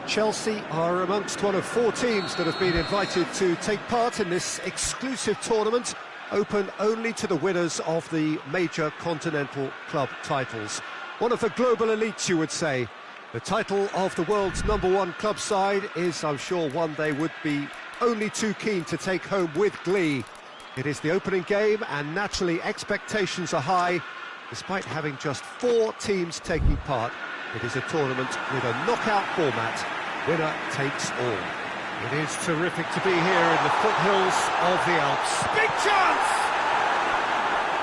Chelsea are amongst one of 4 teams that have been invited to take part in this exclusive tournament, open only to the winners of the major continental club titles. One of the global elites, you would say. The title of the world's #1 club side is, I'm sure, one they would be only too keen to take home with glee. It is the opening game, and naturally expectations are high. Despite having just 4 teams taking part, it is a tournament with a knockout format. Winner takes all. It is terrific to be here in the foothills of the Alps. Big chance!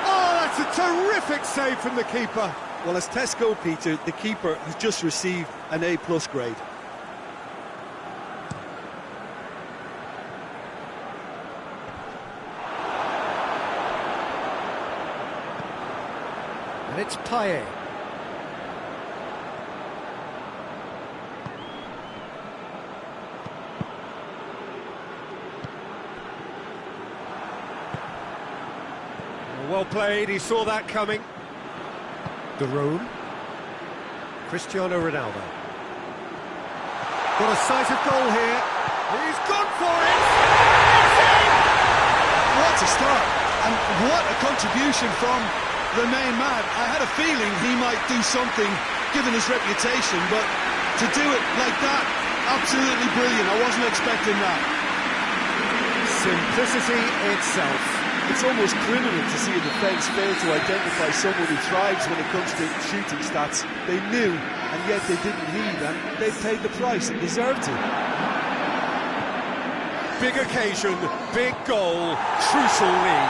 Oh, that's a terrific save from the keeper. Well, as tests go, Peter, the keeper has just received an A+ grade. And it's Payet. Well played, he saw that coming. Doan. Cristiano Ronaldo. Got a sight of goal here. He's gone for it! It's in! What a start, and what a contribution from the main man. I had a feeling he might do something, given his reputation, but to do it like that, absolutely brilliant. I wasn't expecting that. Simplicity itself. It's almost criminal to see a defence fail to identify someone who thrives when it comes to shooting stats. They knew, and yet they didn't heed, and they paid the price and deserved to. Big occasion, big goal, crucial lead.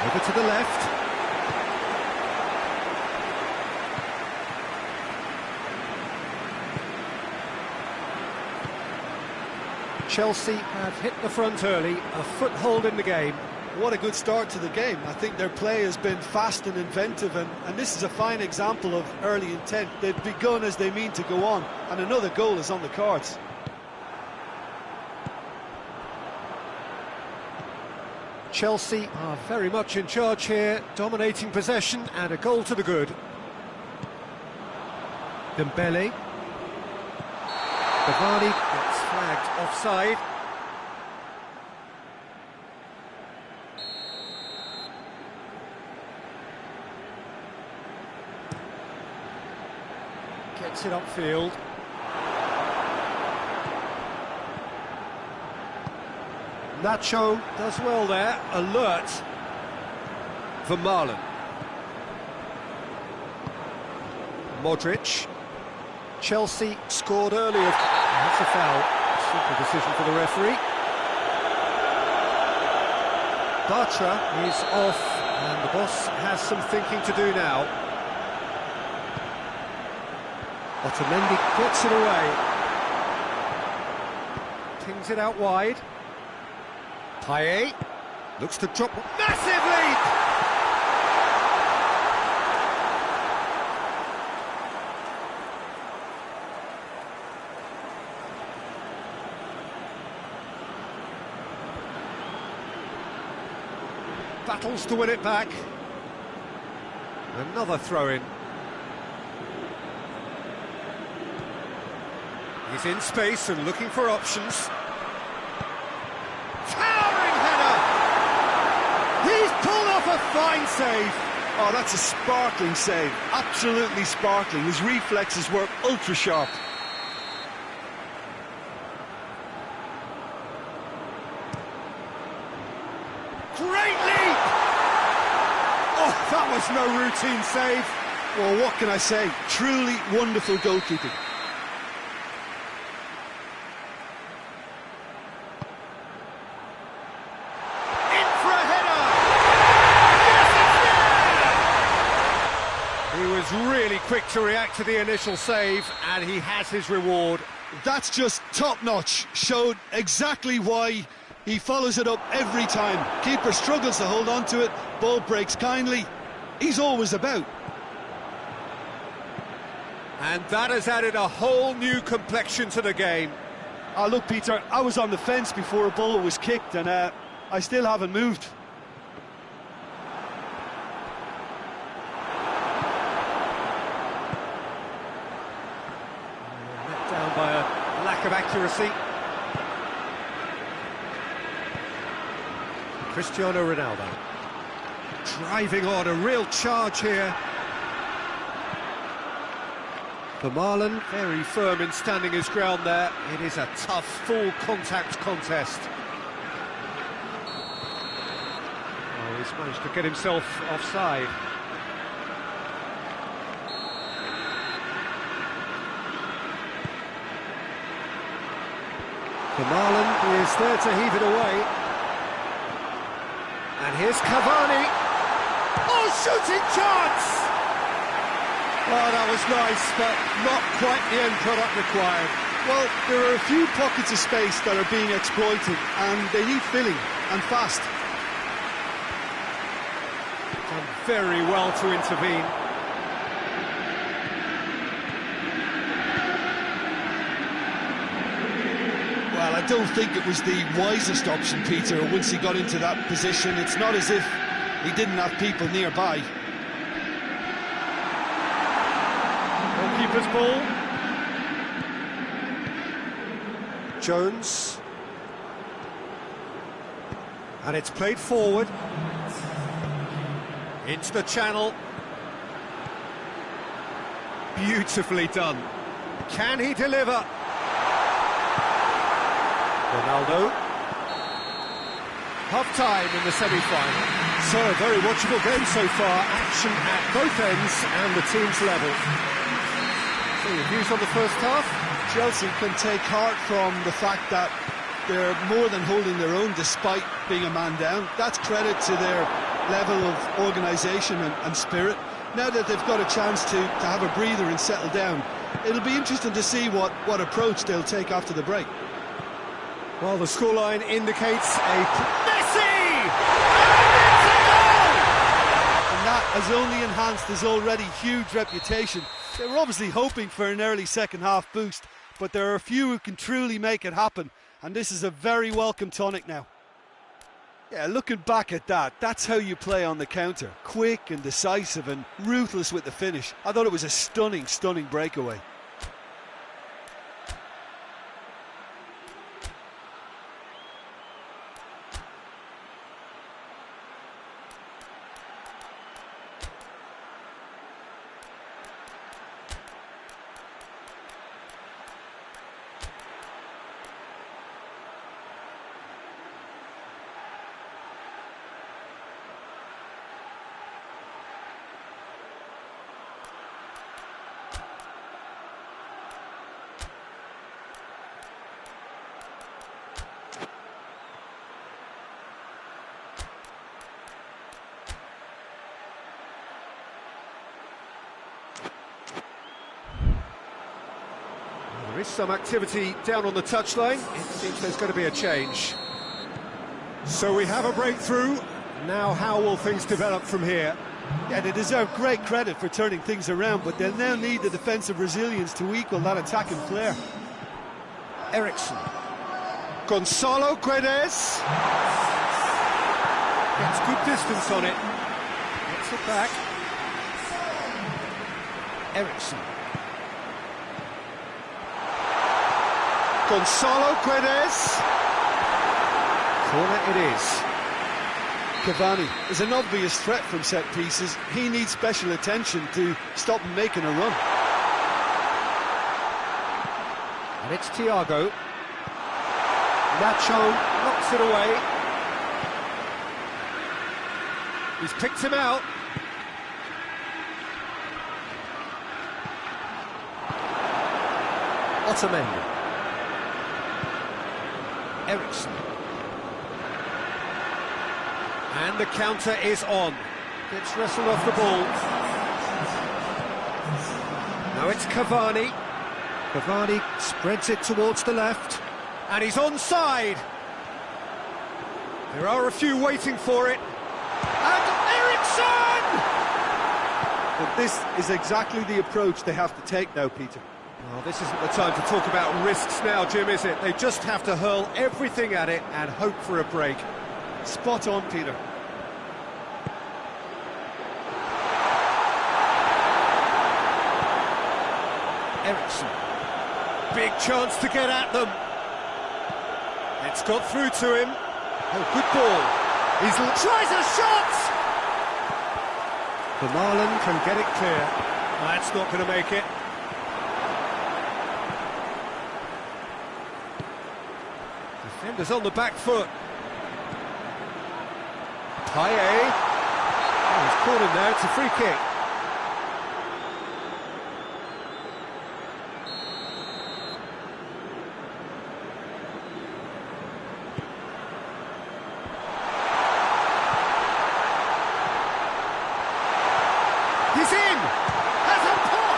Over to the left. Chelsea have hit the front early, a foothold in the game. What a good start to the game. I think their play has been fast and inventive, and this is a fine example of early intent. They've begun as they mean to go on, and another goal is on the cards. Chelsea are very much in charge here, dominating possession, and a goal to the good. Dembele. Cavani gets flagged offside. Gets it upfield. Nacho does well there, alert for Marlon. Modric. Chelsea scored early. That's a foul. Simple decision for the referee. Bartra is off, and the boss has some thinking to do now. Otamendi gets it away. Pings it out wide. Payet looks to drop. Massive lead! Battles to win it back. Another throw-in. He's in space and looking for options. Towering header! He's pulled off a fine save. Oh, that's a sparkling save. Absolutely sparkling. His reflexes were ultra-sharp. Great leap! Oh, that was no routine save. Well, what can I say? Truly wonderful goalkeeping. In for a header! Yes, it's there! He was really quick to react to the initial save, and he has his reward. That's just top-notch. Showed exactly why he follows it up every time. Keeper struggles to hold on to it, ball breaks kindly. He's always about. And that has added a whole new complexion to the game. Oh, look, Peter, I was on the fence before a ball was kicked, and I still haven't moved. lack of accuracy. Cristiano Ronaldo. Driving on, a real charge here. Vermaelen, very firm in standing his ground there. It is a tough, full contact contest. Oh, he's managed to get himself offside. Vermaelen is there to heave it away. And here's Cavani. Oh, shooting chance! Oh, that was nice, but not quite the end product required. Well, there are a few pockets of space that are being exploited, and they need filling, and fast. Done very well to intervene. Well, I don't think it was the wisest option, Peter, once he got into that position. It's not as if he didn't have people nearby. Goalkeeper's ball. Jones. And it's played forward. Into the channel. Beautifully done. Can he deliver? Ronaldo. Half-time in the semi-final. So, a very watchable game so far. Action at both ends and the team's level. So, your views on the first half? Chelsea can take heart from the fact that they're more than holding their own despite being a man down. That's credit to their level of organisation and spirit. Now that they've got a chance to have a breather and settle down, it'll be interesting to see what approach they'll take after the break. Well, the scoreline indicates a Messi! And that has only enhanced his already huge reputation. They were obviously hoping for an early second-half boost, but there are a few who can truly make it happen, and this is a very welcome tonic now. Yeah, looking back at that, that's how you play on the counter. Quick and decisive and ruthless with the finish. I thought it was a stunning, stunning breakaway. There is some activity down on the touchline. It seems there's going to be a change. So we have a breakthrough. Now how will things develop from here? Yeah, they deserve great credit for turning things around, but they'll now need the defensive resilience to equal that attacking flair. Ericsson. Gonzalo Guedes. Gets good distance on it. Gets it back. Ericsson. Gonzalo Guedes. Corner it is. Cavani is an obvious threat from set pieces. He needs special attention to stop him making a run. And it's Thiago. Nacho knocks it away. He's picked him out. Otamendi. Ericsson. And the counter is on. Gets wrestled off the ball. Now it's Cavani. Cavani spreads it towards the left. And he's onside. There are a few waiting for it. And Ericsson! But this is exactly the approach they have to take now, Peter. Well, this isn't the time to talk about risks now, Jim, is it? They just have to hurl everything at it and hope for a break. Spot on, Peter. Ericsson. Big chance to get at them. It's got through to him. Oh, good ball. He's tries a shot! The Marlon can get it clear. That's not going to make it. Defenders on the back foot. Payet. Oh, he's caught him there, it's a free kick. He's in! Has a pop!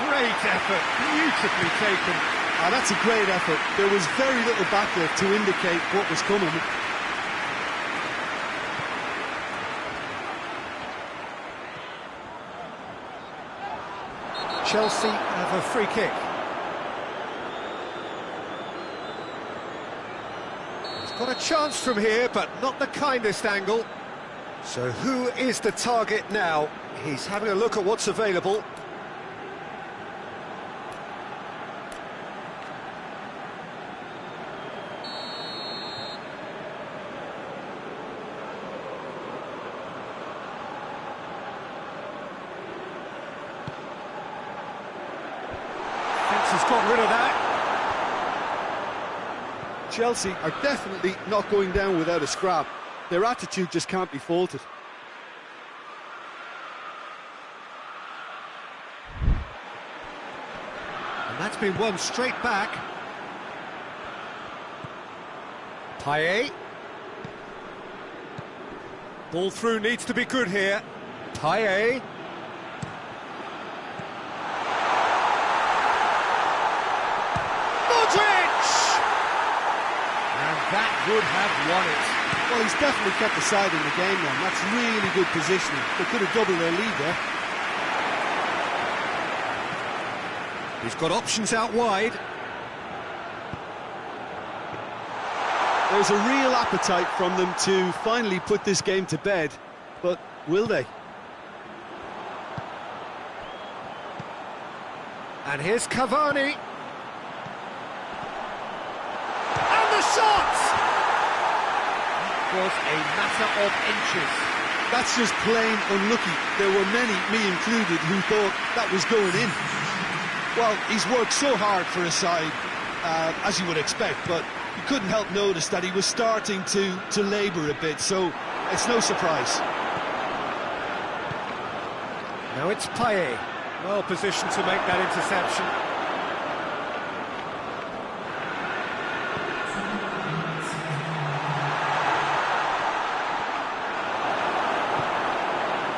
Great effort, beautifully taken. Ah, that's a great effort. There was very little backlift to indicate what was coming. Chelsea have a free kick. He's got a chance from here, but not the kindest angle. So who is the target now? He's having a look at what's available. Has got rid of that. Chelsea are definitely not going down without a scrap. Their attitude just can't be faulted. And that's been won straight back. Payet. Ball through needs to be good here. Payet. That would have won it. Well, he's definitely kept the side in the game now. That's really good positioning. They could have doubled their lead there. He's got options out wide. There's a real appetite from them to finally put this game to bed, but will they? And here's Cavani. Shot! That was a matter of inches. That's just plain unlucky. There were many, me included, who thought that was going in. Well, he's worked so hard for his side, as you would expect, but you couldn't help notice that he was starting to labour a bit, so it's no surprise. Now it's Payet, well positioned to make that interception.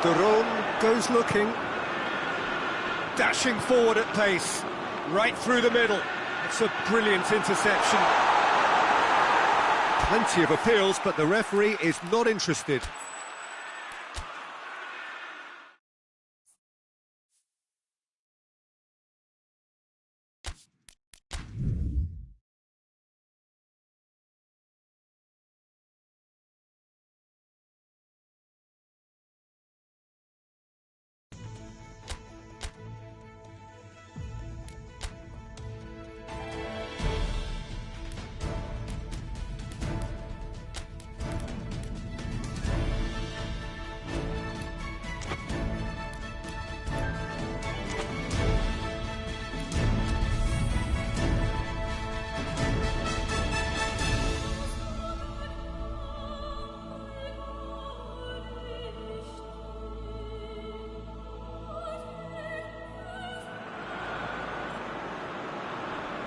Doan goes looking, dashing forward at pace, right through the middle. It's a brilliant interception. Plenty of appeals, but the referee is not interested.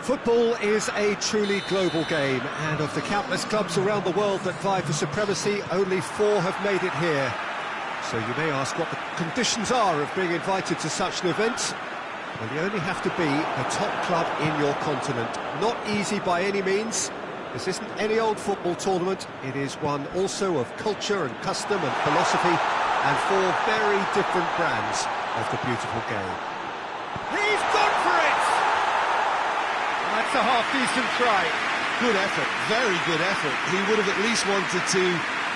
Football is a truly global game, and of the countless clubs around the world that vie for supremacy, only 4 have made it here. So you may ask what the conditions are of being invited to such an event. Well, you only have to be the top club in your continent. Not easy by any means. This isn't any old football tournament. It is one also of culture and custom and philosophy, and 4 very different brands of the beautiful game. He's gone for it! That's a half-decent try. Good effort, very good effort. He would have at least wanted to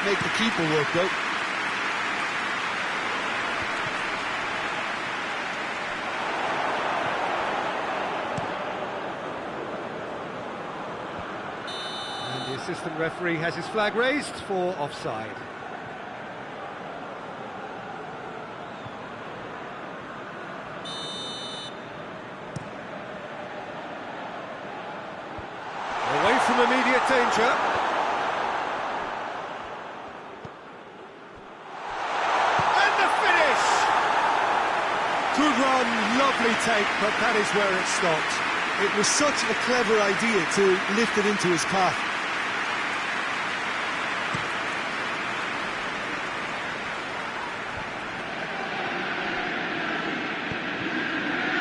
make the keeper work, though. assistant referee has his flag raised for offside. Away from immediate danger. And the finish! Good run, lovely take, but that is where it stopped. It was such a clever idea to lift it into his path.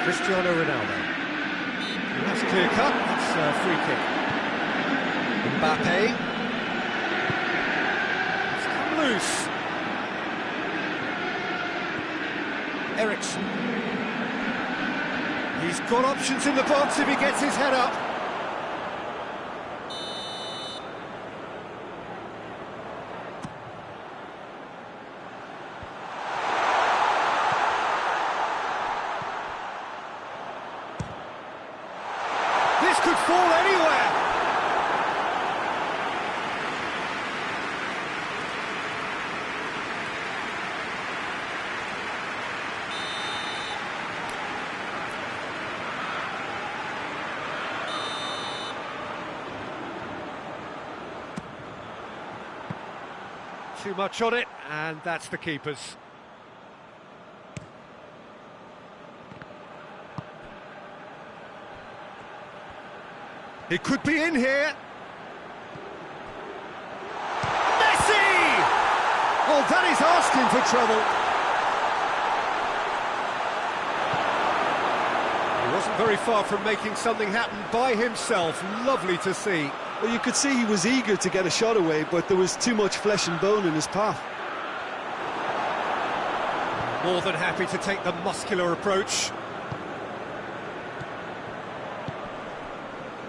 Cristiano Ronaldo. That's clear cut, that's a free kick. Mbappe. It's come loose. Ericsson. He's got options in the box if he gets his head up. This could fall anywhere. Too much on it, and that's the keeper's. It could be in here. Messi! Oh, that is asking for trouble. He wasn't very far from making something happen by himself. Lovely to see. Well, you could see he was eager to get a shot away, but there was too much flesh and bone in his path. More than happy to take the muscular approach.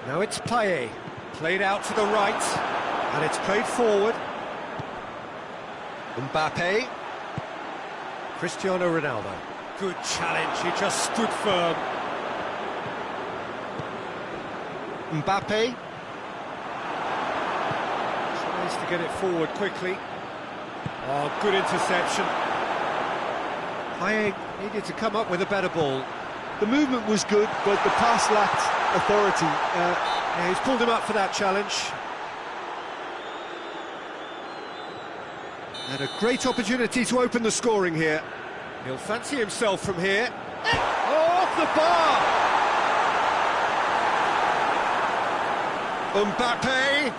Now it's Payet, played out to the right, and it's played forward. Mbappe. Cristiano Ronaldo. Good challenge, he just stood firm. Mbappe. Tries to get it forward quickly. Oh, good interception. Payet needed to come up with a better ball. The movement was good, but the pass lacked authority. Yeah, he's pulled him up for that challenge. And a great opportunity to open the scoring here. He'll fancy himself from here. Oh, off the bar! Mbappe!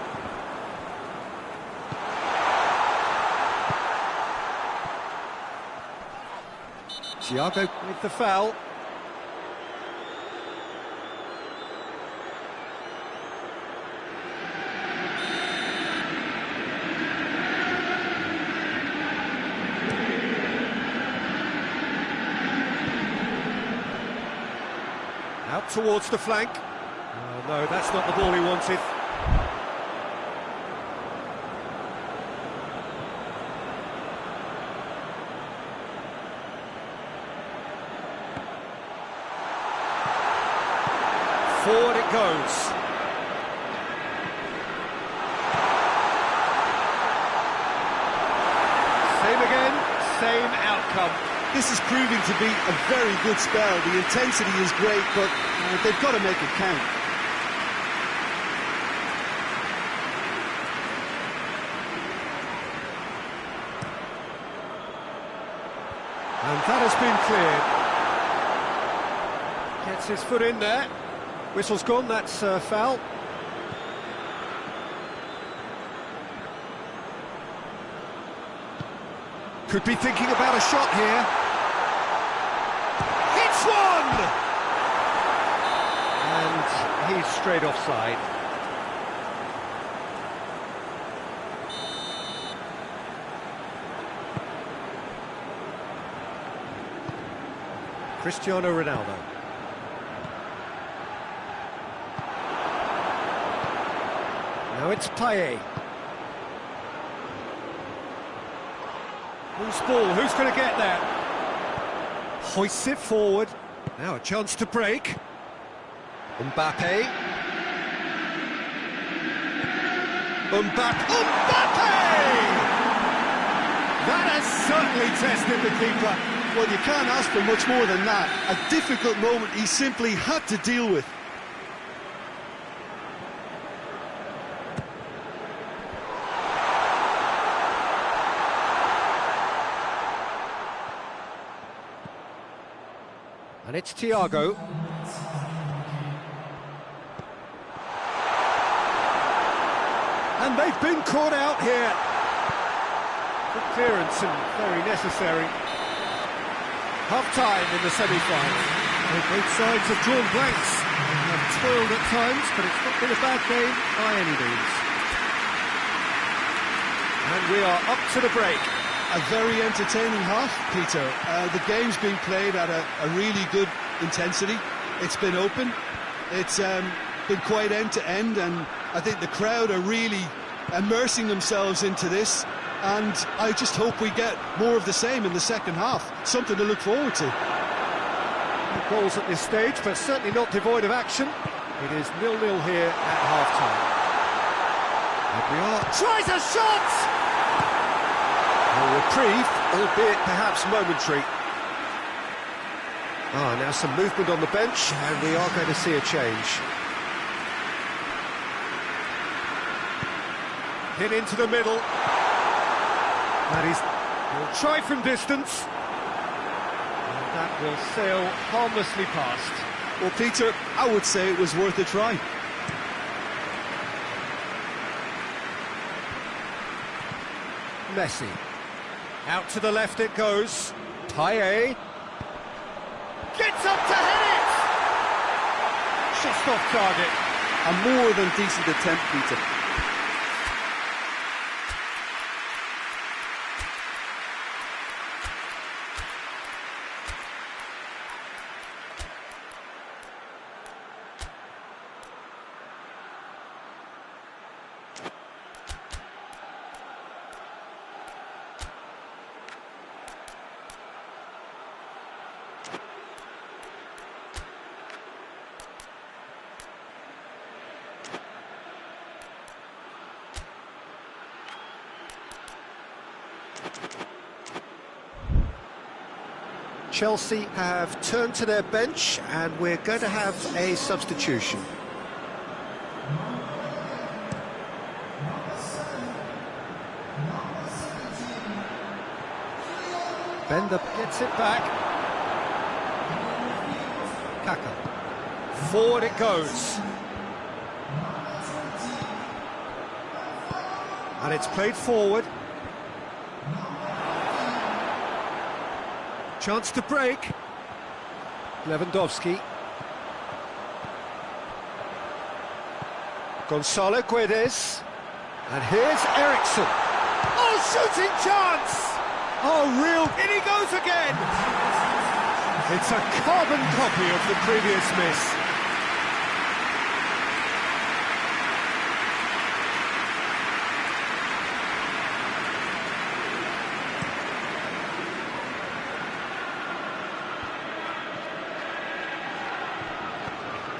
Thiago with the foul. Out towards the flank. Oh, no, that's not the ball he wanted. Forward it goes. Same again, same outcome. This is proving to be a very good spell. The intensity is great, but they've got to make it count. And that has been cleared. Gets his foot in there. Whistle's gone, that's foul. Could be thinking about a shot here. Hits one! And he's straight offside. Cristiano Ronaldo. Now it's Payet. Who's ball? Who's going to get there? Hoists it forward. Now a chance to break. Mbappe. Mbappe! That has certainly tested the keeper. Well, you can't ask for much more than that. A difficult moment he simply had to deal with. And it's Thiago. And they've been caught out here. Good clearance and very necessary. Half-time in the semi-final. Well, both sides have drawn blanks. Have toiled at times, but it's not been a bad game by any means. And we are up to the break. A very entertaining half, Peter. The game's been played at a really good intensity. It's been open. It's been quite end-to-end, and I think the crowd are really immersing themselves into this, and I just hope we get more of the same in the second half. Something to look forward to. No goals at this stage, but certainly not devoid of action. It is 0-0 here at half-time. Here we are. Tries a shot! A reprieve, albeit perhaps momentary. Now some movement on the bench, and we are going to see a change. Hit into the middle. That is, he'll try from distance. And that will sail harmlessly past. Well, Peter, I would say it was worth a try. Messi. Out to the left it goes. Payet. Gets up to hit it! Just off target. A more than decent attempt, Peter. Chelsea have turned to their bench, and we're going to have a substitution. Bender gets it back. Kaka. Forward it goes. And it's played forward. Chance to break. Lewandowski. Gonzalo Guedes. And here's Eriksson. Oh, shooting chance! Oh, real... In he goes again! It's a carbon copy of the previous miss.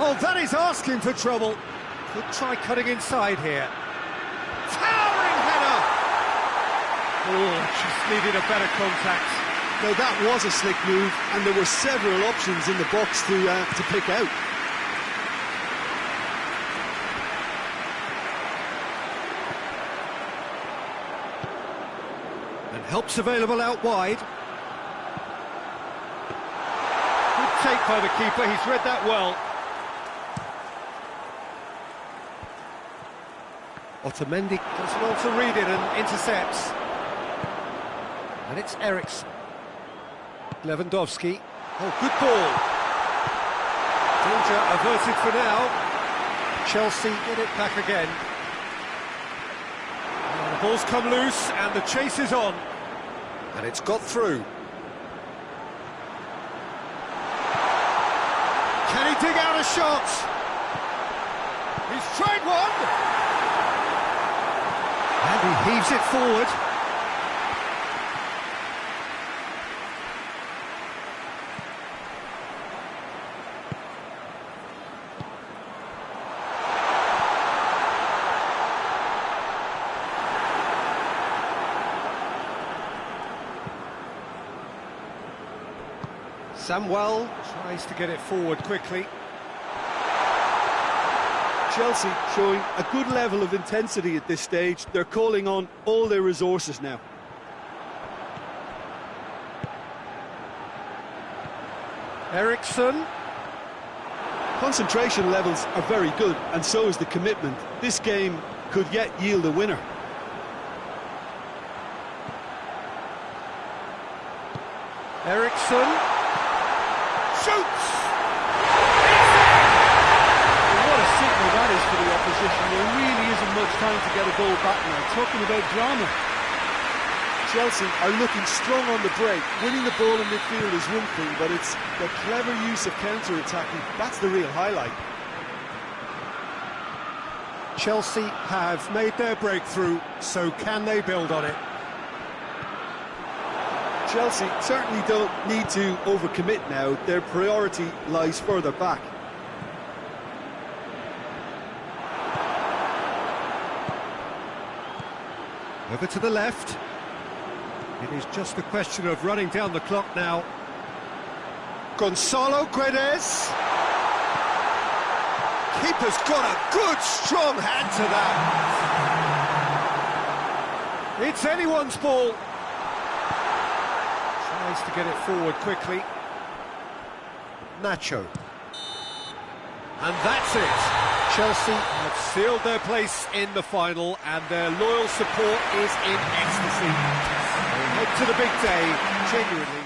Oh, that is asking for trouble. Could try cutting inside here. Towering header! Oh, just needed a better contact. Now, that was a slick move, and there were several options in the box to pick out. And help's available out wide. Good take by the keeper, he's read that well. Otamendi does well to read it and intercepts. And it's Eriksson. Lewandowski. Oh, good ball. Danger averted for now. Chelsea get it back again. And the ball's come loose and the chase is on. And it's got through. Can he dig out a shot? He's tried one. And he heaves it forward. Samuel tries to get it forward quickly. Chelsea showing a good level of intensity at this stage. They're calling on all their resources now. Eriksson. Concentration levels are very good, and so is the commitment. This game could yet yield a winner. Eriksson shoots! What a signal that is for the opposition. There really isn't much time to get a goal back now. Talking about drama. Chelsea are looking strong on the break. Winning the ball in midfield is one thing, but it's the clever use of counter-attacking. That's the real highlight. Chelsea have made their breakthrough, so can they build on it? Chelsea certainly don't need to overcommit now. Their priority lies further back. Over to the left. It is just a question of running down the clock now. Gonzalo Guedes. Keeper's got a good, strong hand to that. It's anyone's ball. Tries to get it forward quickly. Nacho. And that's it. Chelsea have sealed their place in the final, and their loyal support is in ecstasy. They head to the big day, genuinely.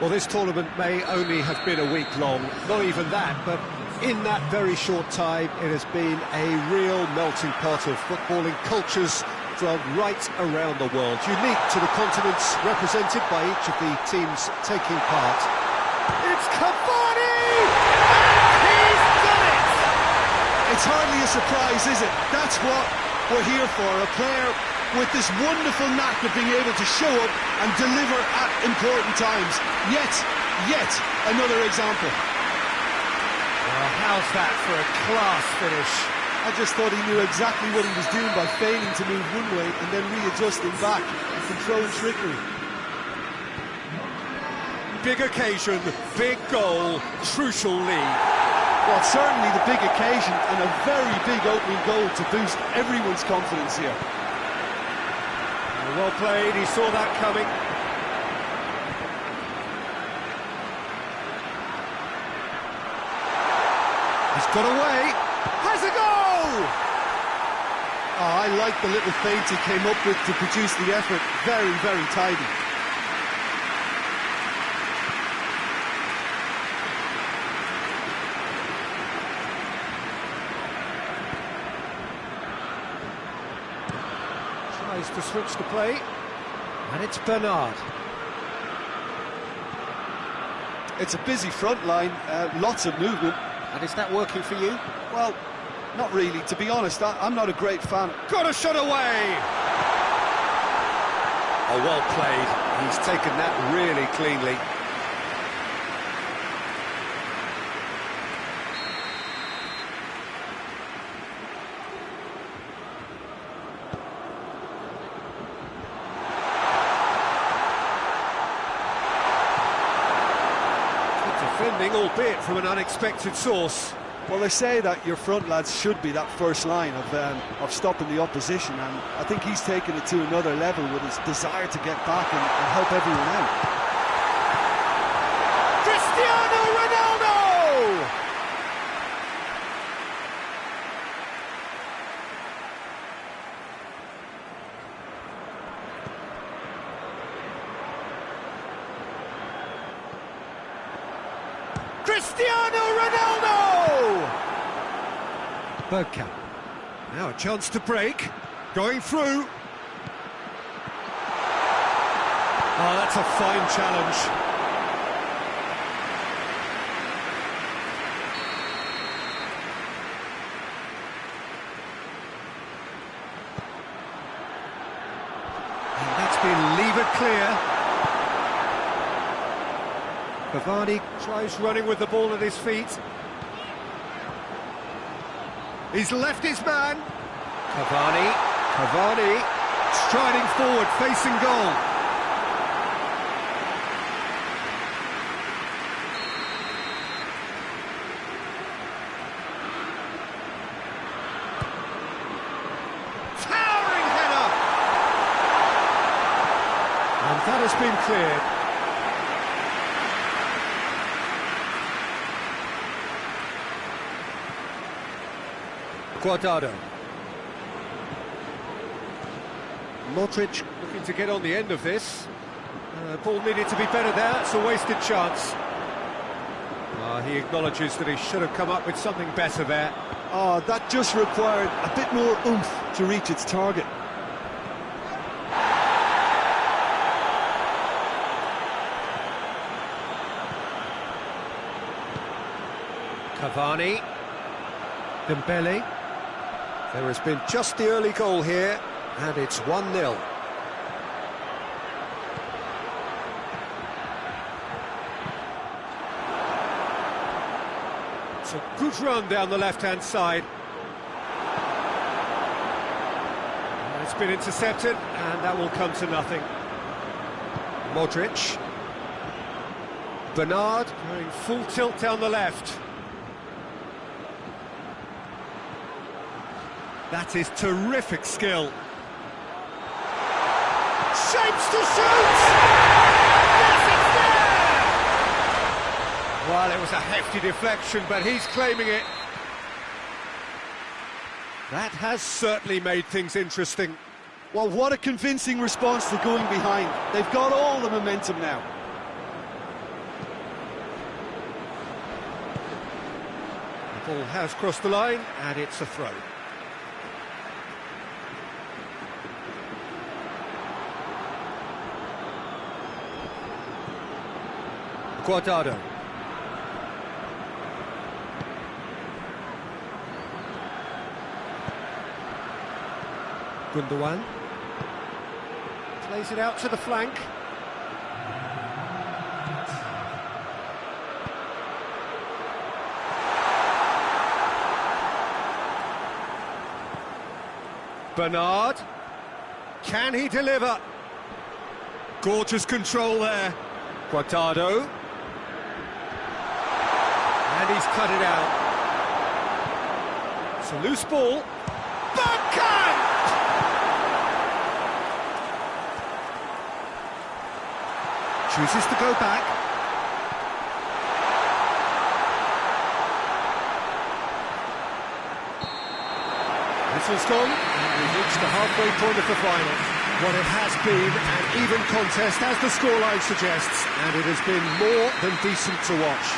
Well, this tournament may only have been a week long, not even that, but in that very short time, it has been a real melting pot of footballing cultures from right around the world, unique to the continents represented by each of the teams taking part. It's Cavani! He's done it! It's hardly a surprise, is it? That's what we're here for, a player with this wonderful knack of being able to show up and deliver at important times. Yet another example. Well, how's that for a class finish? I just thought he knew exactly what he was doing by failing to move one way and then readjusting back and controlling trickery. Big occasion, big goal, crucial lead. Well, certainly the big occasion and a very big opening goal to boost everyone's confidence here. Well played, he saw that coming. He's got away, has a goal! Oh, I like the little feint he came up with to produce the effort. Very, very tidy. Tries to switch the play, and it's Bernard. It's a busy front line, lots of movement. And is that working for you? Well, not really, to be honest. I'm not a great fan. Got a shot away! Oh, well played. He's taken that really cleanly. Defending, albeit from an unexpected source. Well, they say that your front lads should be that first line of stopping the opposition, and I think he's taken it to another level with his desire to get back and help everyone out. Cristiano Ronaldo! Cristiano Ronaldo! Bergkamp. Now a chance to break. Going through. Oh, that's a fine challenge. And that's been levered clear. Cavani tries running with the ball at his feet. He's left his man. Cavani striding forward, facing goal. Towering header. And that has been cleared. Cuadrado. Modric looking to get on the end of this. Ball needed to be better there, it's a wasted chance. He acknowledges that he should have come up with something better there. Oh, that just required a bit more oomph to reach its target. Cavani. Dembele. There has been just the early goal here, and it's 1-0. It's a good run down the left-hand side. And it's been intercepted, and that will come to nothing. Modric. Bernard going full tilt down the left. That is terrific skill. Shapes to shoot! Yes, it's there! Well, it was a hefty deflection, but he's claiming it. That has certainly made things interesting. Well, what a convincing response to going behind. They've got all the momentum now. The ball has crossed the line, and it's a throw. Cuadrado. Doan. Plays it out to the flank. Bernard. Can he deliver? Gorgeous control there. Cuadrado. And he's cut it out. It's a loose ball. Bergkamp! Chooses to go back. Whistle's gone, and we've reached the halfway point of the final. What it has been an even contest, as the scoreline suggests, and it has been more than decent to watch.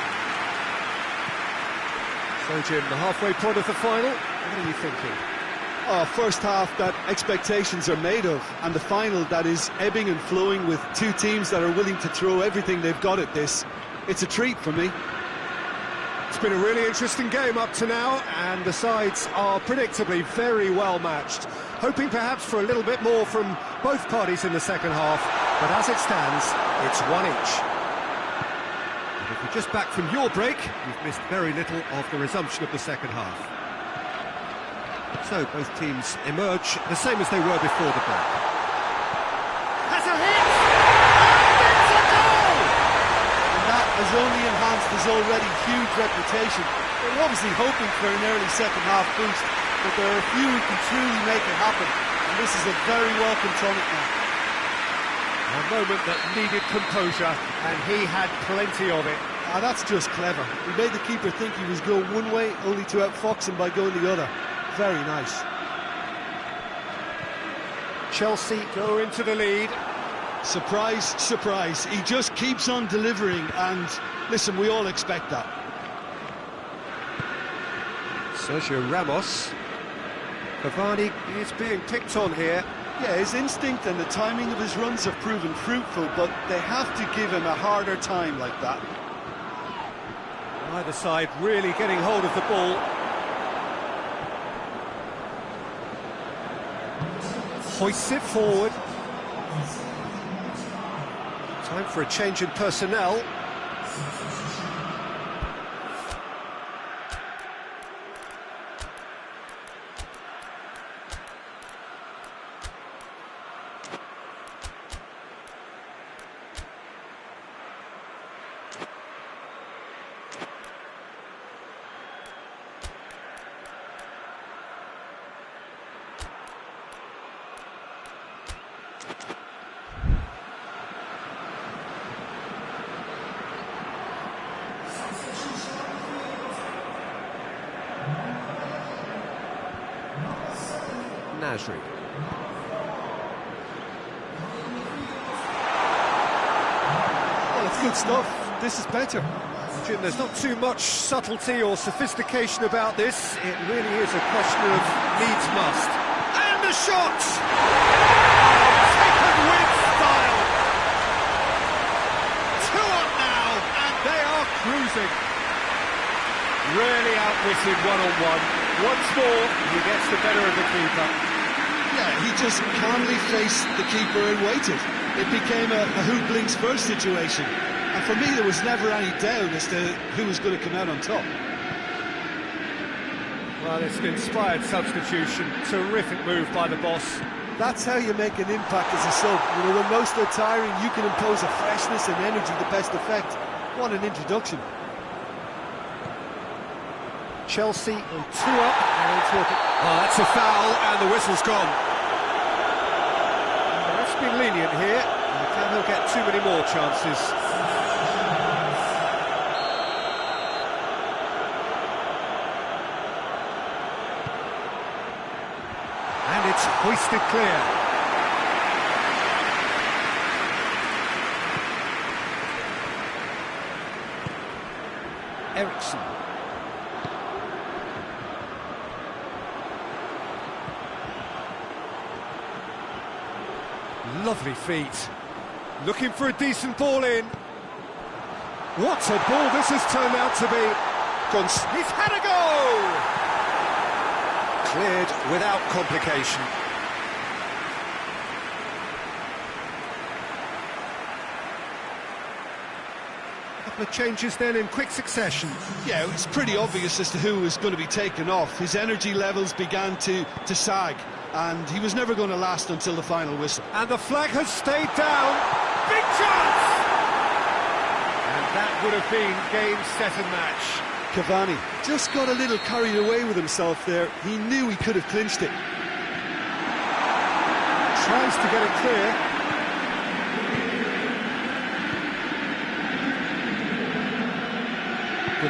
So, Jim, the halfway point of the final, what are you thinking? Oh, first half that expectations are made of, and the final that is ebbing and flowing with two teams that are willing to throw everything they've got at this. It's a treat for me. It's been a really interesting game up to now, and the sides are predictably very well matched. Hoping perhaps for a little bit more from both parties in the second half, but as it stands, it's one each. And if you're just back from your break, you've missed very little of the resumption of the second half. So both teams emerge the same as they were before the break. Has a hit! And it's a goal! And that has only enhanced his already huge reputation. They're obviously hoping for an early second half boost, but there are a few who can truly make it happen, and this is a very welcome tonic now. A moment that needed composure, and he had plenty of it. That's just clever. He made the keeper think he was going one way, only to outfox him by going the other. Very nice. Chelsea go into the lead. Surprise, surprise. He just keeps on delivering, and listen, we all expect that. Sergio Ramos. Cavani is being picked on here. Yeah, his instinct and the timing of his runs have proven fruitful, but they have to give him a harder time like that. Either side really getting hold of the ball. Hoists it forward. Time for a change in personnel. Nasri. Well, it's good stuff. This is better. Jim, there's not too much subtlety or sophistication about this. It really is a question of needs must. And the shot! Taken with style! 2 up now, and they are cruising. Really outwitted one-on-one. Once more, he gets the better of the keeper. Yeah, he just calmly faced the keeper and waited. It became a who blinks first situation. And for me, there was never any doubt as to who was going to come out on top. Well, it's an inspired substitution. Terrific move by the boss. That's how you make an impact as a sub. You know, when most are tiring, you can impose a freshness and energy to best effect. What an introduction. Chelsea on 2 up. Oh, that's a foul, and the whistle's gone. The ref's been lenient here. I think he'll get too many more chances. And it's hoisted clear. Eriksson. Lovely feet. Looking for a decent ball in. What a ball this has turned out to be. He's had a go! Cleared without complication. A couple of changes then in quick succession. Yeah, it was pretty obvious as to who was going to be taken off. His energy levels began to sag, and he was never going to last until the final whistle. And the flag has stayed down. Big chance! And that would have been game, set and match. Cavani just got a little carried away with himself there. He knew he could have clinched it. Tries to get it clear.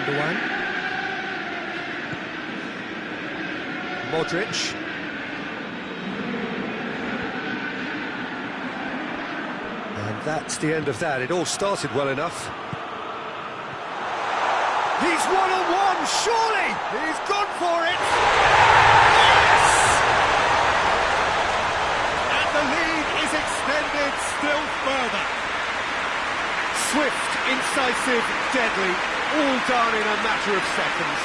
Doan. Modric. And that's the end of that. It all started well enough. He's one-on-one, surely! He's gone for it! Yes! And the lead is extended still further. Swift, incisive, deadly. all done in a matter of seconds.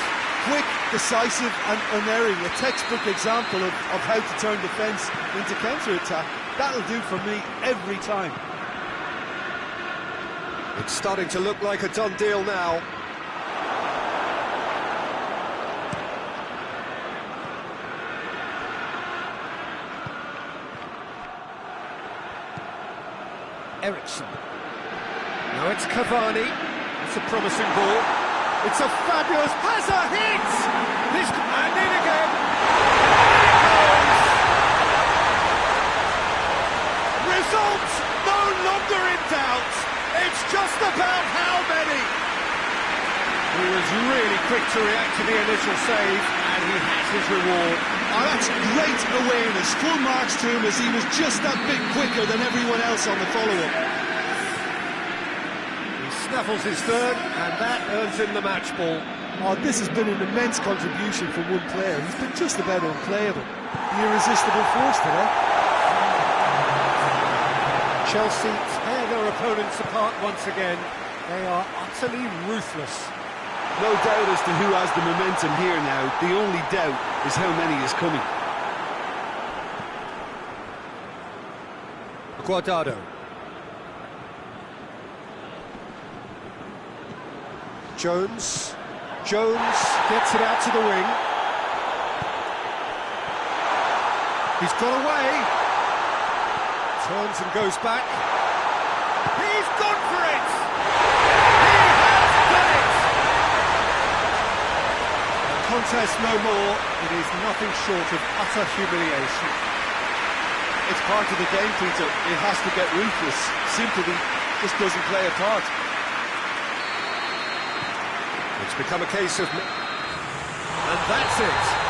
Quick, decisive and unerring. A textbook example of how to turn defence into counter-attack. That'll do for me every time. It's starting to look like a done deal now. Ericsson. Now it's Cavani. It's a promising ball. It's a fabulous... has a hit! This... and in again! Results no longer in doubt. It's just about how many. He was really quick to react to the initial save, and he has his reward. Oh, that's great awareness. Full marks to him as he was just that bit quicker than everyone else on the follow-up. He snaffles his third, and that earns him the match ball. Oh, this has been an immense contribution from one player. He's been just about unplayable. The irresistible force today. Chelsea tear their opponents apart once again. They are utterly ruthless. No doubt as to who has the momentum here now. The only doubt is how many is coming. Guardado. Jones gets it out to the wing. He's got away. Turns and goes back. He's gone for it! He has done it! The contest no more. It is nothing short of utter humiliation. It's part of the game, Peter. It has to get ruthless. Sympathy just doesn't play a part. It's become a case of... and that's it.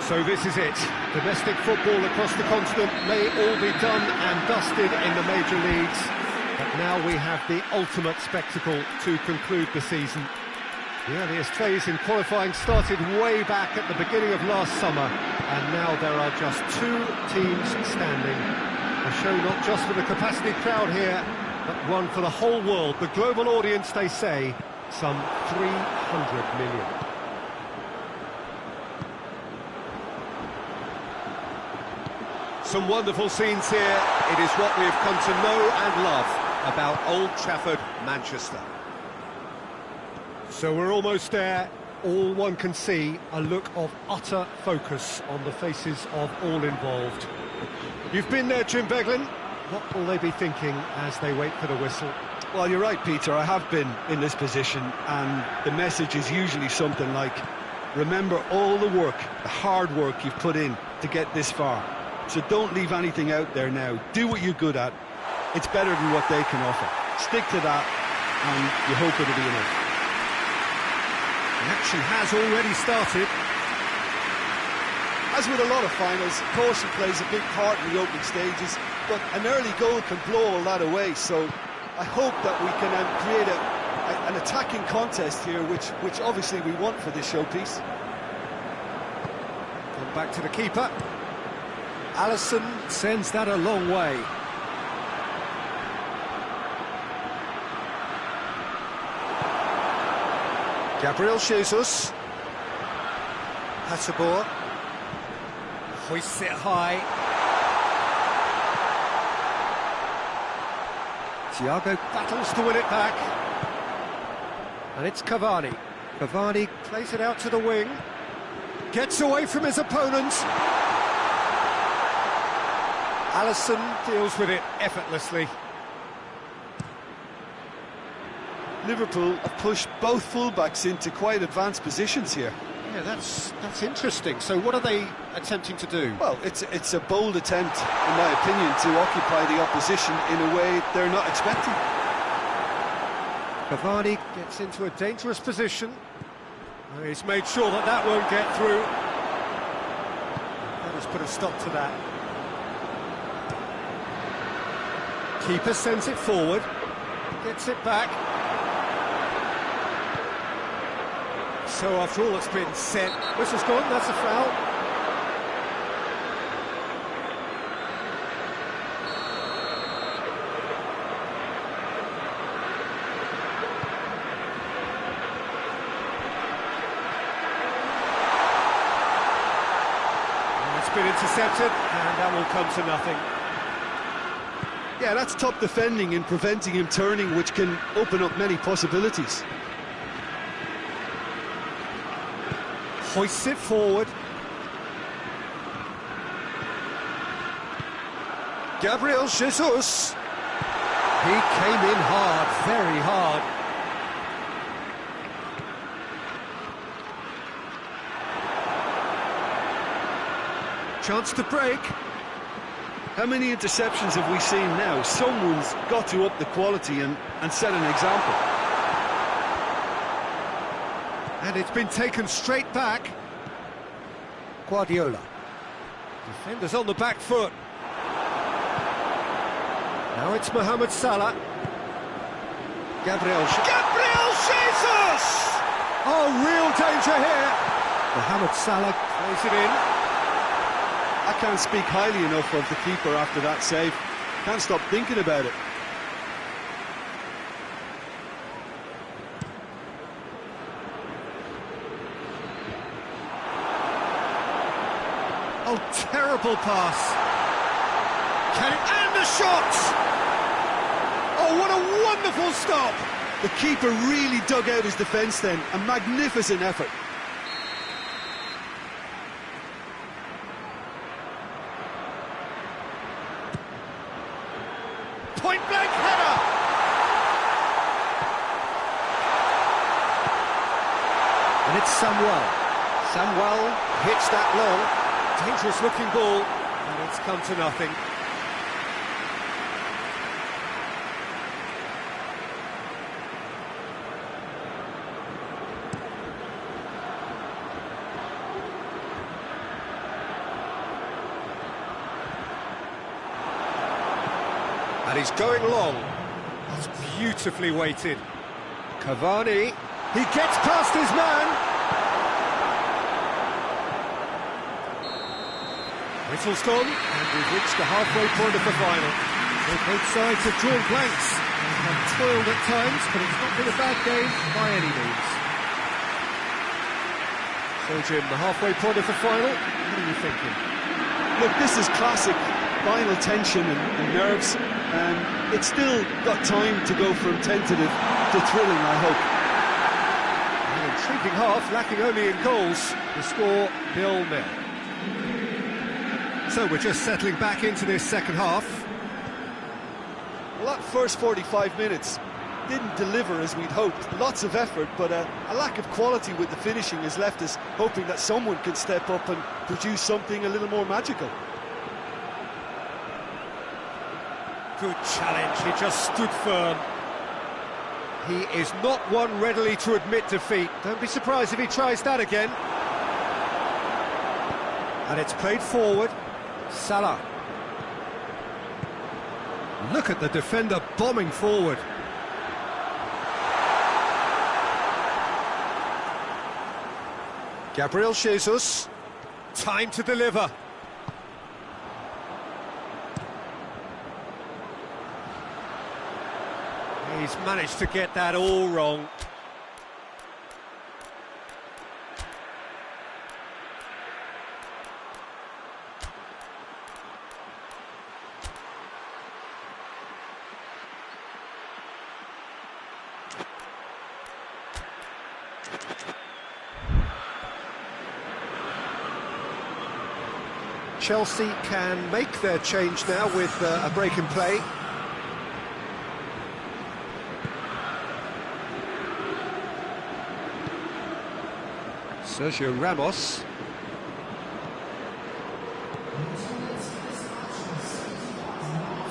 So this is it. Domestic football across the continent may all be done and dusted in the major leagues. But now we have the ultimate spectacle to conclude the season. The earliest phase in qualifying started way back at the beginning of last summer, and now there are just 2 teams standing. A show not just for the capacity crowd here, but one for the whole world. The global audience, they say, some 300 million. Some wonderful scenes here. It is what we've come to know and love about Old Trafford, Manchester. So we're almost there. All one can see, a look of utter focus on the faces of all involved. You've been there, Jim Beglin. What will they be thinking as they wait for the whistle? Well, you're right, Peter. I have been in this position, and the message is usually something like, remember all the work, the hard work you've put in to get this far. So don't leave anything out there now. Do what you're good at. It's better than what they can offer. Stick to that, and you hope it'll be enough. The action has already started. As with a lot of finals, caution plays a big part in the opening stages, but an early goal can blow all that away, so I hope that we can create an attacking contest here, which obviously we want for this showpiece. Come back to the keeper. Alisson sends that a long way. Gabriel Jesus. Hasselbohr. Hoists it high. Thiago battles to win it back. And it's Cavani. Cavani plays it out to the wing. Gets away from his opponent. Alisson deals with it effortlessly. Liverpool have pushed both fullbacks into quite advanced positions here. Yeah, that's interesting. So what are they attempting to do? Well, it's a bold attempt, in my opinion, to occupy the opposition in a way they're not expecting. Cavani gets into a dangerous position. He's made sure that won't get through. That has put a stop to that. Keeper sends it forward, gets it back. So after all that's been said, whistle's gone, that's a foul. And it's been intercepted, and that will come to nothing. Yeah, that's top defending and preventing him turning, which can open up many possibilities. Hoists it forward. Gabriel Jesus. He came in hard, very hard. Chance to break. How many interceptions have we seen now? Someone's got to up the quality and set an example. And it's been taken straight back. Guardiola. Defenders on the back foot. Now it's Mohamed Salah. Gabriel Jesus! Oh, real danger here. Mohamed Salah plays it in. I can't speak highly enough of the keeper after that save. Can't stop thinking about it. Oh, terrible pass. And the shot! Oh, what a wonderful stop! The keeper really dug out his defence then. A magnificent effort. Point-blank header! And it's Samuel. Samuel hits that long. Dangerous looking ball, and it's come to nothing. And he's going long. That's beautifully weighted. Cavani, he gets past his man. Whistle's gone, and we've reached the halfway point of the final. So both sides have drawn blanks and toiled at times, but it's not been a bad game by any means. So Jim, the halfway point of the final, what are you thinking? Look, this is classic final tension and nerves, and it's still got time to go from tentative to thrilling, I hope. An intriguing half, lacking only in goals. The score 0-0. So we're just settling back into this second half. Well, that first 45 minutes didn't deliver as we'd hoped. Lots of effort, but a lack of quality with the finishing has left us hoping that someone can step up and produce something a little more magical. Good challenge, he just stood firm. He is not one readily to admit defeat. Don't be surprised if he tries that again. And it's played forward. Salah. Look at the defender bombing forward. Gabriel Jesus. Time to deliver. He's managed to get that all wrong. Chelsea can make their change now with a break in play. Sergio Ramos.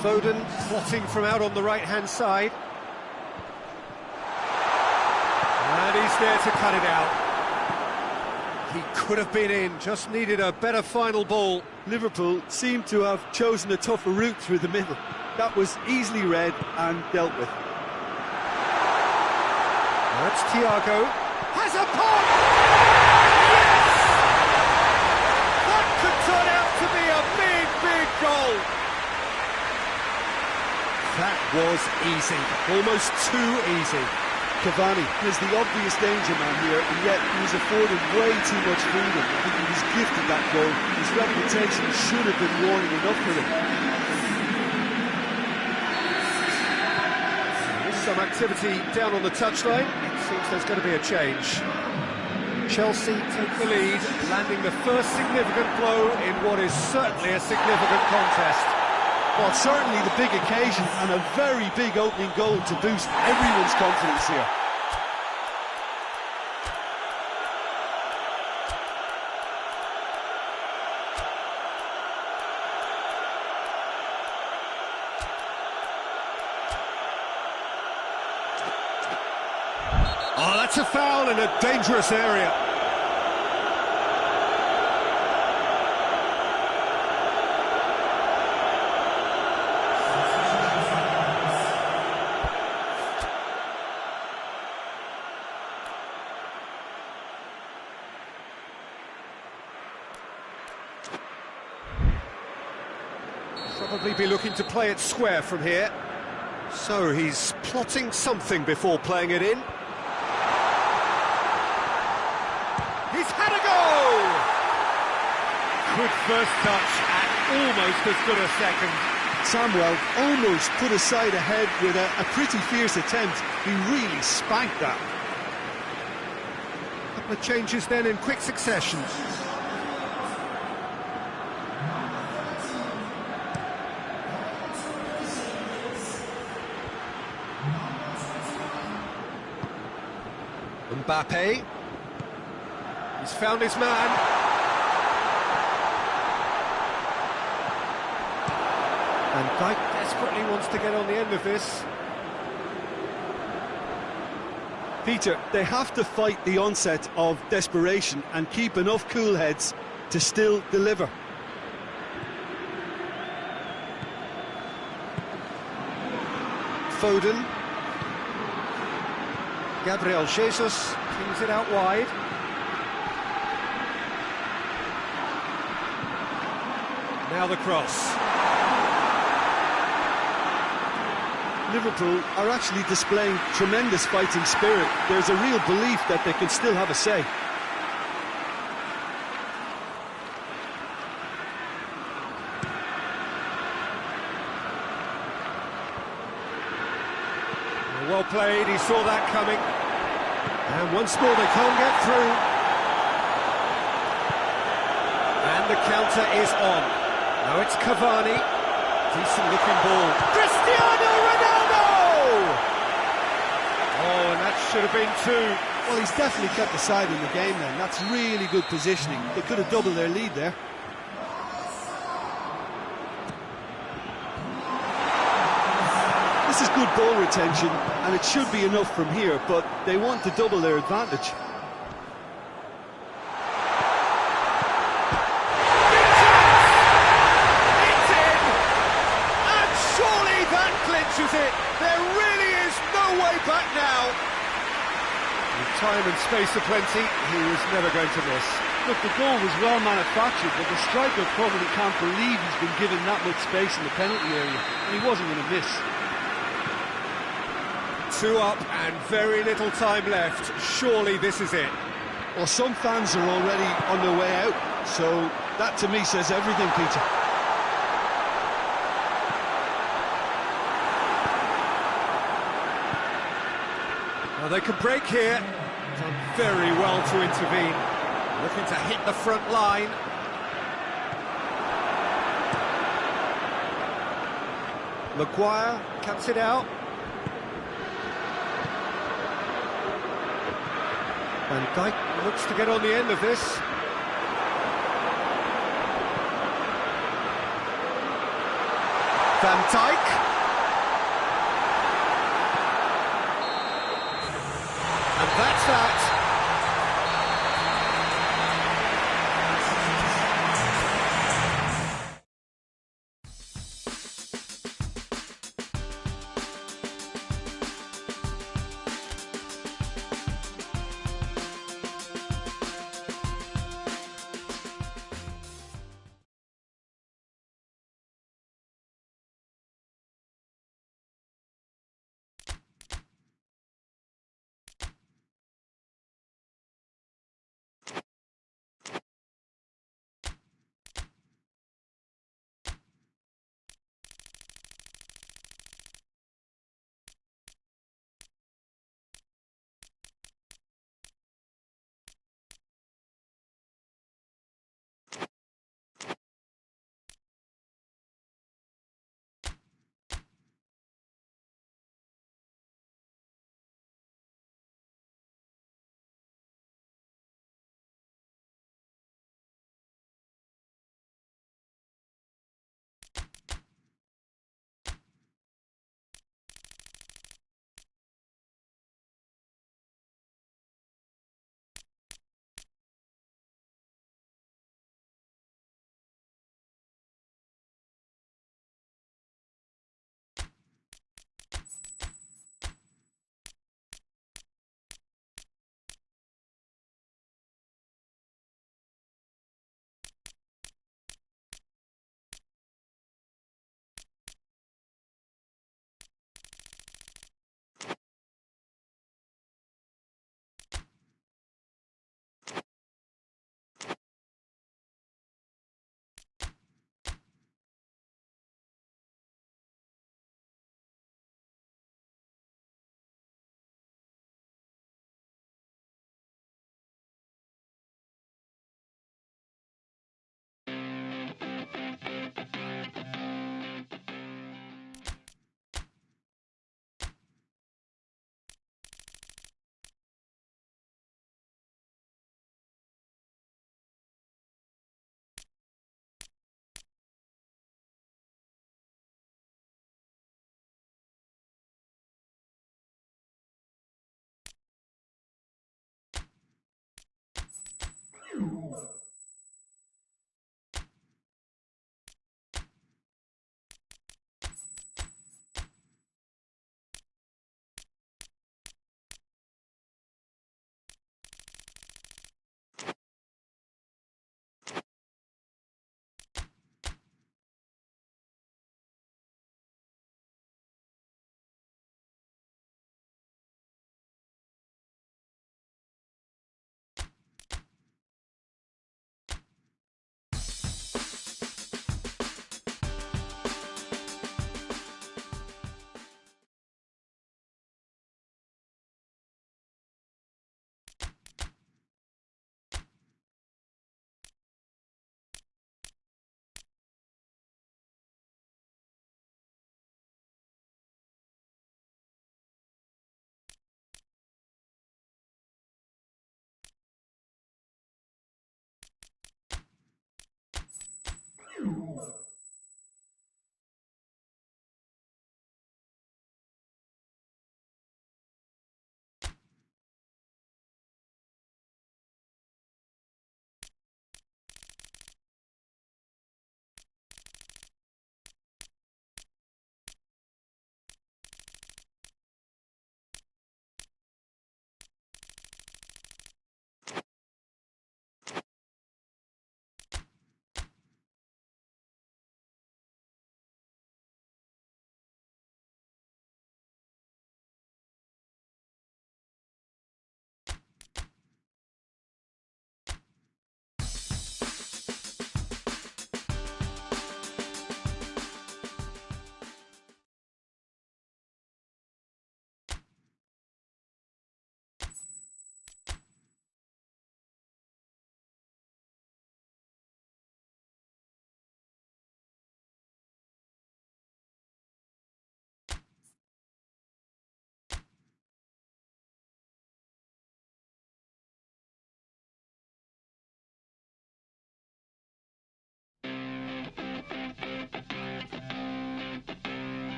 Foden plotting from out on the right-hand side. And he's there to cut it out. He could have been in, just needed a better final ball. Liverpool seemed to have chosen a tougher route through the middle. That was easily read and dealt with. That's Thiago. Has a pop! Yes! That could turn out to be a big, big goal. That was easy, almost too easy. Cavani is the obvious danger man here, and yet he was afforded way too much freedom. I think he was gifted that goal. His reputation should have been warning enough for him. There's some activity down on the touchline. It seems there's going to be a change. Chelsea take the lead, landing the first significant blow in what is certainly a significant contest. Well, certainly the big occasion and a very big opening goal to boost everyone's confidence here. Oh, that's a foul in a dangerous area. Probably be looking to play it square from here. So he's plotting something before playing it in. He's had a go! Good first touch and almost as good a second. Samuel almost put his side ahead with a pretty fierce attempt. He really spanked that. A couple of changes then in quick succession. Mbappe. He's found his man. And Dien desperately wants to get on the end of this. Peter, they have to fight the onset of desperation and keep enough cool heads to still deliver. Foden. Gabriel Jesus pings it out wide. Now the cross. Liverpool are actually displaying tremendous fighting spirit. There's a real belief that they can still have a say. Well played, he saw that coming. And once more they can't get through. And the counter is on. Now it's Cavani. Decent looking ball. Cristiano Ronaldo! Oh, and that should have been two. Well, he's definitely kept the side in the game then. That's really good positioning. They could have doubled their lead there. This is good ball retention, and it should be enough from here, but they want to double their advantage. It's in! And surely that clinches it! There really is no way back now! With time and space aplenty, he was never going to miss. Look, the goal was well manufactured, but the striker probably can't believe he's been given that much space in the penalty area, and he wasn't going to miss. 2 up and very little time left. Surely this is it. Well, some fans are already on their way out, so that to me says everything, Peter. Well, they can break here. Done very well to intervene. Looking to hit the front line. Maguire cuts it out. Van Dijk looks to get on the end of this. Van Dijk. And that's that.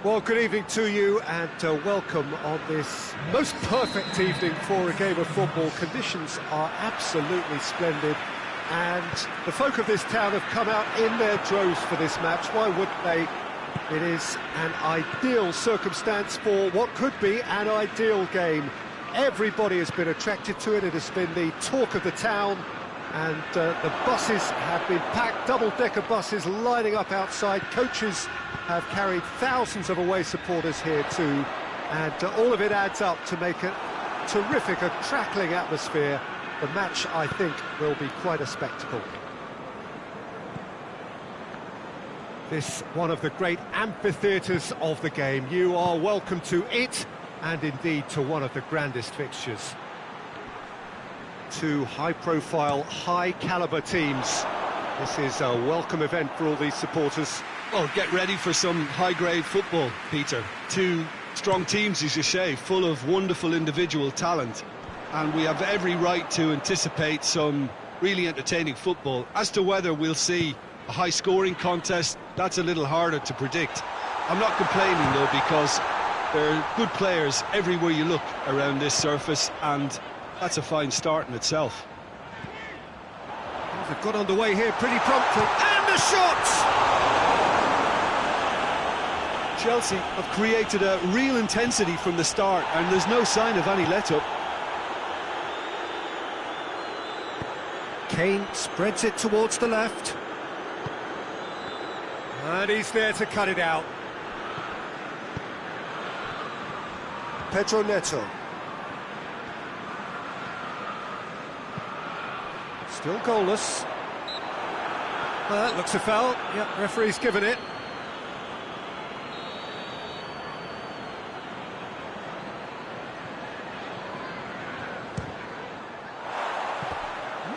Well, good evening to you and welcome on this most perfect evening for a game of football. Conditions are absolutely splendid and the folk of this town have come out in their droves for this match. Why wouldn't they? It is an ideal circumstance for what could be an ideal game. Everybody has been attracted to it. It has been the talk of the town. And the buses have been packed, double-decker buses lining up outside. Coaches have carried thousands of away supporters here too. And all of it adds up to make a terrific, a crackling atmosphere. The match, I think, will be quite a spectacle. This one of the great amphitheatres of the game. You are welcome to it, and indeed to one of the grandest fixtures. Two high-profile, high-caliber teams. This is a welcome event for all these supporters. Oh, get ready for some high-grade football, Peter. Two strong teams, as you say, full of wonderful individual talent. And we have every right to anticipate some really entertaining football. As to whether we'll see a high-scoring contest, that's a little harder to predict. I'm not complaining, though, because there are good players everywhere you look around this surface, and that's a fine start in itself. Well, they've got underway here pretty promptly, and the shot! Chelsea have created a real intensity from the start, and there's no sign of any let-up. Kane spreads it towards the left. And he's there to cut it out. Pedro Neto. Still goalless. That looks a foul. Yep, referee's given it.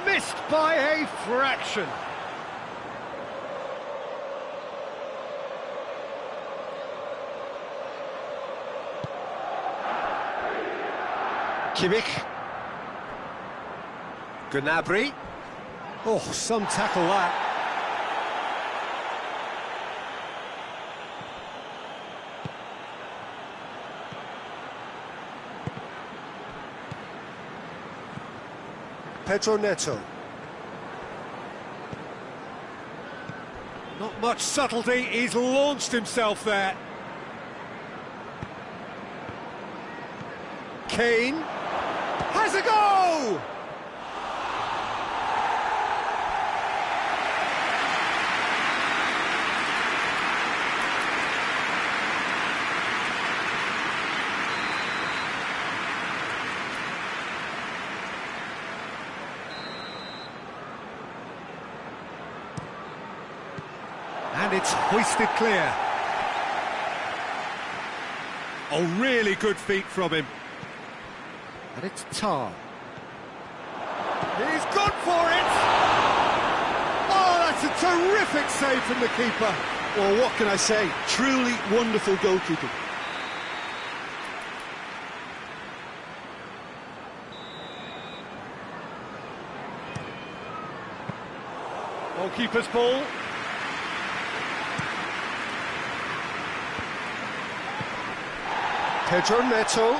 Missed by a fraction. Kimmich. Gnabry. Oh, some tackle that. Pedro Neto. Not much subtlety, he's launched himself there. Kane has a go! And it's hoisted clear. Oh, really good feet from him. And it's Tan. He's gone for it! Oh, that's a terrific save from the keeper. Well, what can I say? Truly wonderful goalkeeping. Goalkeeper's ball. Pedro Neto.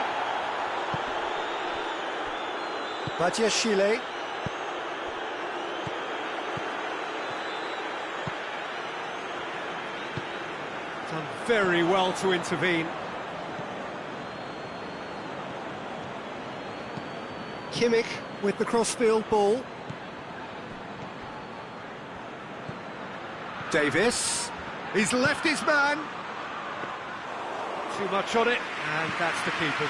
Badiashile. Done very well to intervene. Kimmich with the crossfield ball. Davis. He's left his man. Too much on it, and that's the keeper's.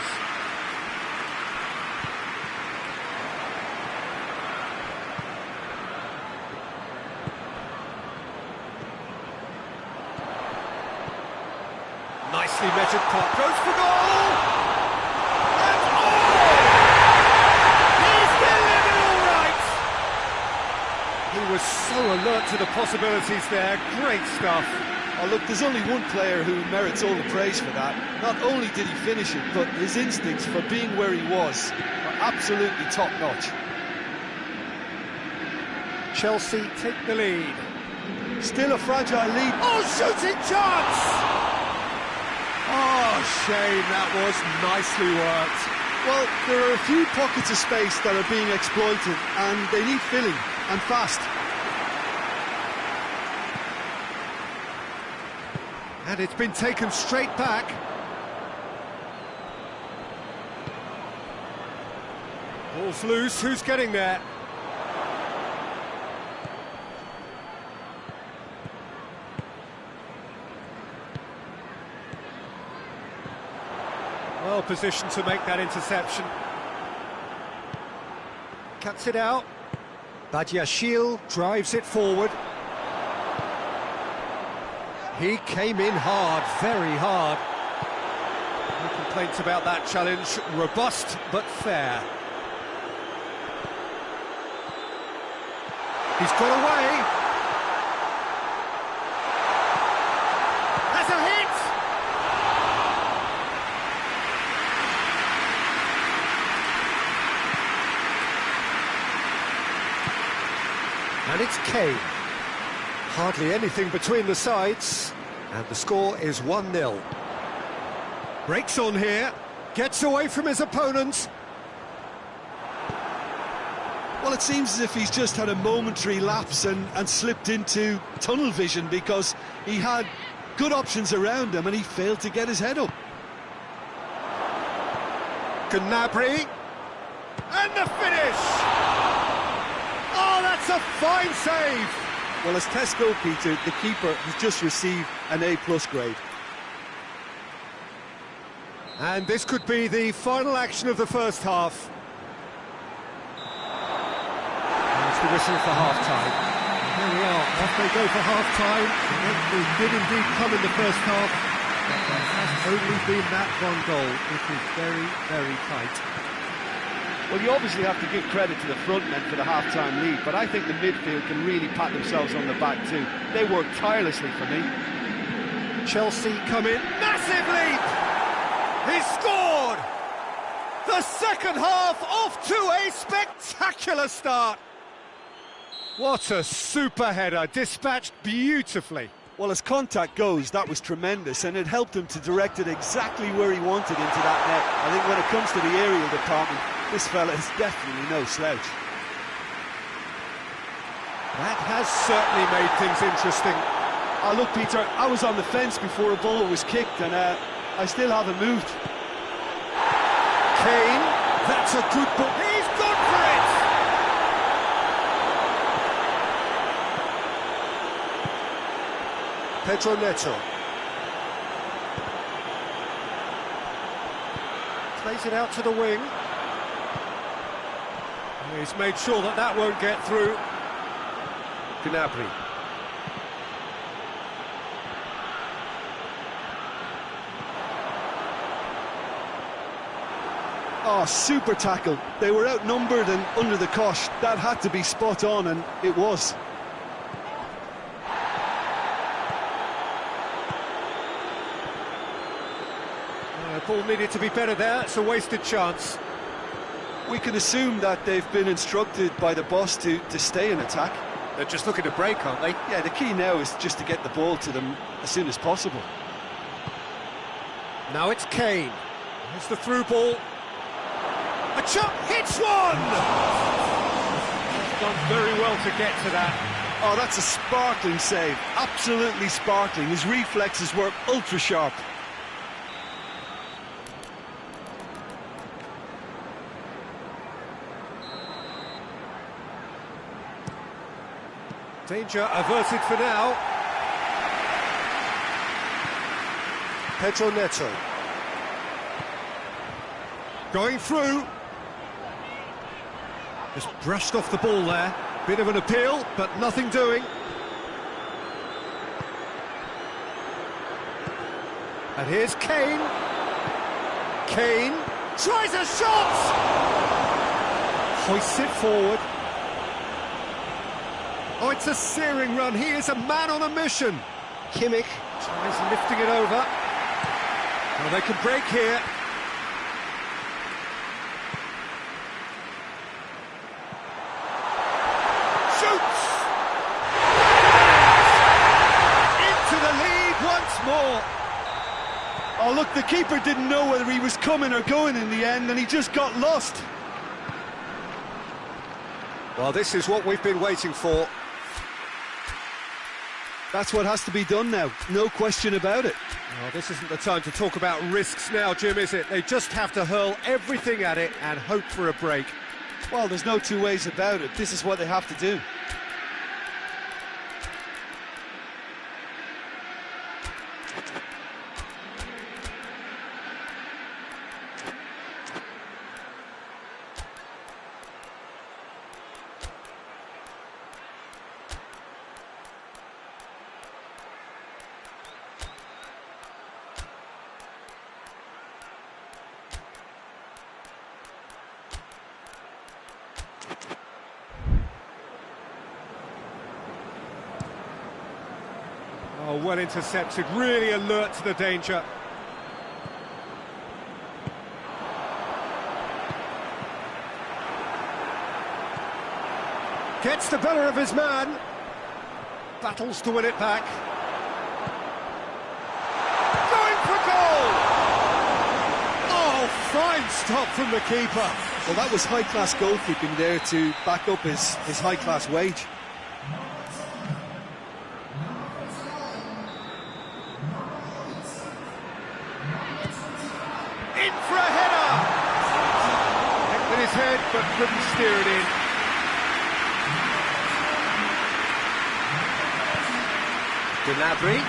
Nicely measured cut, goes for goal! And he's delivered all right! He was so alert to the possibilities there, great stuff. Oh, look, there's only one player who merits all the praise for that. Not only did he finish it, but his instincts for being where he was are absolutely top-notch. Chelsea take the lead. Still a fragile lead. Oh, shooting chance! Oh, shame, that was nicely worked. Well, there are a few pockets of space that are being exploited, and they need filling, and fast. And it's been taken straight back. Ball's loose, who's getting there? Well positioned to make that interception. Cuts it out. Pesjoker drives it forward. He came in hard, very hard. No complaints about that challenge. Robust but fair. He's got away. Has a hit! And it's Kane. Hardly anything between the sides, and the score is 1-0. Breaks on here, gets away from his opponent. Well, it seems as if he's just had a momentary lapse and slipped into tunnel vision, because he had good options around him and he failed to get his head up. Gnabry, and the finish! Oh, that's a fine save! Well, as tests go, Peter, the keeper has just received an A+ grade. And this could be the final action of the first half. The whistle for half-time. Here we are, off they go for half-time. It did indeed come in the first half, but there has only been that one goal. It is very, very tight. Well, you obviously have to give credit to the front men for the half-time lead, but I think the midfield can really pat themselves on the back too. They worked tirelessly for me. Chelsea come in, massive leap! He scored! The second half off to a spectacular start. What a super header, dispatched beautifully. Well, as contact goes, that was tremendous, and it helped him to direct it exactly where he wanted into that net. I think when it comes to the aerial department, this fella is definitely no slouch. That has certainly made things interesting. Oh, look, Peter, I was on the fence before a ball was kicked, and I still haven't moved. Kane, that's a good ball. He's gone for it! Pedro Neto. Plays it out to the wing. He's made sure that that won't get through. Gnabry. Oh, super tackle. They were outnumbered and under the cosh. That had to be spot on, and it was. Ball needed to be better there, it's a wasted chance. We can assume that they've been instructed by the boss to stay in attack. They're just looking to break, aren't they? Yeah, the key now is just to get the ball to them as soon as possible. Now it's Kane. Here's the through ball. A chop hits one! He's done very well to get to that. Oh, that's a sparkling save. Absolutely sparkling. His reflexes were ultra sharp. Danger averted for now. Pedro Neto. Going through. Just brushed off the ball there. Bit of an appeal, but nothing doing. And here's Kane. Kane tries a shot! Hoists it forward. Oh, it's a searing run. He is a man on a mission. Kimmich tries lifting it over. Well, they can break here. Shoots! Into the lead once more. Oh, look, the keeper didn't know whether he was coming or going in the end, and he just got lost. Well, this is what we've been waiting for. That's what has to be done now, no question about it. Well, this isn't the time to talk about risks now, Jim, is it? They just have to hurl everything at it and hope for a break. Well, there's no two ways about it. This is what they have to do. Oh, well intercepted, really alert to the danger. Gets the better of his man. Battles to win it back. Going for goal! Oh, fine stop from the keeper. Well, that was high-class goalkeeping there to back up his high-class wage. In for a header! Hit with his head, but couldn't steer it in. Gnabry.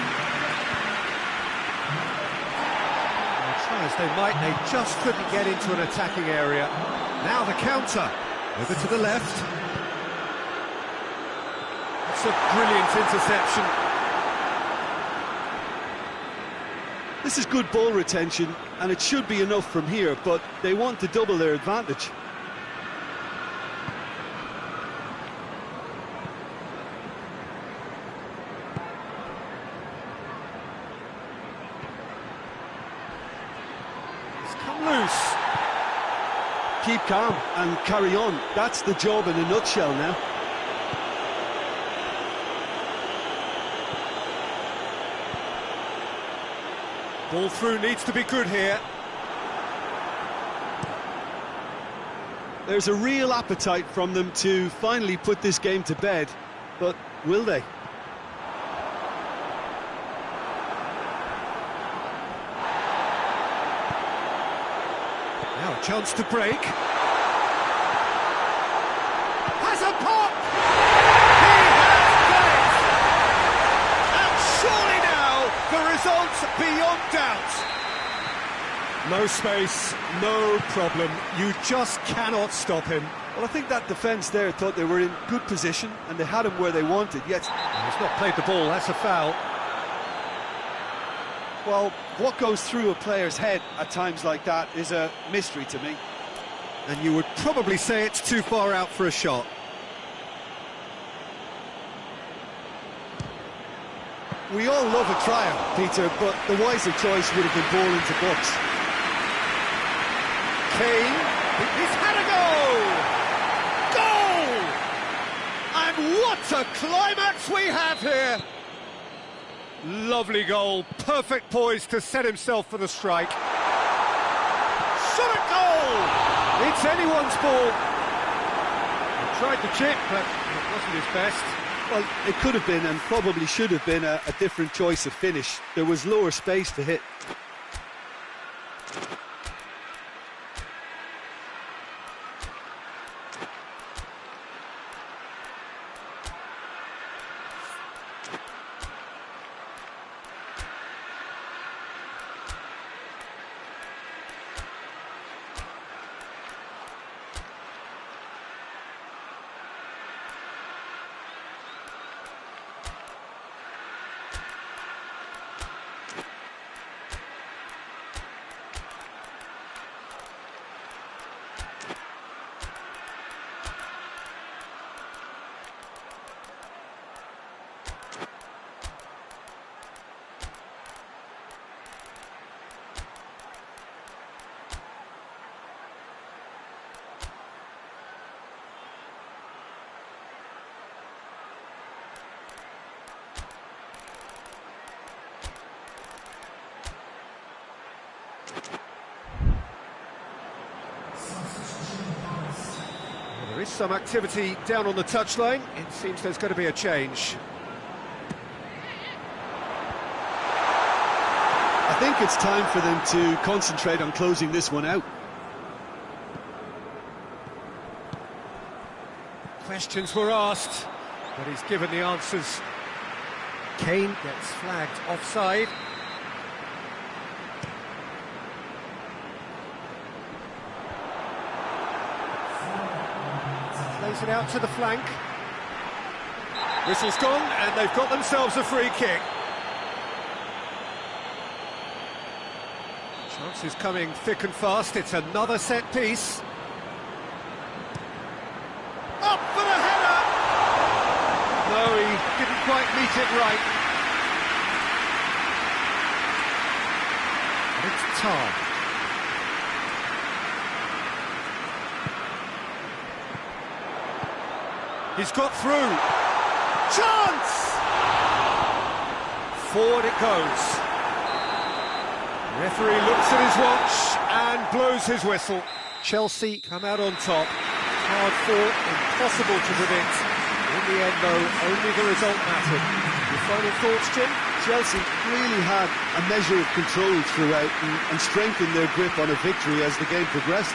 Try as they might, they just couldn't get into an attacking area. Now the counter, over to the left. It's a brilliant interception. This is good ball retention, and it should be enough from here, but they want to double their advantage. It's come loose. Keep calm and carry on. That's the job in a nutshell now. Ball through needs to be good here. There's a real appetite from them to finally put this game to bed, but will they? Now a chance to break. Has a pop! He has done it! And surely now the result's beyond doubt. No space, no problem. You just cannot stop him. Well, I think that defence there thought they were in good position and they had him where they wanted, yet... He's not played the ball, that's a foul. Well, what goes through a player's head at times like that is a mystery to me. And you would probably say it's too far out for a shot. We all love a triumph, Peter, but the wiser choice would have been ball into box. Kane, he's had a goal! Goal! And what a climax we have here! Lovely goal, perfect poise to set himself for the strike. Shot at goal! It's anyone's ball. He tried the chip, but it wasn't his best. Well, it could have been and probably should have been a different choice of finish. There was lower space to hit. There is some activity down on the touchline. It seems there's going to be a change. I think it's time for them to concentrate on closing this one out. Questions were asked, but he's given the answers. Kane gets flagged offside. Plays it out to the flank. Whistle's gone, and they've got themselves a free kick. Chances coming thick and fast. It's another set piece. Up for the header! No, he didn't quite meet it right. And it's Tan. He's got through. Chance! Forward it goes. Referee looks at his watch and blows his whistle. Chelsea come out on top. Hard fought, impossible to predict. In the end, though, only the result mattered. Your final thoughts, Jim? Chelsea really had a measure of control throughout and strengthened their grip on a victory as the game progressed.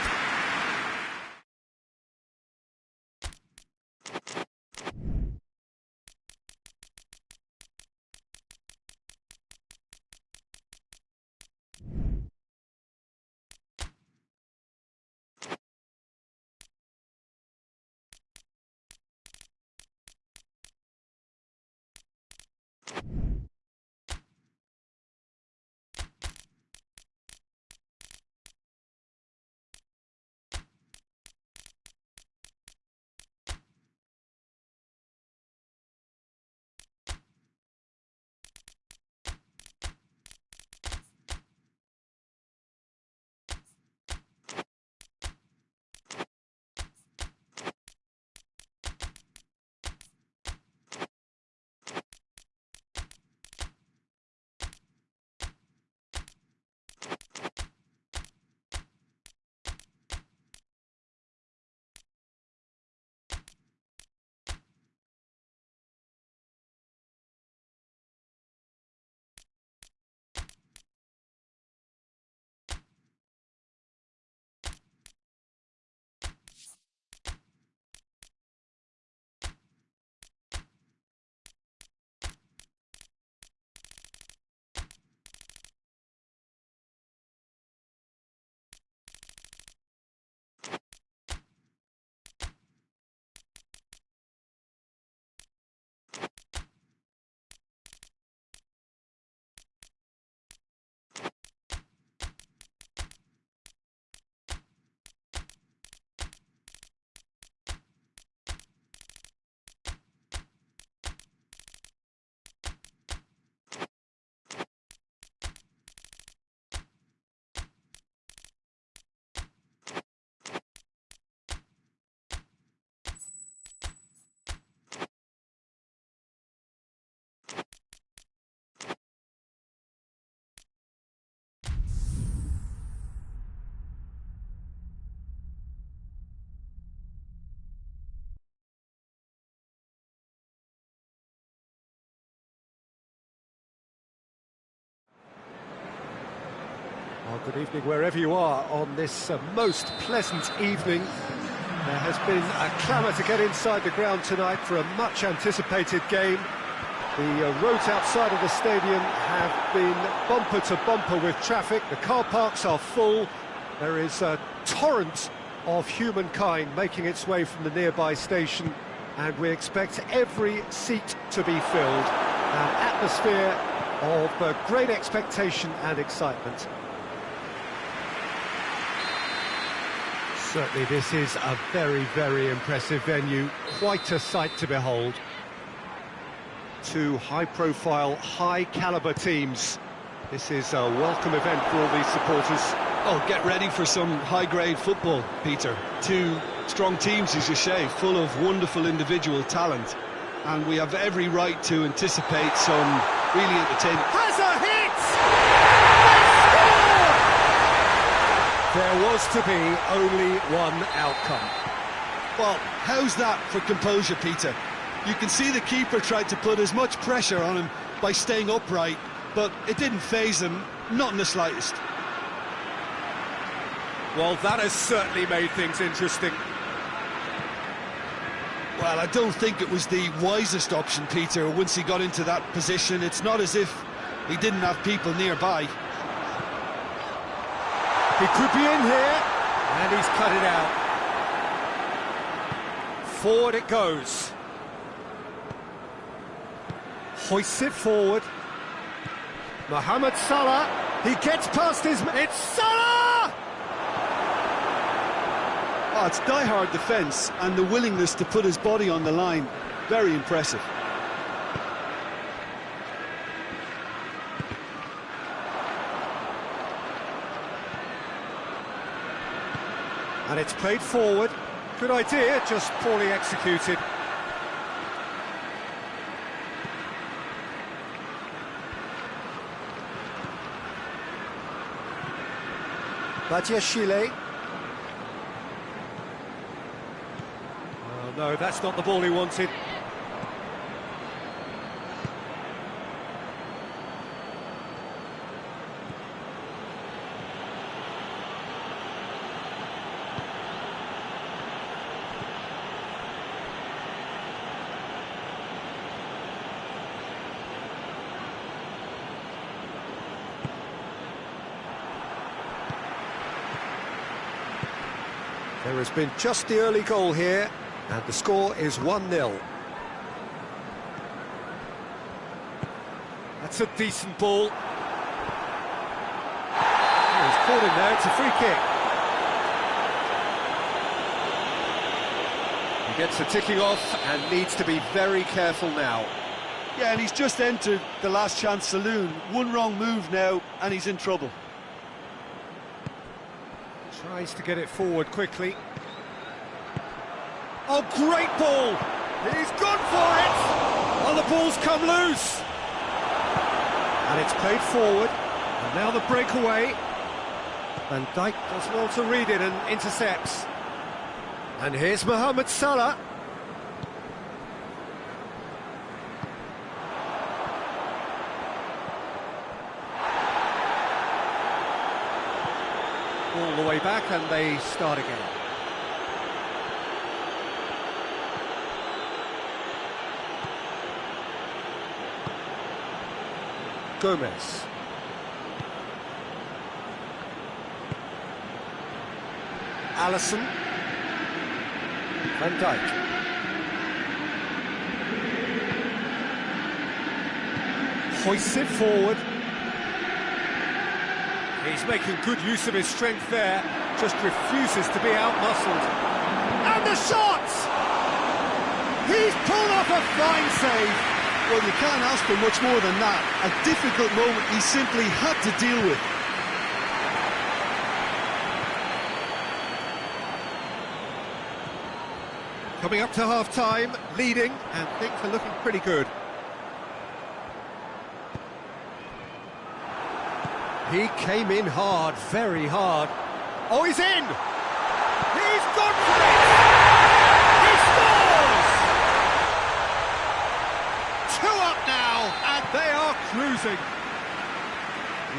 Well, good evening wherever you are on this most pleasant evening. There has been a clamour to get inside the ground tonight for a much anticipated game. The roads outside of the stadium have been bumper to bumper with traffic. The car parks are full. There is a torrent of humankind making its way from the nearby station, and we expect every seat to be filled. An atmosphere of great expectation and excitement. Certainly this is a very, very impressive venue. Quite a sight to behold. Two high-profile, high-caliber teams. This is a welcome event for all these supporters. Oh, get ready for some high-grade football, Peter. Two strong teams, as you say, full of wonderful individual talent. And we have every right to anticipate some really entertaining... Has a hit! They score! There was to be only one outcome. Well, how's that for composure, Peter? You can see the keeper tried to put as much pressure on him by staying upright, but it didn't faze him, not in the slightest. Well, that has certainly made things interesting. Well, I don't think it was the wisest option, Peter, once he got into that position. It's not as if he didn't have people nearby. He could be in here, and he's cut it out. Forward it goes. Hoists it forward. Mohamed Salah, he gets past his... It's Salah! Oh, it's die-hard defence and the willingness to put his body on the line. Very impressive. And it's played forward. Good idea, just poorly executed. Badiashile. Oh no, that's not the ball he wanted. There has been just the early goal here, and the score is 1-0. That's a decent ball. Oh, he's caught him there, it's a free kick. He gets the ticking off and needs to be very careful now. Yeah, and he's just entered the last chance saloon. One wrong move now, and he's in trouble. Tries to get it forward quickly. Oh, great ball! He's gone for it! Oh, the ball's come loose! And it's played forward, and now the breakaway. Van Dijk does well to read it and intercepts. And here's Mohamed Salah. All the way back, and they start again. Gomez. Alisson. Van Dijk. Hoists it forward. He's making good use of his strength there, just refuses to be out-muscled. And the shot! He's pulled off a fine save. Well, you can't ask for much more than that. A difficult moment he simply had to deal with. Coming up to half-time, leading, and things are looking pretty good. He came in hard, very hard. Oh, he's in! He's gone for it! He scores! 2 up now, and they are cruising.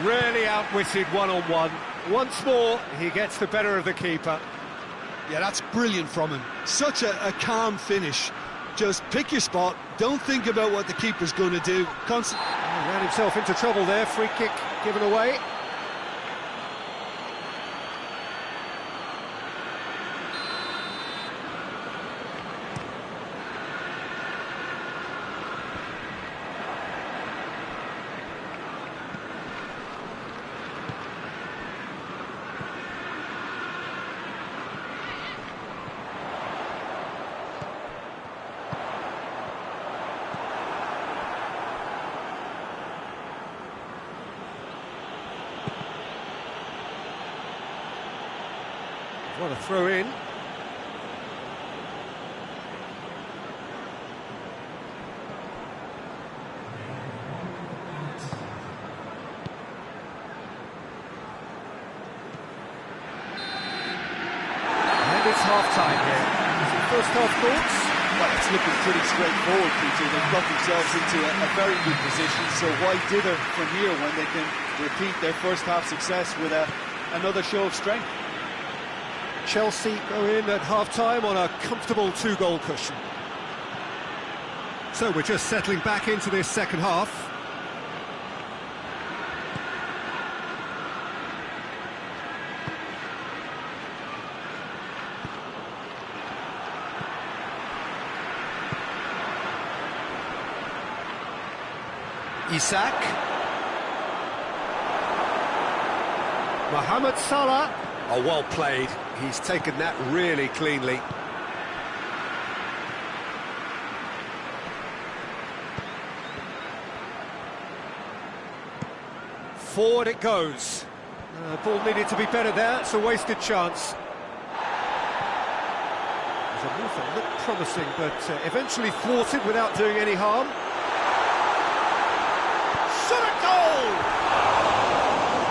Really outwitted one-on-one. Once more, he gets the better of the keeper. Yeah, that's brilliant from him. Such a calm finish. Just pick your spot, don't think about what the keeper's going to do. Ran himself into trouble there, free kick given away. What a throw in. And it's half-time here. first half thoughts? Well, it's looking pretty straightforward, Peter. They've got themselves into a very good position, so why dither from here when they can repeat their first half success with another show of strength? Chelsea go in at half-time on a comfortable 2-goal cushion. So we're just settling back into this second half. Isak. Mohamed Salah. Oh, well played. He's taken that really cleanly. Forward it goes. Ball needed to be better there. It's a wasted chance. There's a move that looked promising, but eventually thwarted without doing any harm.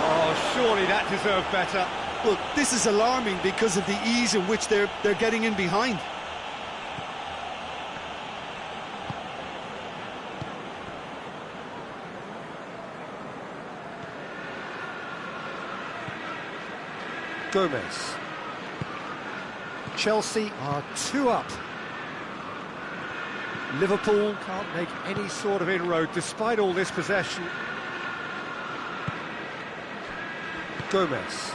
Oh, surely that deserved better. Well, this is alarming because of the ease in which they're getting in behind. Gomez. Chelsea are 2 up. Liverpool can't make any sort of inroad despite all this possession. Gomez.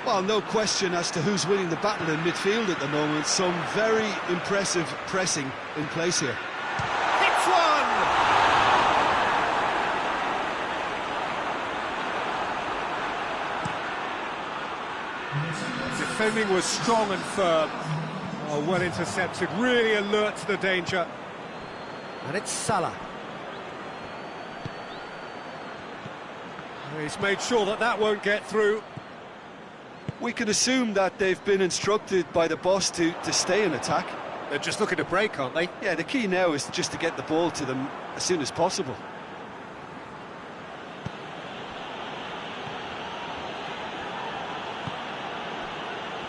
Well, no question as to who's winning the battle in midfield at the moment. Some very impressive pressing in place here. Hits one! Defending was strong and firm. Oh, well intercepted, really alert to the danger. And it's Salah. He's made sure that that won't get through. We can assume that they've been instructed by the boss to stay in attack. They're just looking to break, aren't they? Yeah, the key now is just to get the ball to them as soon as possible.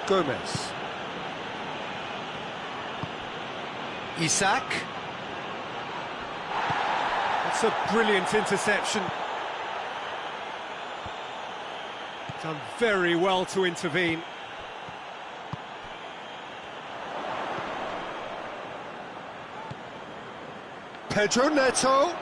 Gomez. Isak. That's a brilliant interception. Done very well to intervene. Pedro Neto.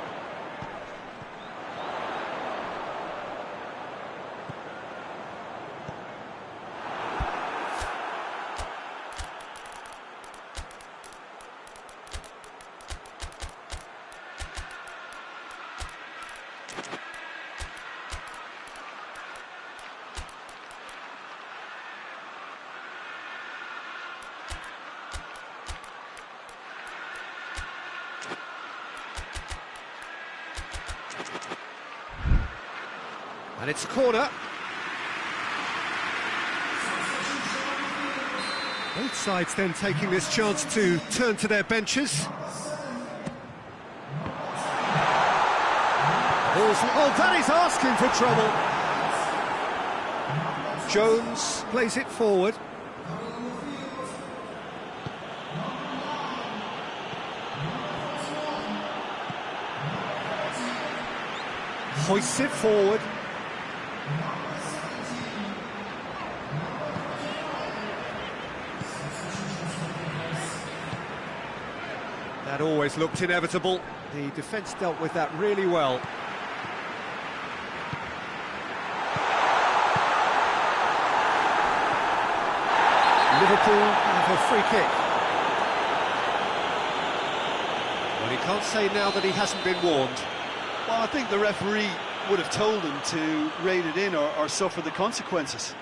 And it's a corner. Both sides then taking this chance to turn to their benches. Oh, that is asking for trouble. Jones plays it forward. Hoists it forward. That always looked inevitable. The defence dealt with that really well. Liverpool have a free kick. Well, he can't say now that he hasn't been warned. Well, I think the referee would have told him to rate it in or suffer the consequences.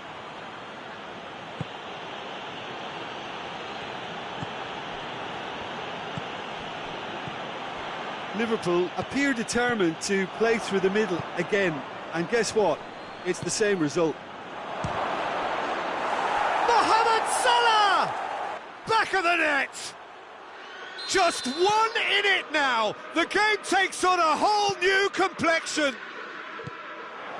Liverpool appear determined to play through the middle again, and guess what? It's the same result. Mohamed Salah! Back of the net! Just one in it now! The game takes on a whole new complexion!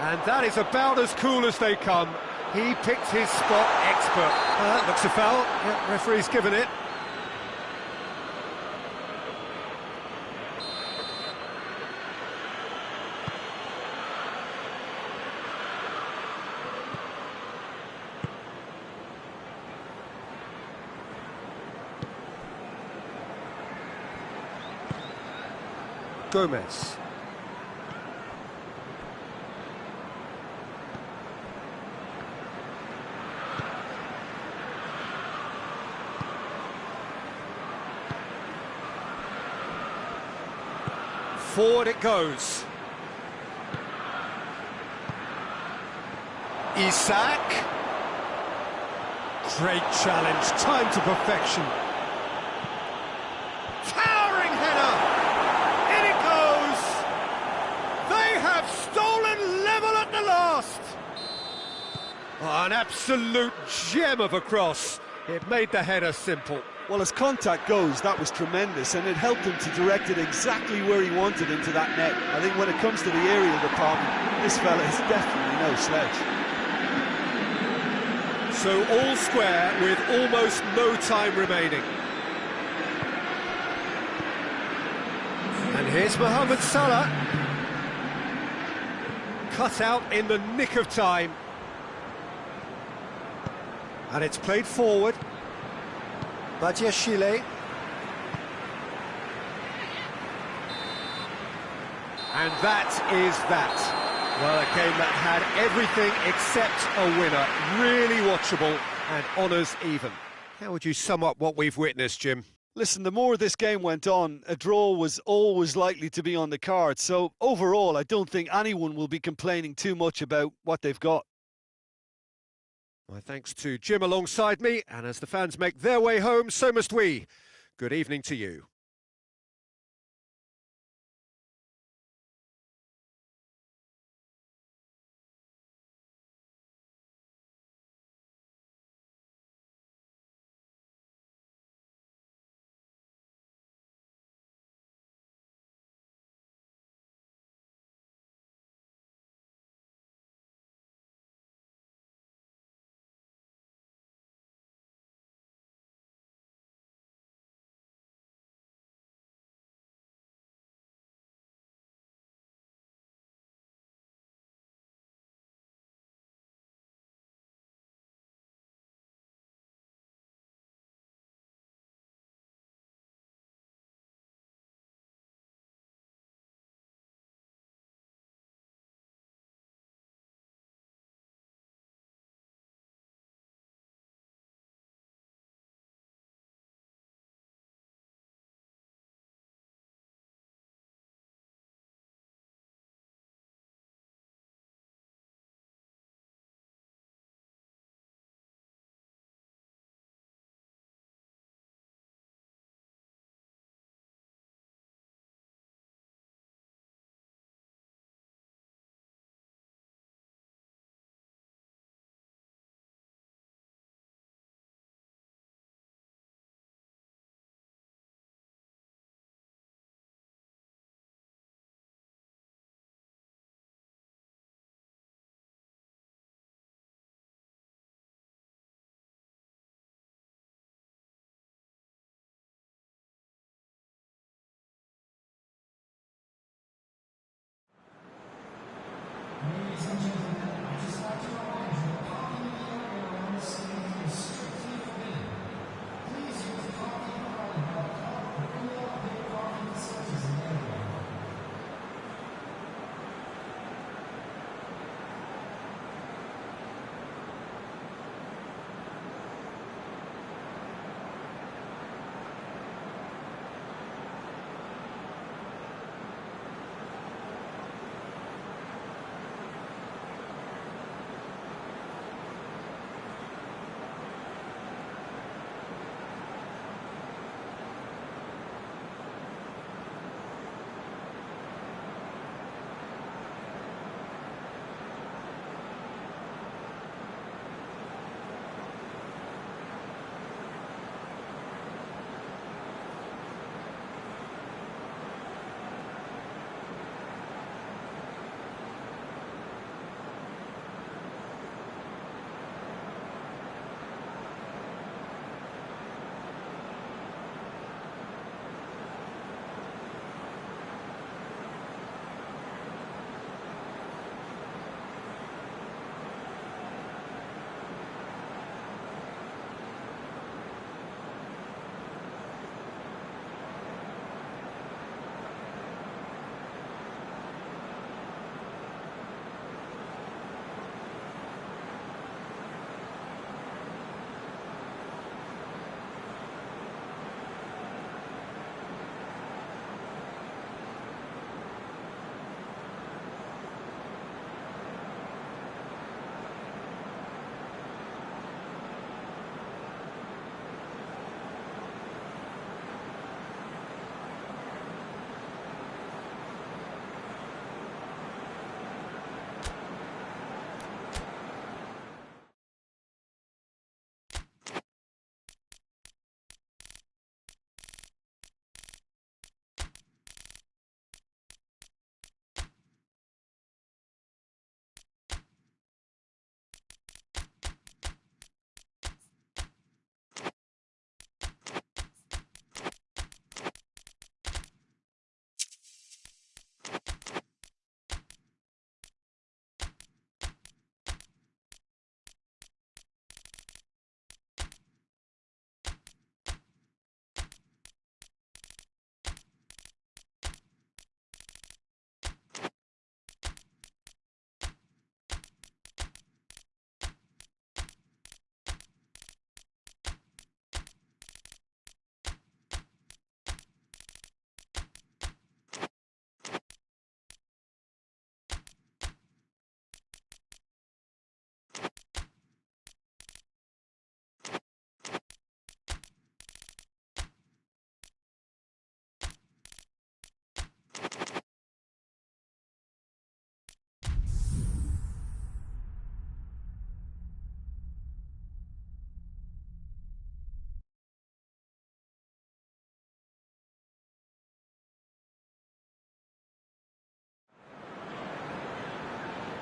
And that is about as cool as they come. He picked his spot expert. Looks a foul. Yeah, referee's given it. Gomez. Forward it goes. Isak. Great challenge, time to perfection. Towering header. In it goes. They have stolen level at the last. Oh, an absolute gem of a cross. It made the header simple. Well, as contact goes, that was tremendous, and it helped him to direct it exactly where he wanted into that net. I think when it comes to the aerial department, this fella is definitely no slouch. So all square with almost no time remaining. And here's Mohamed Salah. Cut out in the nick of time. And it's played forward. Chile. And that is that. Well, a game that had everything except a winner. Really watchable and honours even. How would you sum up what we've witnessed, Jim? Listen, the more this game went on, a draw was always likely to be on the card. So overall, I don't think anyone will be complaining too much about what they've got. My thanks to Jim alongside me, and as the fans make their way home, so must we. Good evening to you.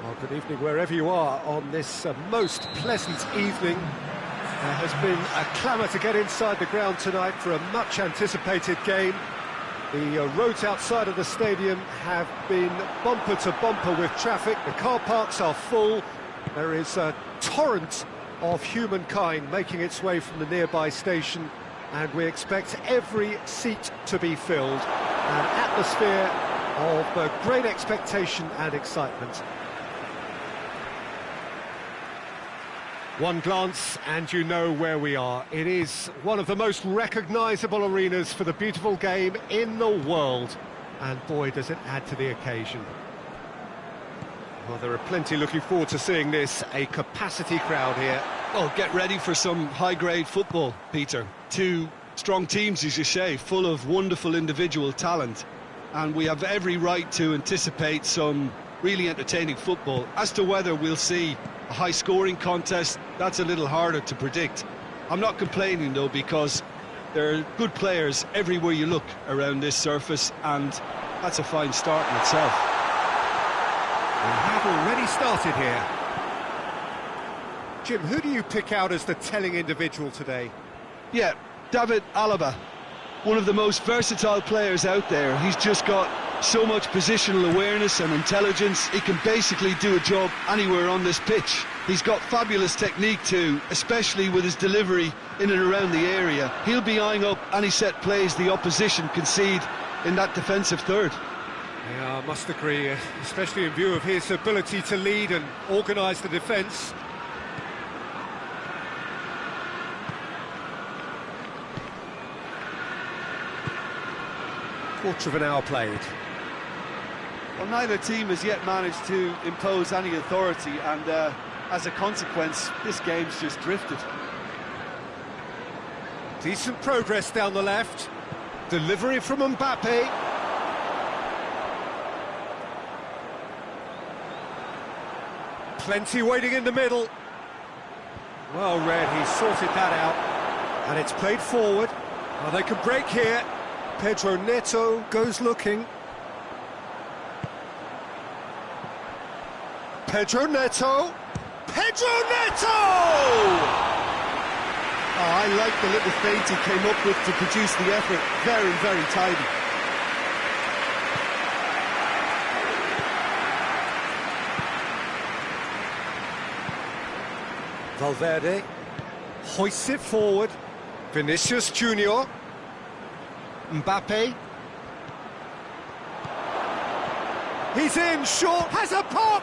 Well, good evening wherever you are on this most pleasant evening. There has been a clamour to get inside the ground tonight for a much-anticipated game. The roads outside of the stadium have been bumper to bumper with traffic. The car parks are full. There is a torrent of humankind making its way from the nearby station, and we expect every seat to be filled. An atmosphere of great expectation and excitement. One glance and you know where we are. It is one of the most recognisable arenas for the beautiful game in the world. And boy, does it add to the occasion. Well, there are plenty looking forward to seeing this. A capacity crowd here. Oh, get ready for some high-grade football, Peter. Two strong teams, as you say, full of wonderful individual talent. And we have every right to anticipate some really entertaining football. As to whether we'll see a high-scoring contest, that's a little harder to predict. I'm not complaining, though, because there are good players everywhere you look around this surface, and that's a fine start in itself. We have already started here. Jim, who do you pick out as the telling individual today? Yeah, David Alaba, one of the most versatile players out there. He's just got so much positional awareness and intelligence. He can basically do a job anywhere on this pitch. He's got fabulous technique too, especially with his delivery in and around the area. He'll be eyeing up any set plays the opposition concede in that defensive third. Yeah, I must agree, especially in view of his ability to lead and organise the defence. Quarter of an hour played. Well, neither team has yet managed to impose any authority, and as a consequence, this game's just drifted. Decent progress down the left. Delivery from Mbappe. Plenty waiting in the middle. Well read, he sorted that out. And it's played forward. Well, they can break here. Pedro Neto goes looking. Pedro Neto! Pedro Neto! Oh, I like the little feint he came up with to produce the effort. Very, very tidy. Valverde hoists it forward. Vinicius Junior. Mbappe. He's in, short, has a pop!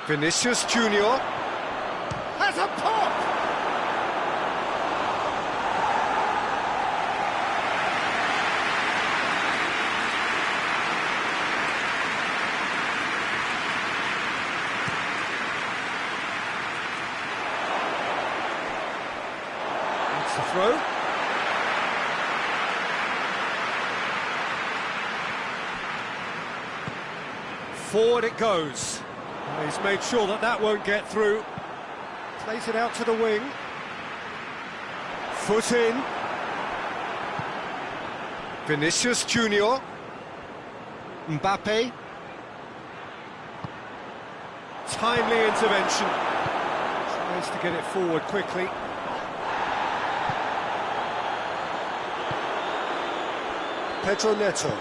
Vinicius Junior has a pop! That's the throw. Forward it goes. He's made sure that that won't get through. Plays it out to the wing. Foot in. Vinicius Junior. Mbappe. Timely intervention. Tries to get it forward quickly. Pedro Neto.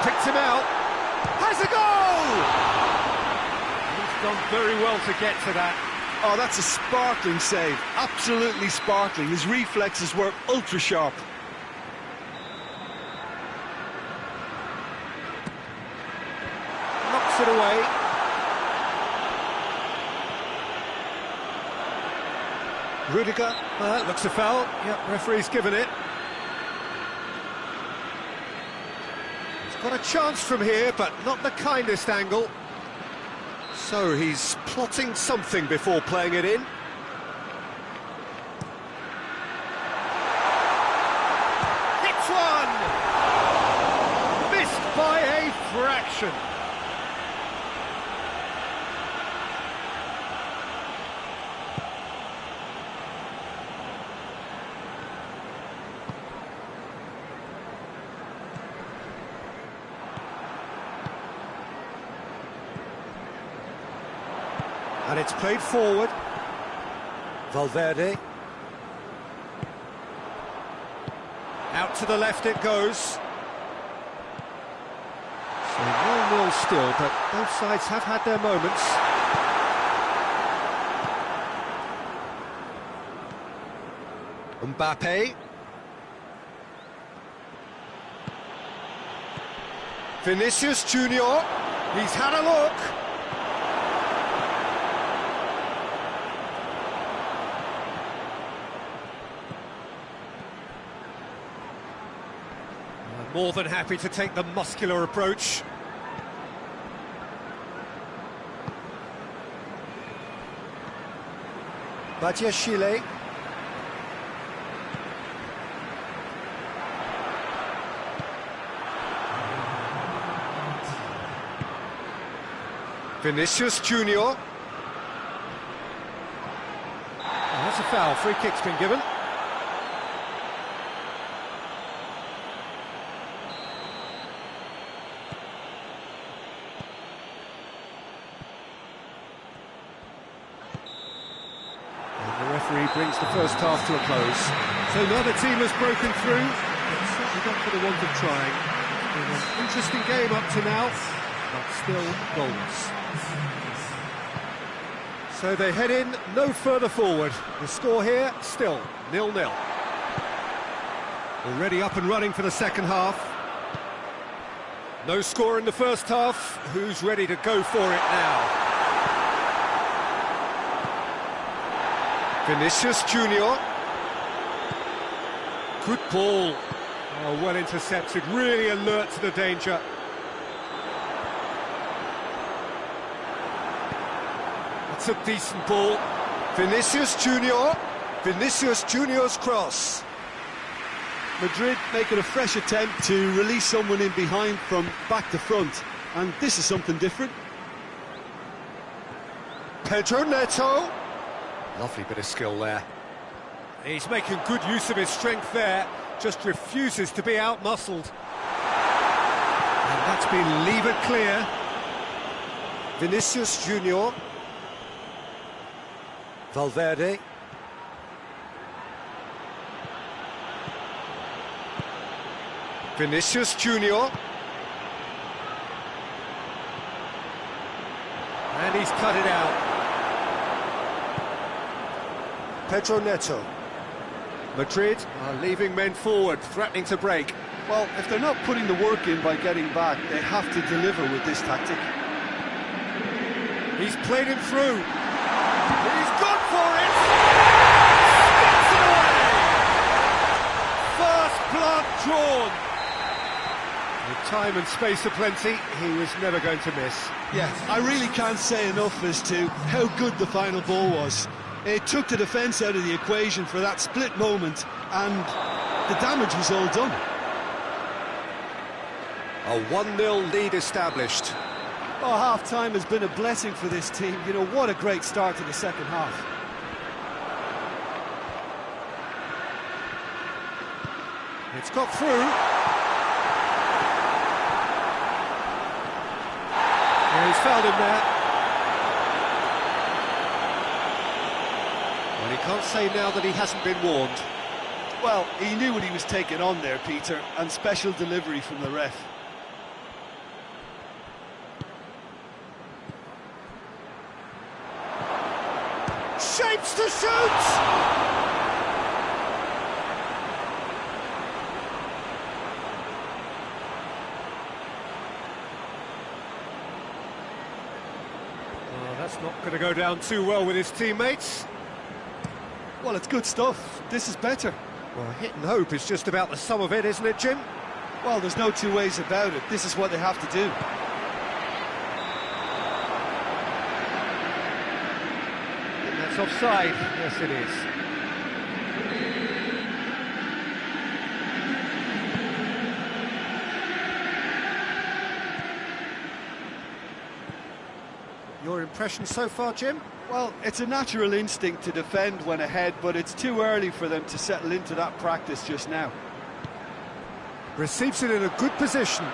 Picked him out, has a goal! He's done very well to get to that. Oh, that's a sparkling save, absolutely sparkling. His reflexes were ultra sharp. Knocks it away. Rudiger, that looks a foul. Yep, referee's given it. Got a chance from here, but not the kindest angle. So he's plotting something before playing it in. Hits one! Missed by a fraction. And it's played forward. Valverde. Out to the left it goes. So 0-0 still, but both sides have had their moments. Mbappe. Vinicius Junior. He's had a look. More than happy to take the muscular approach. Chile. Vinicius Junior. Oh, that's a foul. Free kick's been given. Brings the first half to a close. So neither team has broken through, but certainly not for the want of trying. It's been an interesting game up to now, but still goals. So they head in no further forward. The score here, still 0-0. Already up and running for the second half. No score in the first half. Who's ready to go for it now? Vinicius Junior. Good ball. Oh, well intercepted, really alert to the danger. That's a decent ball. Vinicius Junior. Vinicius Junior's cross. Madrid making a fresh attempt to release someone in behind from back to front, and this is something different. Pedro Neto. Lovely bit of skill there. He's making good use of his strength there, just refuses to be out-muscled. And that's been levered clear. Vinicius Junior. Valverde. Vinicius Junior. And he's cut it out. Pedro Neto. Madrid are leaving men forward, threatening to break. Well, if they're not putting the work in by getting back, they have to deliver with this tactic. He's played him through. He's gone for it! Gets it away! First blood drawn. With time and space aplenty, he was never going to miss. Yeah, I really can't say enough as to how good the final ball was. It took the defence out of the equation for that split moment, and the damage was all done. A 1-0 lead established. Oh, half-time has been a blessing for this team. You know, what a great start to the second half. It's got through. Yeah, he's fouled him there. Well, he can't say now that he hasn't been warned. Well, he knew what he was taking on there, Peter, and special delivery from the ref. Shapes to shoot! Oh, that's not going to go down too well with his teammates. Well, it's good stuff. This is better. Well, hit and hope is just about the sum of it, isn't it, Jim? Well, there's no two ways about it. This is what they have to do. That's offside. Yes, it is. Your impression so far, Jim? Well, it's a natural instinct to defend when ahead, but it's too early for them to settle into that practice just now. Receives it in a good position.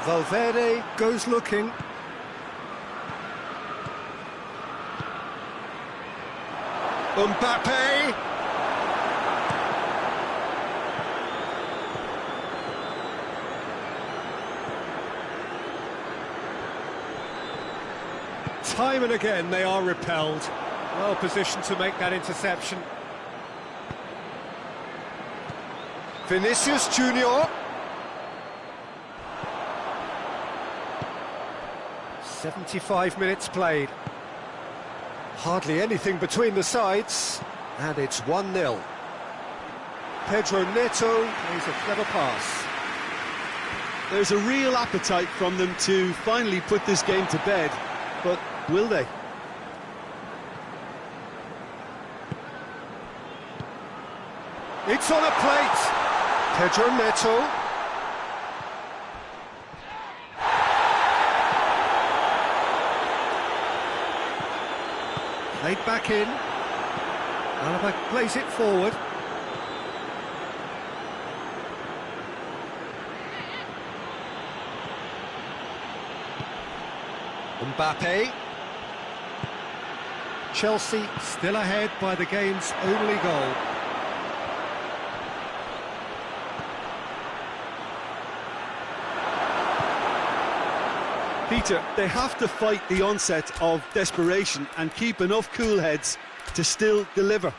Valverde goes looking. Mbappe! Time and again they are repelled. Well positioned to make that interception. Vinicius Junior. 75 minutes played. Hardly anything between the sides, and it's 1-0. Pedro Neto plays a clever pass. There's a real appetite from them to finally put this game to bed, but will they? It's on a plate. Pedro Neto. Played back in. Alaba plays it forward. Mbappe. Chelsea still ahead by the game's only goal. Peter, they have to fight the onset of desperation and keep enough cool heads to still deliver.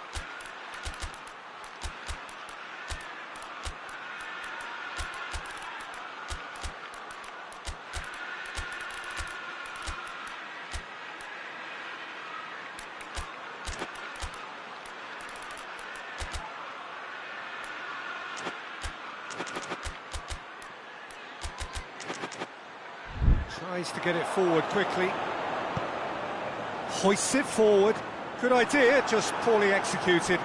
Tries to get it forward quickly. Hoists it forward. Good idea, just poorly executed.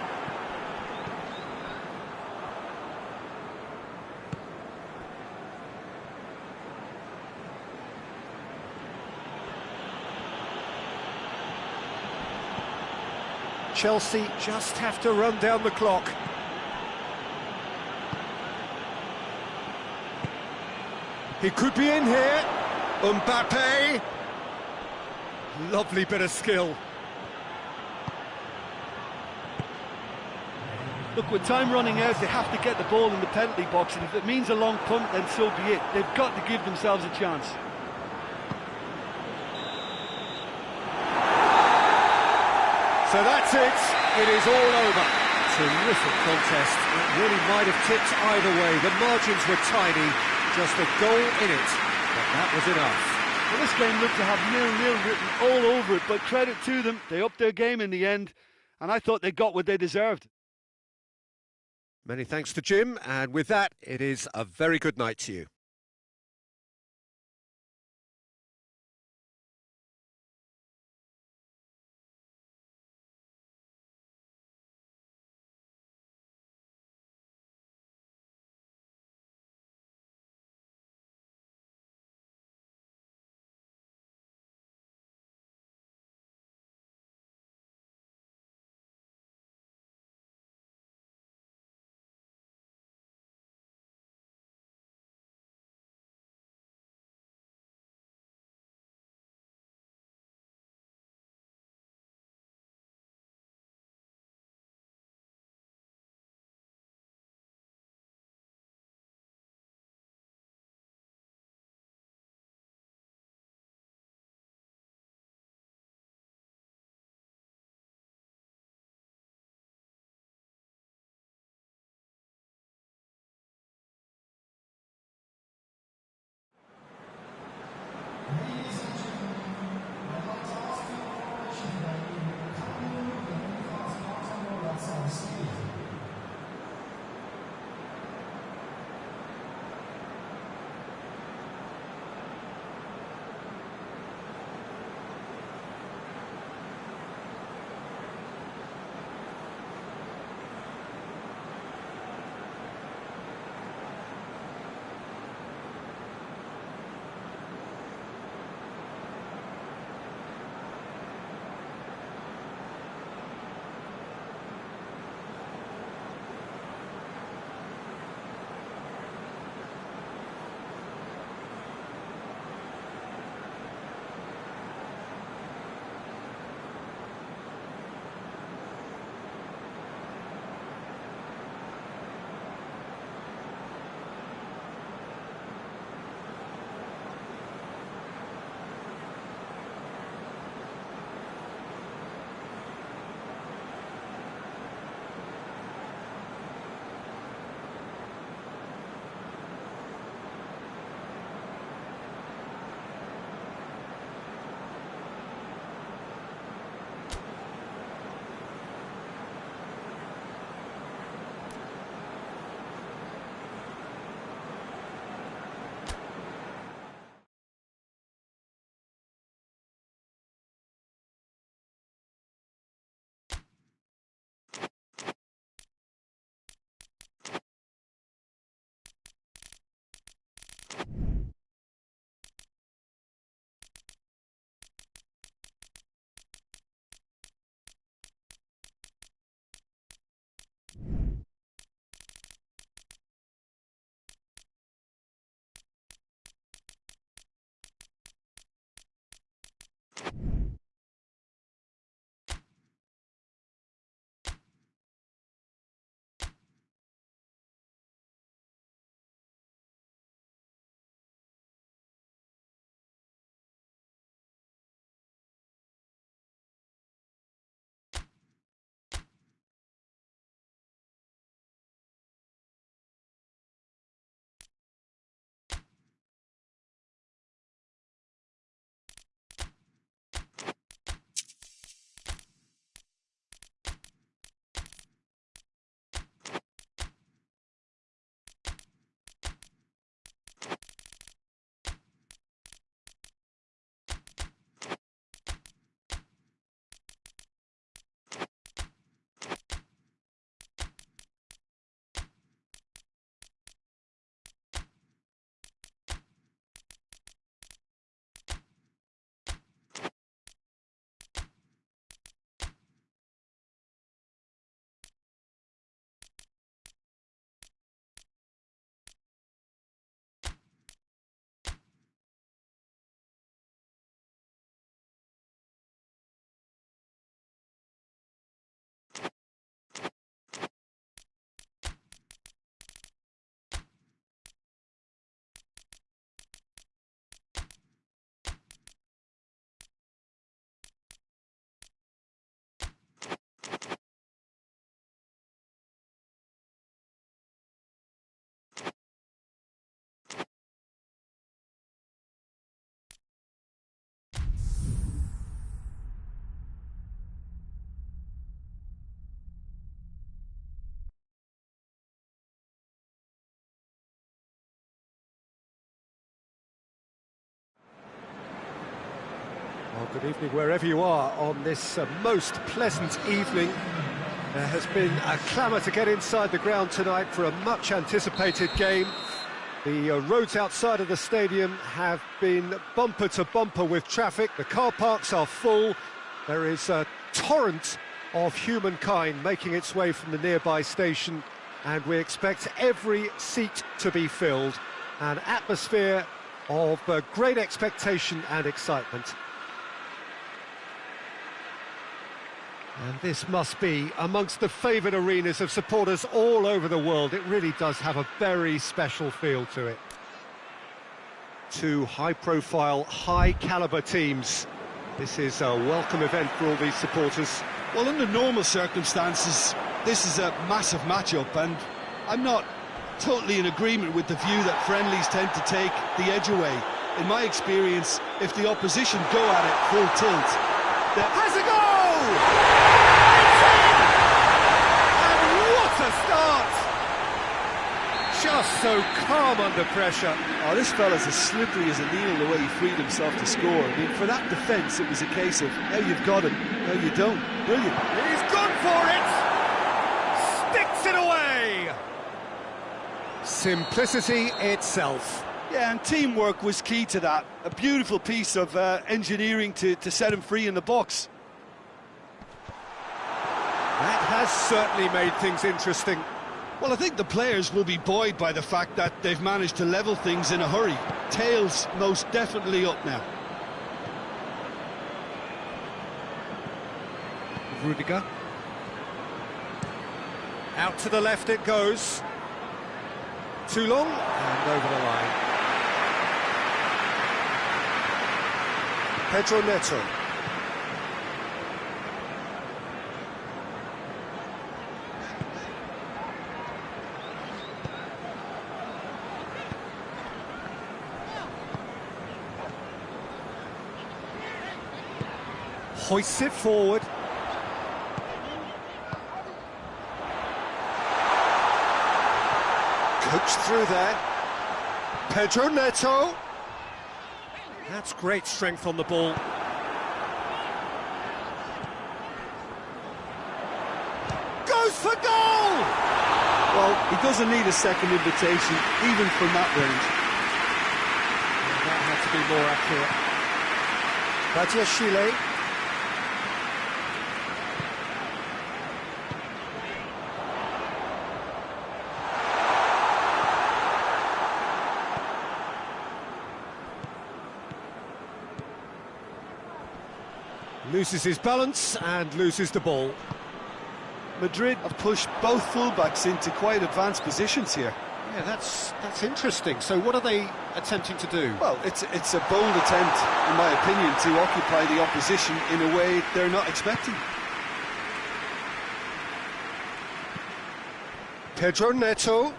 Chelsea just have to run down the clock. He could be in here. Mbappe! Lovely bit of skill. Look, with time running out, they have to get the ball in the penalty box, and if it means a long punt, then so be it. They've got to give themselves a chance. So that's it. It is all over. Terrific contest. It really might have tipped either way. The margins were tiny. Just a goal in it. But that was enough. Well, this game looked to have 0-0 written all over it, but credit to them. They upped their game in the end, and I thought they got what they deserved. Many thanks to Jim, and with that, it is a very good night to you. Well, good evening wherever you are on this most pleasant evening. There has been a clamour to get inside the ground tonight for a much-anticipated game. The roads outside of the stadium have been bumper to bumper with traffic. The car parks are full. There is a torrent of humankind making its way from the nearby station, and we expect every seat to be filled. An atmosphere of great expectation and excitement. And this must be amongst the favoured arenas of supporters all over the world. It really does have a very special feel to it. Two high-profile, high-calibre teams. This is a welcome event for all these supporters. Well, under normal circumstances, this is a massive matchup, and I'm not totally in agreement with the view that friendlies tend to take the edge away. In my experience, if the opposition go at it full tilt, has a goal! A start! Just so calm under pressure. Oh, this fella's as slippery as a needle the way he freed himself to score. I mean, for that defence, it was a case of, now you've got him, now you don't. Brilliant. He's gone for it! Sticks it away! Simplicity itself. Yeah, and teamwork was key to that. A beautiful piece of engineering to set him free in the box. That has certainly made things interesting. Well, I think the players will be buoyed by the fact that they've managed to level things in a hurry. Tails most definitely up now. Rudiger. Out to the left it goes. Too long, and over the line. Pedro Neto. Hoists it forward. Coached through there. Pedro Neto. That's great strength on the ball. Goes for goal! Well, he doesn't need a second invitation, even from that range. That had to be more accurate. Chile. Loses his balance and loses the ball. Madrid have pushed both fullbacks into quite advanced positions here. Yeah, that's interesting. So what are they attempting to do? Well, it's a bold attempt, in my opinion, to occupy the opposition in a way they're not expecting. Pedro Neto.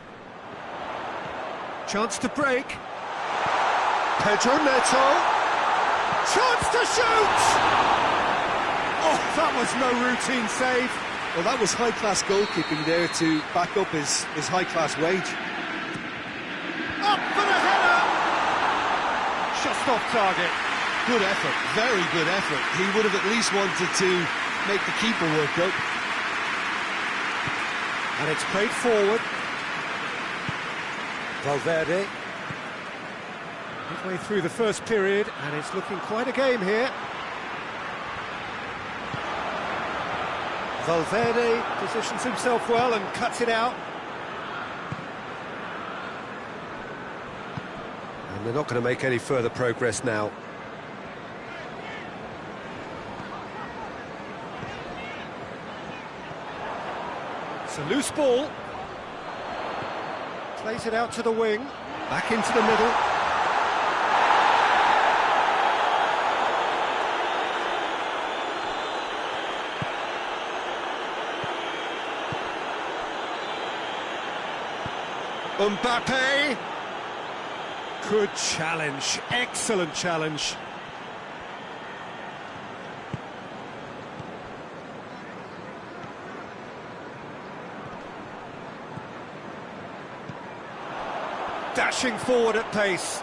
Chance to break. Pedro Neto. Chance to shoot! Oh, that was no routine save. Well, that was high-class goalkeeping there to back up his high-class wage. Up for the header! Just off target. Good effort, very good effort. He would have at least wanted to make the keeper work out. And it's played forward. Valverde. Midway through the first period, and it's looking quite a game here. Valverde positions himself well and cuts it out. And they're not going to make any further progress now. It's a loose ball. Plays it out to the wing. Back into the middle. Mbappe. Good challenge, excellent challenge. Dashing forward at pace.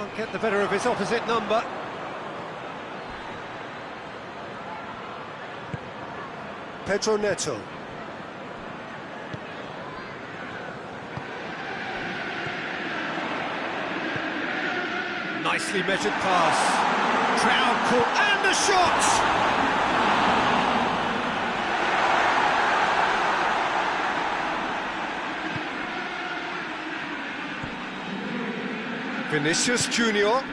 Can't get the better of his opposite number. Pedro Neto. Nicely measured pass. Crowd caught, and the shot! Vinicius Junior.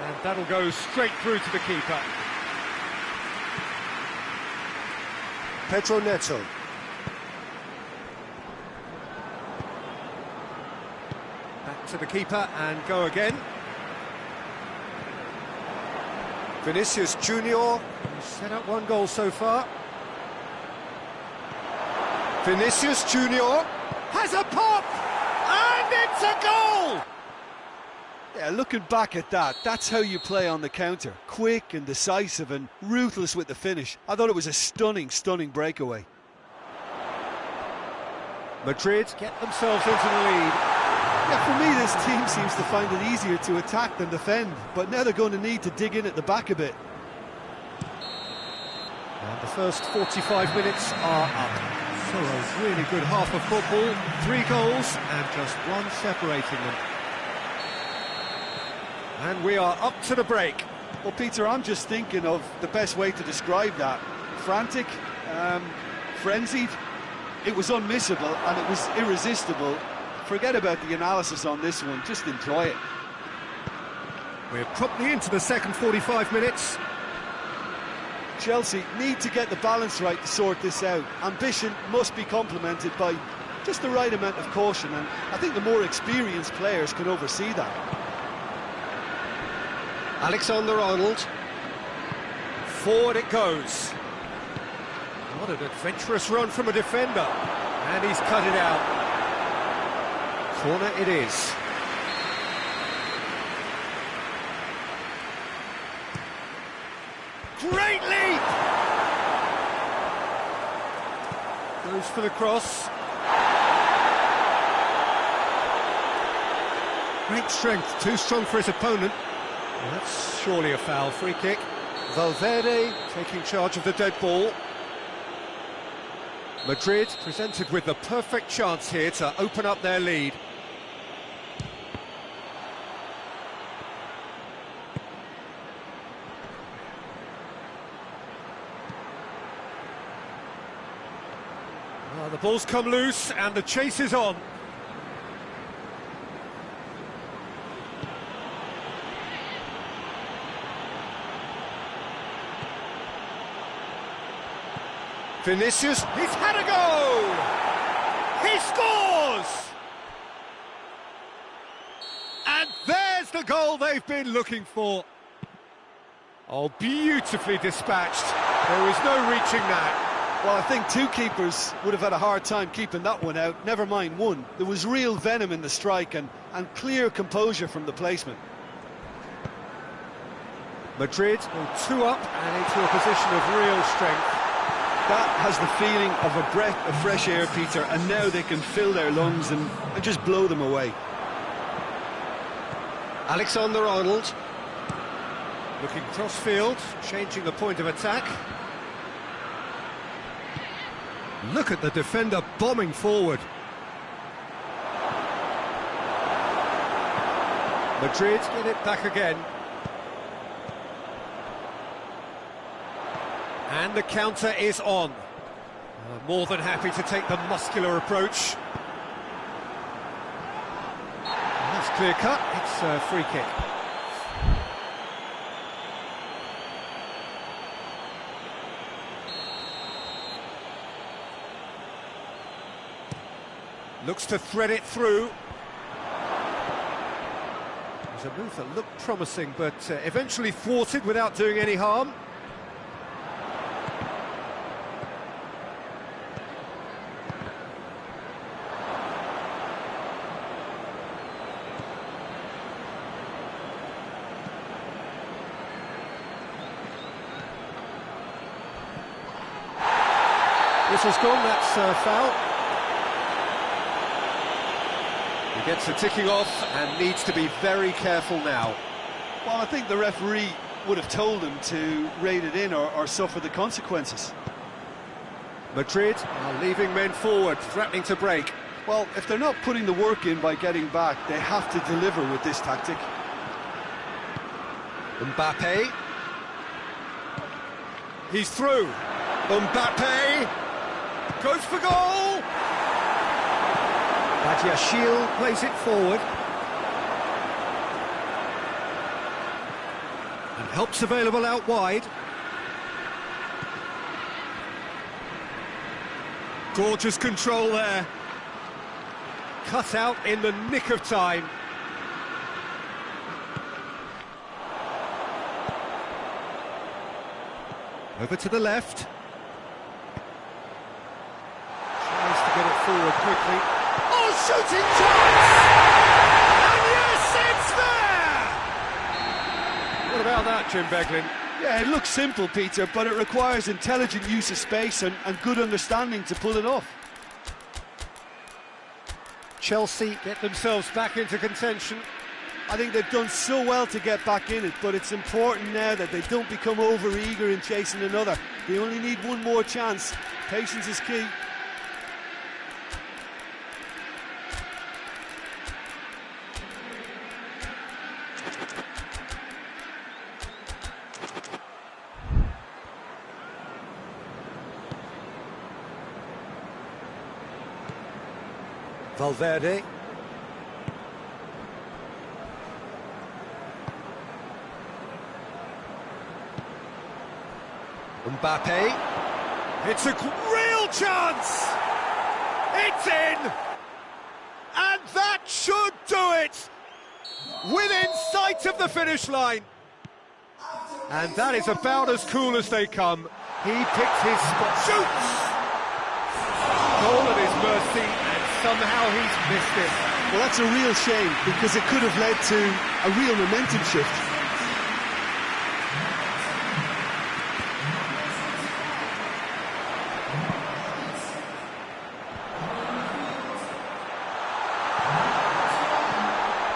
And that'll go straight through to the keeper. Pedro Neto. Back to the keeper and go again. Vinicius Junior. He's set up one goal so far. Vinicius Junior has a pop, and it's a goal! Yeah, looking back at that, that's how you play on the counter. Quick and decisive and ruthless with the finish. I thought it was a stunning, stunning breakaway. Madrid get themselves into the lead. Yeah, for me, this team seems to find it easier to attack than defend, but now they're going to need to dig in at the back a bit. And the first 45 minutes are up. So a really good half of football, 3 goals and just one separating them. And we are up to the break. Well, Peter, I'm just thinking of the best way to describe that. Frantic, frenzied. It was unmissable and it was irresistible. Forget about the analysis on this one, just enjoy it. We're properly into the second 45 minutes. Chelsea need to get the balance right to sort this out. Ambition must be complemented by just the right amount of caution, and I think the more experienced players can oversee that. Alexander-Arnold. Forward it goes. What an adventurous run from a defender. And he's cut it out. Corner it is. Great leap! Goes for the cross. Great strength, too strong for his opponent. Well, that's surely a foul. Free kick. Valverde taking charge of the dead ball. Madrid presented with the perfect chance here to open up their lead. The ball's come loose and the chase is on. Vinicius, he's had a go! He scores! And there's the goal they've been looking for. Oh, beautifully dispatched. There was no reaching that. Well, I think 2 keepers would have had a hard time keeping that one out, never mind 1. There was real venom in the strike and clear composure from the placement. Madrid go 2 up and into a position of real strength. That has the feeling of a breath of fresh air, Peter, and now they can fill their lungs and just blow them away. Alexander-Arnold looking cross-field, changing the point of attack. Look at the defender bombing forward. Madrid get it back again. And the counter is on. More than happy to take the muscular approach. That's clear cut, it's a free kick. Looks to thread it through. It was a move that looked promising, but eventually thwarted without doing any harm. Whistle's gone, that's foul. Gets the ticking off and needs to be very careful now. Well, I think the referee would have told him to rate it in or suffer the consequences. Madrid are leaving men forward, threatening to break. Well, if they're not putting the work in by getting back, they have to deliver with this tactic. Mbappe. He's through. Mbappe goes for goal. Badiashile plays it forward. And help's available out wide. Gorgeous control there. Cut out in the nick of time. Over to the left. Tries to get it forward quickly. Oh, shooting chance! And yes, it's there! What about that, Jim Beglin? Yeah, it looks simple, Peter, but it requires intelligent use of space and good understanding to pull it off. Chelsea get themselves back into contention. I think they've done so well to get back in it, but it's important now that they don't become over-eager in chasing another. They only need one more chance. Patience is key. Valverde. Mbappe. It's a real chance! It's in! And that should do it! Within sight of the finish line. And that is about as cool as they come. He picks his spot. Shoots! Goal at his mercy, and somehow he's missed it. Well, that's a real shame, because it could have led to a real momentum shift.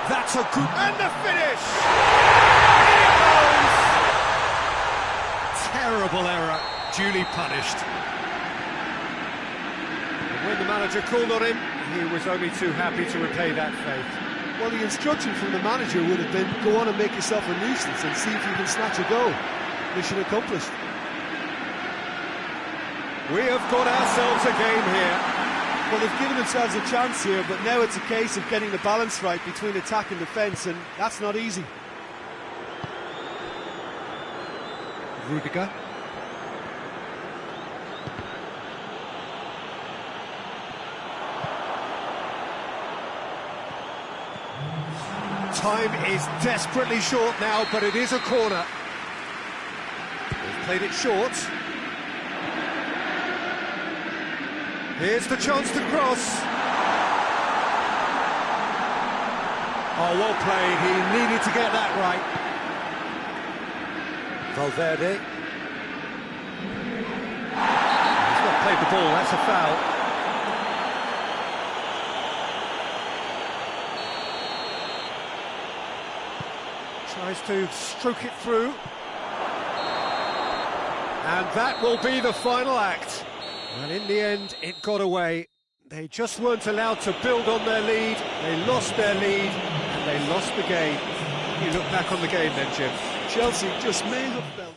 That's a good... And the finish! Here it goes! Terrible error, duly punished. And when the manager called on him, he was only too happy to repay that faith. Well, the instruction from the manager would have been, go on and make yourself a nuisance and see if you can snatch a goal. Mission accomplished. We have got ourselves a game here. Well, they've given themselves a chance here, but now it's a case of getting the balance right between attack and defence, and that's not easy. Rudiger. Time is desperately short now, but it is a corner. They've played it short. Here's the chance to cross. Oh, well played. He needed to get that right. Valverde. He's not played the ball, that's a foul. Tries to stroke it through. And that will be the final act. And in the end, it got away. They just weren't allowed to build on their lead. They lost their lead, and they lost the game. You look back on the game then, Jim. Chelsea just may have felt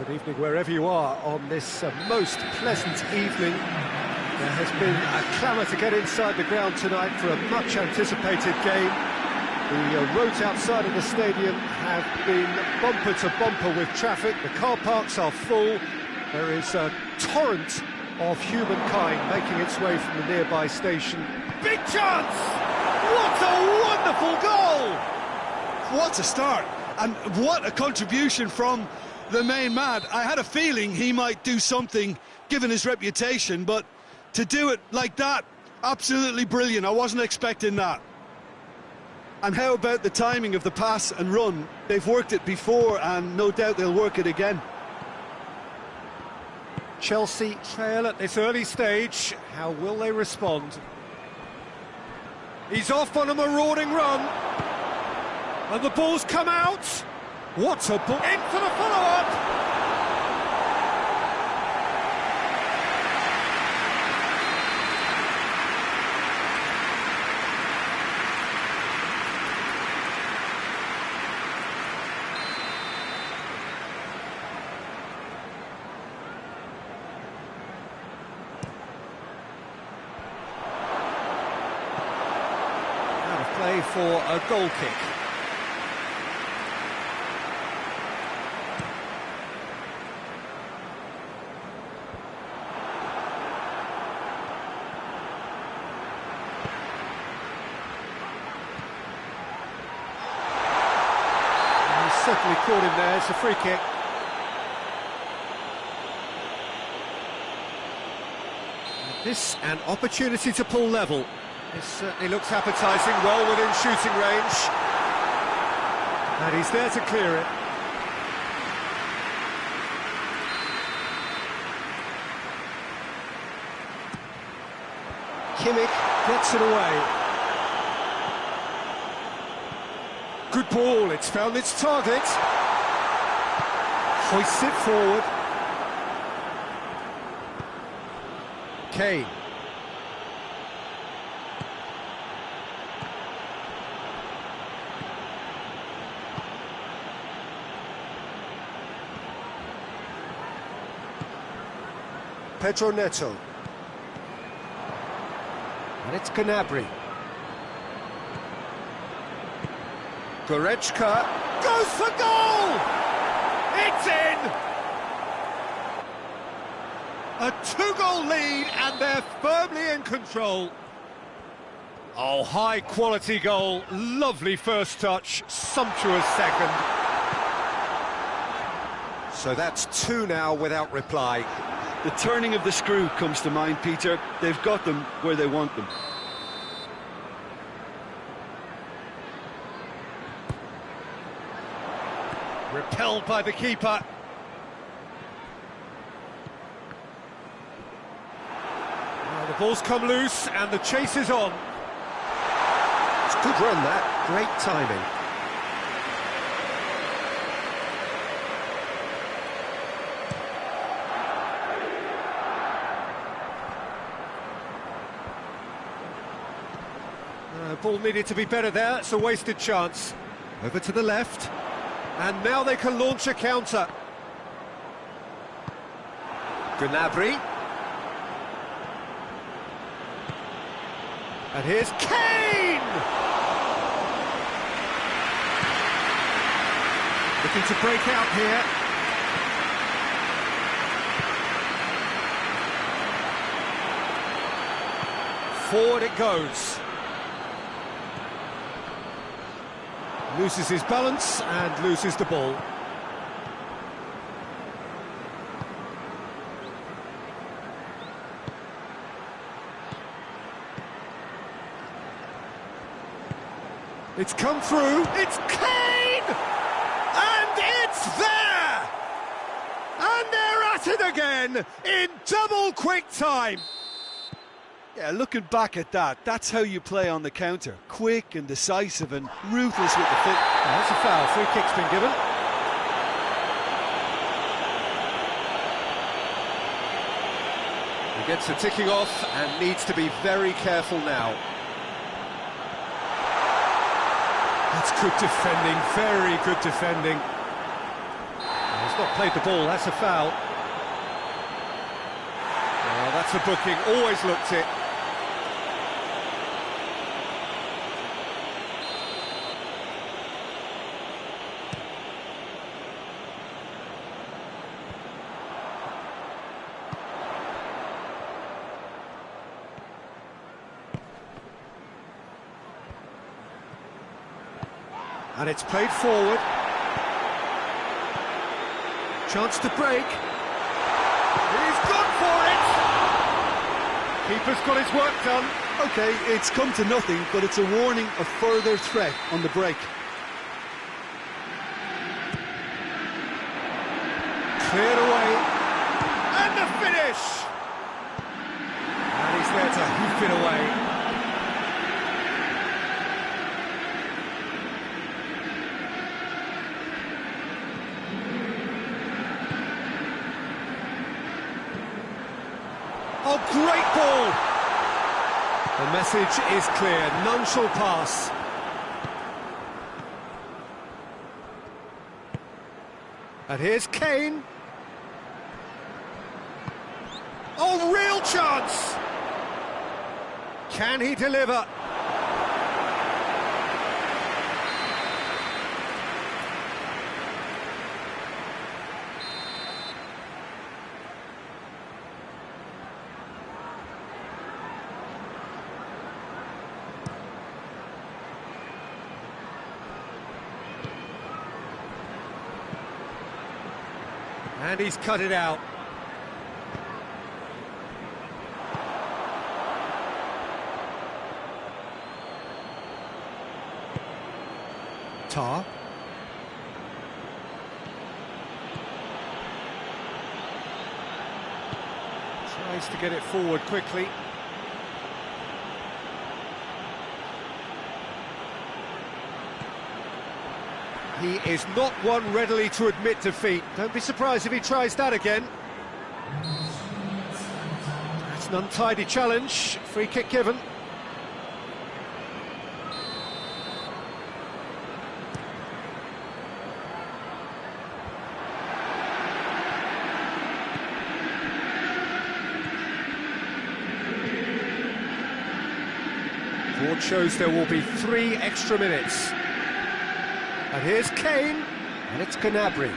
Good evening wherever you are on this most pleasant evening. There has been a clamour to get inside the ground tonight for a much-anticipated game. The roads outside of the stadium have been bumper to bumper with traffic. The car parks are full. There is a torrent of humankind making its way from the nearby station. Big chance! What a wonderful goal! What a start, and what a contribution from the main man. I had a feeling he might do something, given his reputation, but to do it like that, absolutely brilliant. I wasn't expecting that. And how about the timing of the pass and run? They've worked it before, and no doubt they'll work it again. Chelsea trail at this early stage. How will they respond? He's off on a marauding run. And the ball's come out. What a ball. Into the follow-up. Out of play for a goal kick. Certainly caught him there. It's a free kick. And this an opportunity to pull level. This certainly looks appetising, well within shooting range. And he's there to clear it. Kimmich gets it away. Good ball, it's found its target. Hoists it forward. Kane. Pedro Neto. And it's Gnabry. Goretzka goes for goal! It's in! A two-goal lead and they're firmly in control. Oh, high-quality goal, lovely first touch, sumptuous second. So that's two now without reply. The turning of the screw comes to mind, Peter. They've got them where they want them. Repelled by the keeper. Now the ball's come loose and the chase is on. It's a good run that, great timing. Ball needed to be better there, it's a wasted chance. Over to the left. And now they can launch a counter. Gnabry. And here's Kane! Looking to break out here. Forward it goes. Loses his balance and loses the ball. It's come through. It's Kane! And it's there! And they're at it again in double quick time. Yeah, looking back at that, that's how you play on the counter. Quick and decisive and ruthless with the fit. Oh, that's a foul. Free kick's been given. He gets the ticking off and needs to be very careful now. That's good defending, very good defending. He's not played the ball, that's a foul. Oh, that's a booking, always looked it. And it's played forward. Chance to break. He's gone for it! Keeper's got his work done. Okay, it's come to nothing, but it's a warning of further threat on the break. Cleared away. And the finish! And he's there to hoof it away. Oh, great ball! The message is clear, none shall pass. And here's Kane. Oh, real chance! Can he deliver? And he's cut it out. Tar. Tries to get it forward quickly. He is not one readily to admit defeat. Don't be surprised if he tries that again. That's an untidy challenge. Free kick given. Board shows there will be 3 extra minutes. And here's Kane, and it's Gnabry.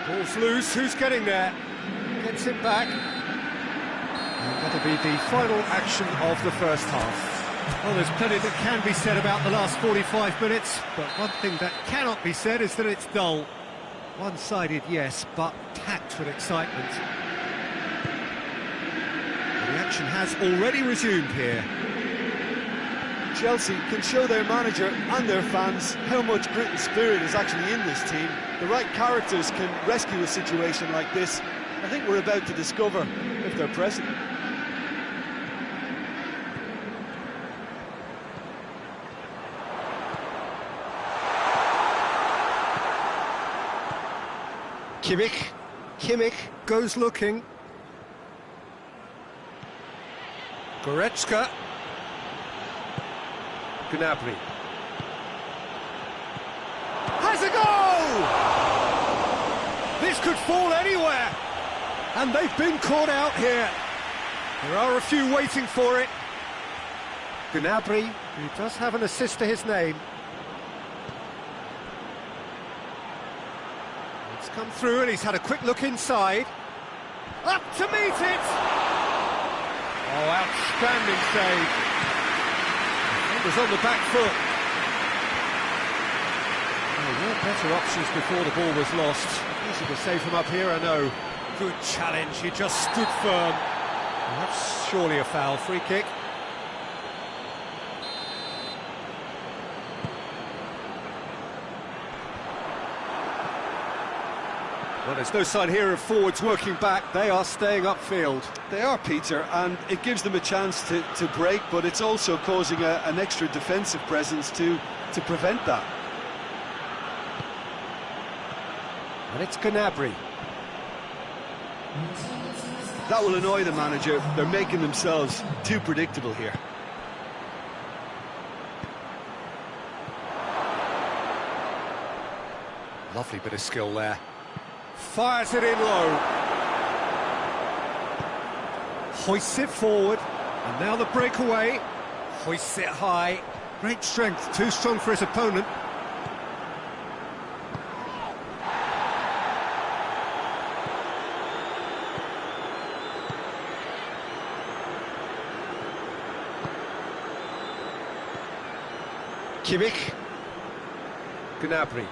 Ball's loose, who's getting there? Gets it back. And that'll be the final action of the first half. Well, there's plenty that can be said about the last 45 minutes, but one thing that cannot be said is that it's dull. One-sided, yes, but packed with excitement. The action has already resumed here. Chelsea can show their manager and their fans how much grit and spirit is actually in this team. The right characters can rescue a situation like this. I think we're about to discover if they're present. Kimmich goes looking. Goretzka. Gnabry. Has a goal! This could fall anywhere. And they've been caught out here. There are a few waiting for it. Gnabry, who does have an assist to his name. It's come through and he's had a quick look inside. Up to meet it! Oh, outstanding save. Was on the back foot. Oh, there were better options before the ball was lost. Easy to save from up here, I know. Good challenge, he just stood firm. And that's surely a foul. Free kick. Well, there's no sign here of forwards working back. They are staying upfield. They are, Peter, and it gives them a chance to break, but it's also causing an extra defensive presence to prevent that. And it's Gnabry. That will annoy the manager. They're making themselves too predictable here. Lovely bit of skill there. Fires it in low. Hoists it forward. And now the breakaway. Hoists it high. Great strength, too strong for his opponent. Kimmich. Gnabry.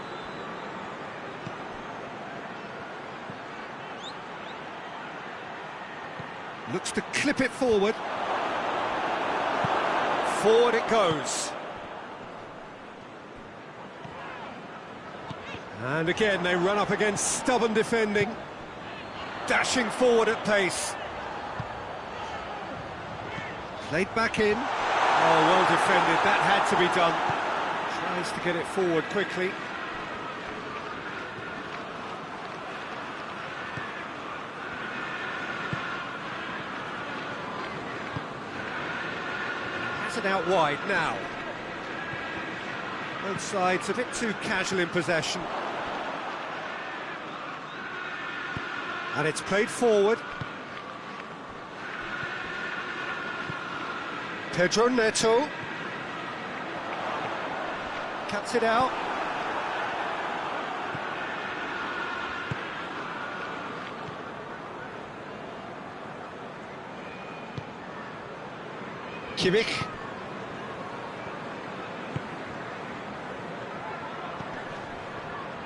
Looks to clip it forward. Forward it goes. And again they run up against stubborn defending. Dashing forward at pace. Played back in. Oh, well defended, that had to be done. Tries to get it forward quickly. Has it out wide now. Both sides a bit too casual in possession. And it's played forward. Pedro Neto. Cuts it out. Kimmich.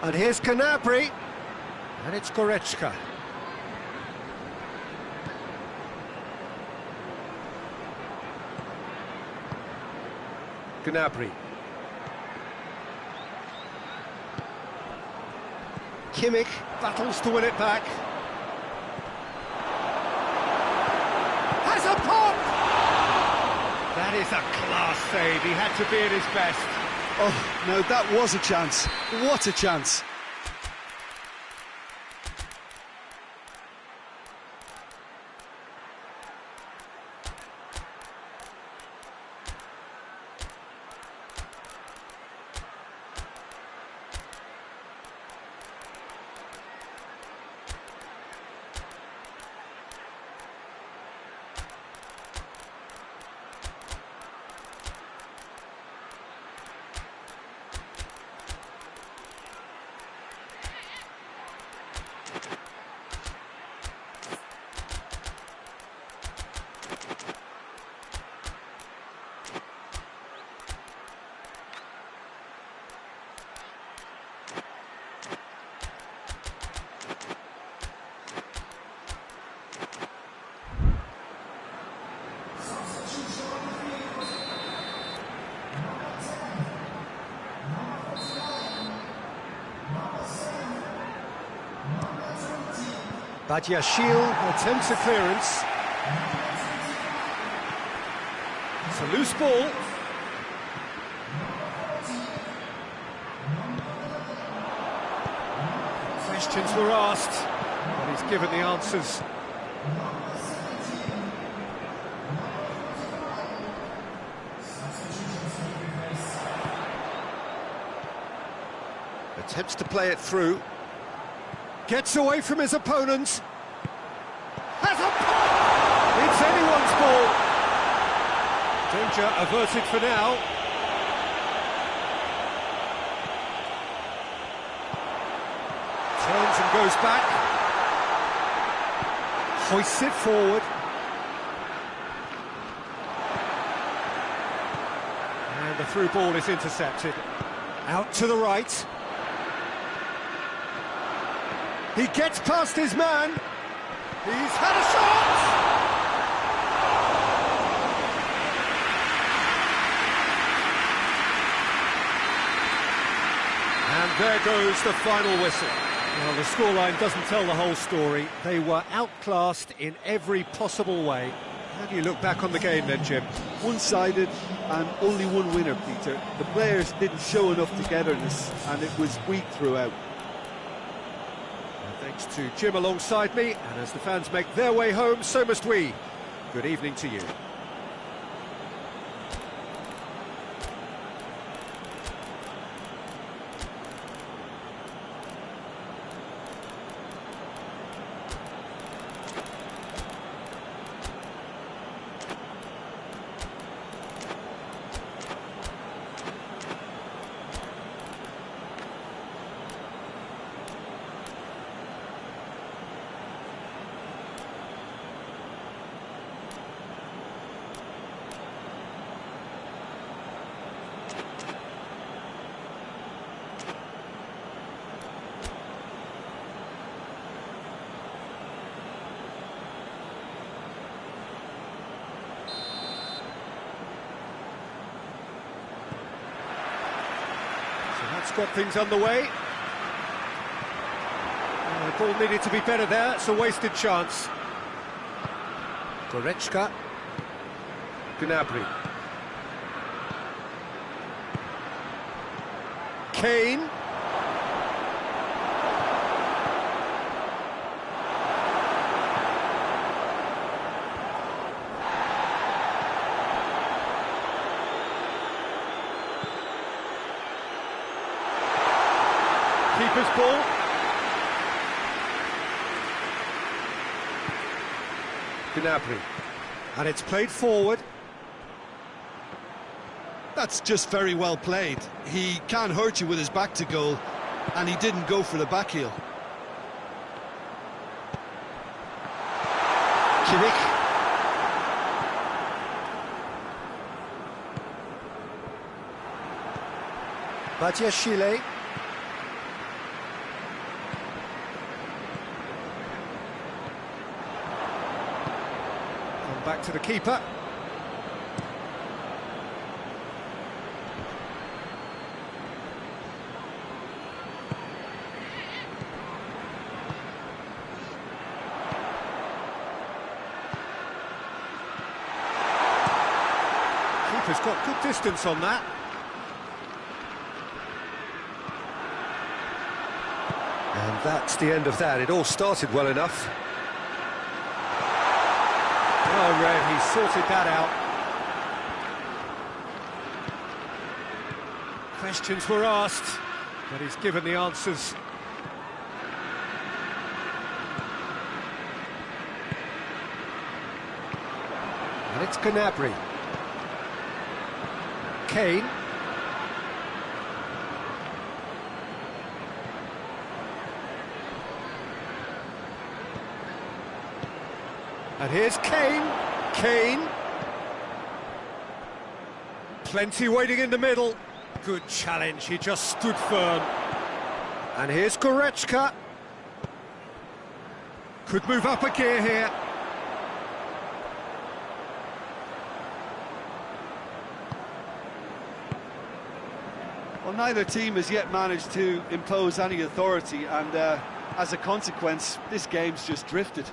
And here's Gnabry. And it's Goretzka. Gnabry. Kimmich battles to win it back. Has a pop! That is a class save. He had to be at his best. Oh, no, that was a chance. What a chance. Badiashile attempts a clearance. It's a loose ball. Questions were asked, but he's given the answers. Attempts to play it through. Gets away from his opponent. Has a pop! It's anyone's ball. Danger averted for now. Turns and goes back. Hoists it forward. And the through ball is intercepted. Out to the right. He gets past his man. He's had a shot! And there goes the final whistle. Well, the scoreline doesn't tell the whole story. They were outclassed in every possible way. How do you look back on the game then, Jim? One-sided and only one winner, Peter. The players didn't show enough togetherness and it was weak throughout. Thanks to Jim alongside me, and as the fans make their way home, so must we. Good evening to you. It's got things underway. The ball needed to be better there. It's a wasted chance. Goretzka. Gnabry. Kane. Keeper's ball. Gnabry. And it's played forward. That's just very well played. He can't hurt you with his back to goal, and he didn't go for the back heel. Kimmich. Pesjoker-masterleague. Back to the keeper. Keeper's got good distance on that. And that's the end of that. It all started well enough. Oh, Red, he sorted that out. Questions were asked, but he's given the answers. And it's Gnabry. Kane. And here's Kane. Kane. Plenty waiting in the middle. Good challenge, he just stood firm. And here's Goretzka. Could move up a gear here. Well, neither team has yet managed to impose any authority, and as a consequence, this game's just drifted.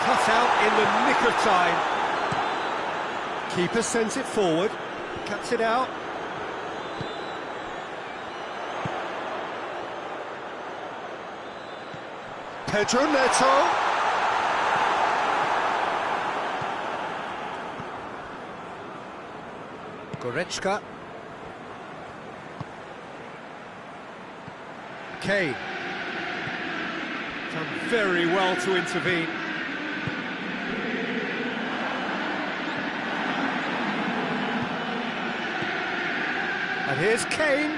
Cut out in the nick of time. Keeper sends it forward, cuts it out. Pedro Neto. Goretzka. Kane. Done very well to intervene. And here's Kane.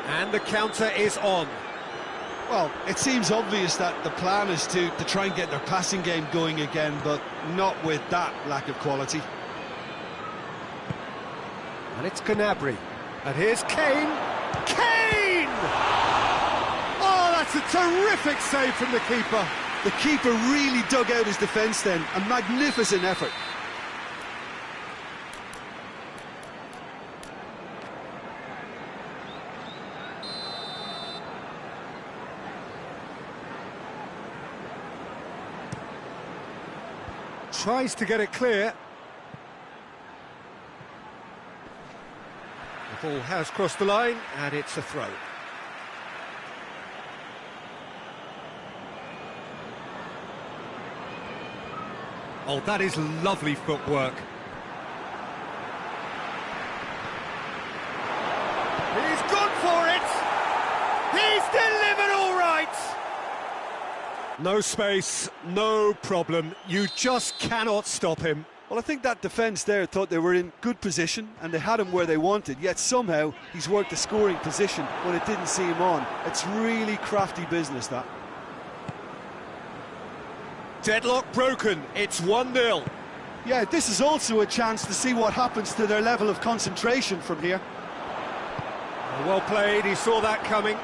And the counter is on. Well, it seems obvious that the plan is to try and get their passing game going again, but not with that lack of quality. And it's Gnabry. And here's Kane. Kane! Oh, that's a terrific save from the keeper. The keeper really dug out his defence then. A magnificent effort. Tries to get it clear. The ball has crossed the line, and it's a throw. Oh, that is lovely footwork. He's gone for it! He's delivered all right! No space, no problem. You just cannot stop him. Well, I think that defence there thought they were in good position and they had him where they wanted, yet somehow he's worked a scoring position when it didn't see him on. It's really crafty business, that. Deadlock broken, it's 1-0. Yeah, this is also a chance to see what happens to their level of concentration from here. Well played, he saw that coming.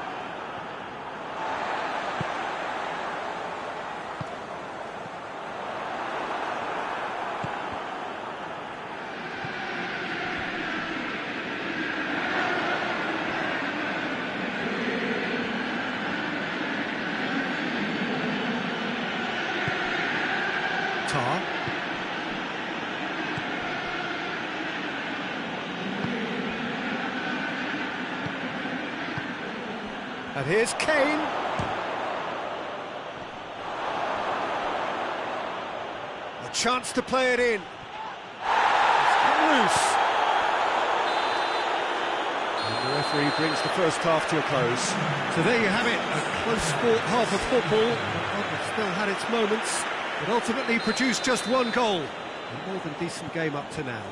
Tar. And here's Kane. A chance to play it in. It's come loose. And the referee brings the first half to a close. So there you have it, a close sport half of football. It still had its moments, but ultimately produced just one goal. A more than decent game up to now.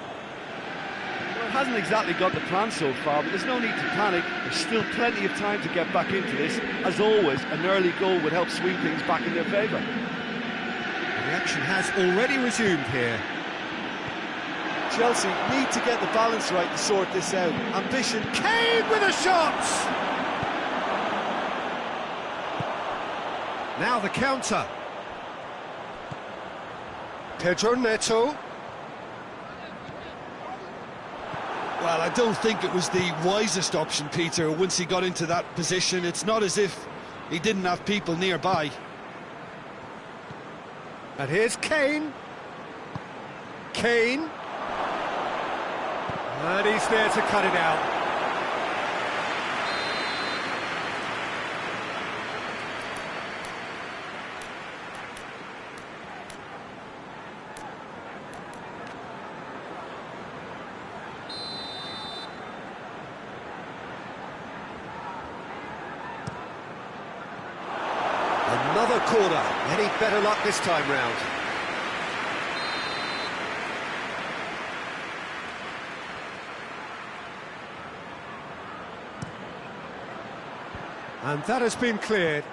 Well, it hasn't exactly got the plan so far, but there's no need to panic. There's still plenty of time to get back into this. As always, an early goal would help swing things back in their favour. The action has already resumed here. Chelsea need to get the balance right to sort this out. Ambition. Kane with a shot! Now the counter. Pedro Neto. Well, I don't think it was the wisest option, Peter, once he got into that position. It's not as if he didn't have people nearby. And here's Kane. Kane. And he's there to cut it out. Another corner. Any better luck this time round? And that has been cleared.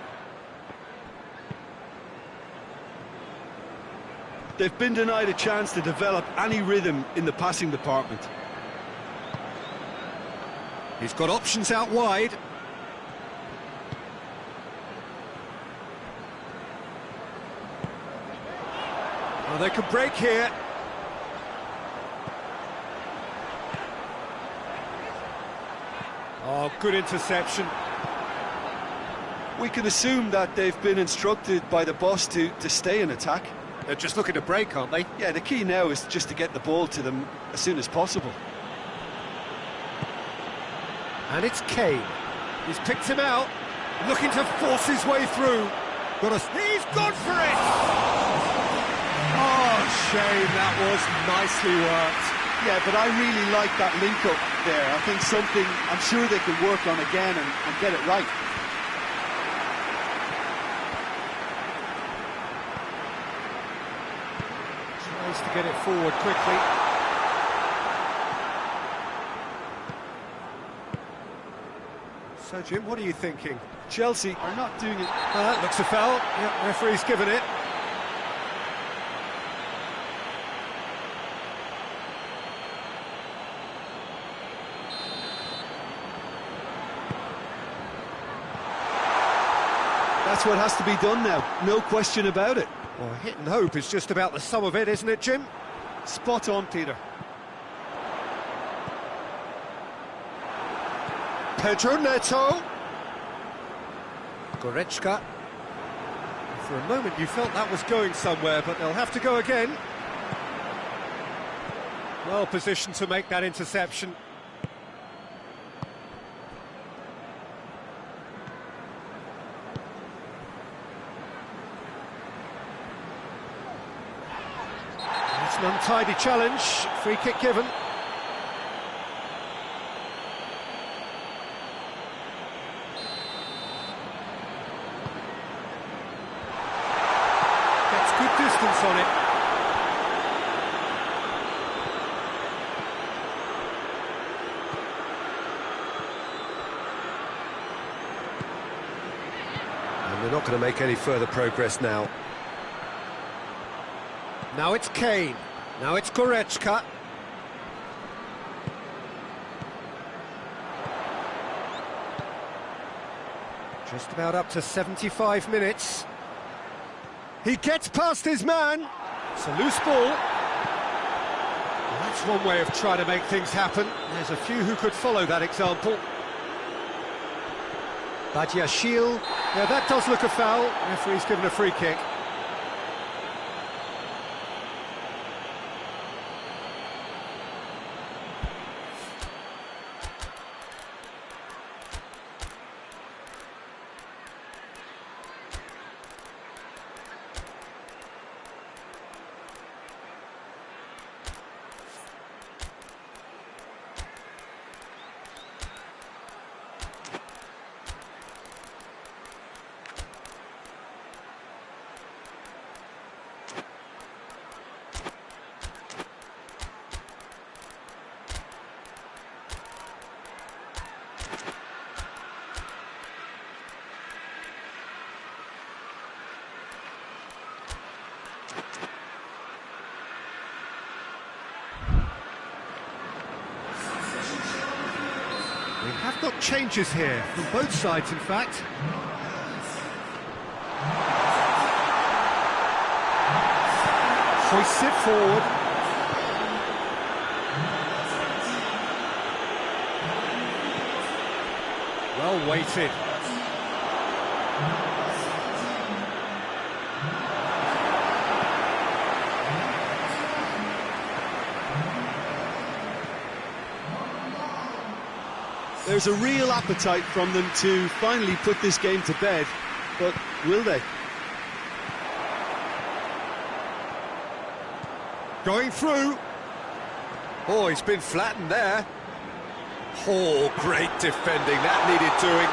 They've been denied a chance to develop any rhythm in the passing department. He's got options out wide. Oh, they can break here. Oh, good interception. We can assume that they've been instructed by the boss to stay in attack. They're just looking to break, aren't they? Yeah, the key now is just to get the ball to them as soon as possible. And it's Kane. He's picked him out, looking to force his way through. He's gone for it! Oh, shame, that was nicely worked. Yeah, but I really like that link-up there. I think something I'm sure they can work on again and get it right. Tries to get it forward quickly. So, Jim, what are you thinking? Chelsea are not doing it. That looks a foul. Yeah, referee's given it. That's what has to be done now, no question about it. Well, hit and hope is just about the sum of it, isn't it, Jim? Spot on, Peter. Pedro Neto. Goretzka. For a moment you felt that was going somewhere, but they'll have to go again. Well positioned to make that interception. It's an untidy challenge, free kick given. Gets good distance on it. And they're not going to make any further progress now. Now it's Kane. Now it's Goretzka. Just about up to 75 minutes. He gets past his man. It's a loose ball. Well, that's one way of trying to make things happen. There's a few who could follow that example. Badiashile. Yeah, that does look a foul. Referee's given a free kick. What changes here, from both sides in fact. Hoists it forward. Well weighted. There's a real appetite from them to finally put this game to bed, but will they? Going through. Oh, he's been flattened there. Oh, great defending, that needed doing.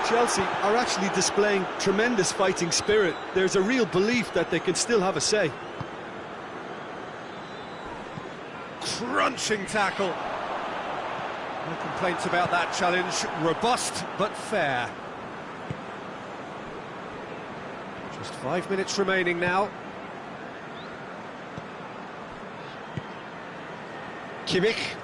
Chelsea are actually displaying tremendous fighting spirit. There's a real belief that they can still have a say. Crunching tackle. No complaints about that challenge. Robust but fair. Just 5 minutes remaining now. Kimmich.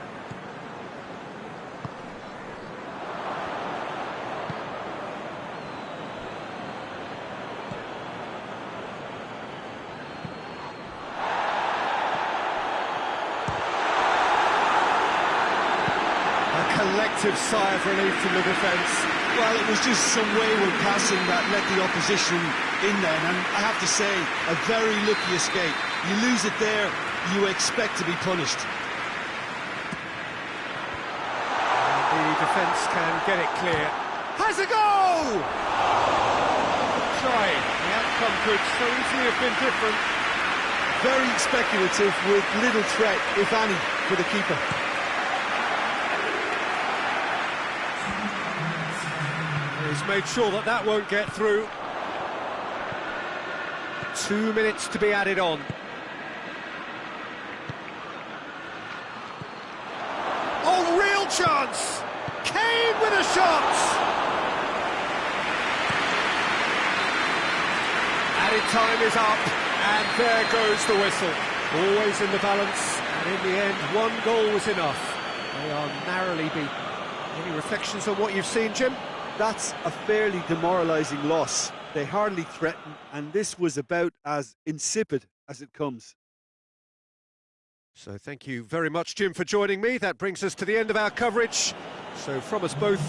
Collective sigh of relief from the defence. Well, it was just some wayward passing that let the opposition in then, and I have to say, a very lucky escape. You lose it there, you expect to be punished. And the defence can get it clear. Has a goal! Gioi, the outcome could so easily have been different. Very speculative with little threat, if any, for the keeper. He's made sure that that won't get through. 2 minutes to be added on. Oh, real chance! Kane with a shot! Added time is up, and there goes the whistle. Always in the balance, and in the end, one goal was enough. They are narrowly beaten. Any reflections on what you've seen, Jim? That's a fairly demoralising loss. They hardly threatened, and this was about as insipid as it comes. So thank you very much, Jim, for joining me. That brings us to the end of our coverage. So from us both,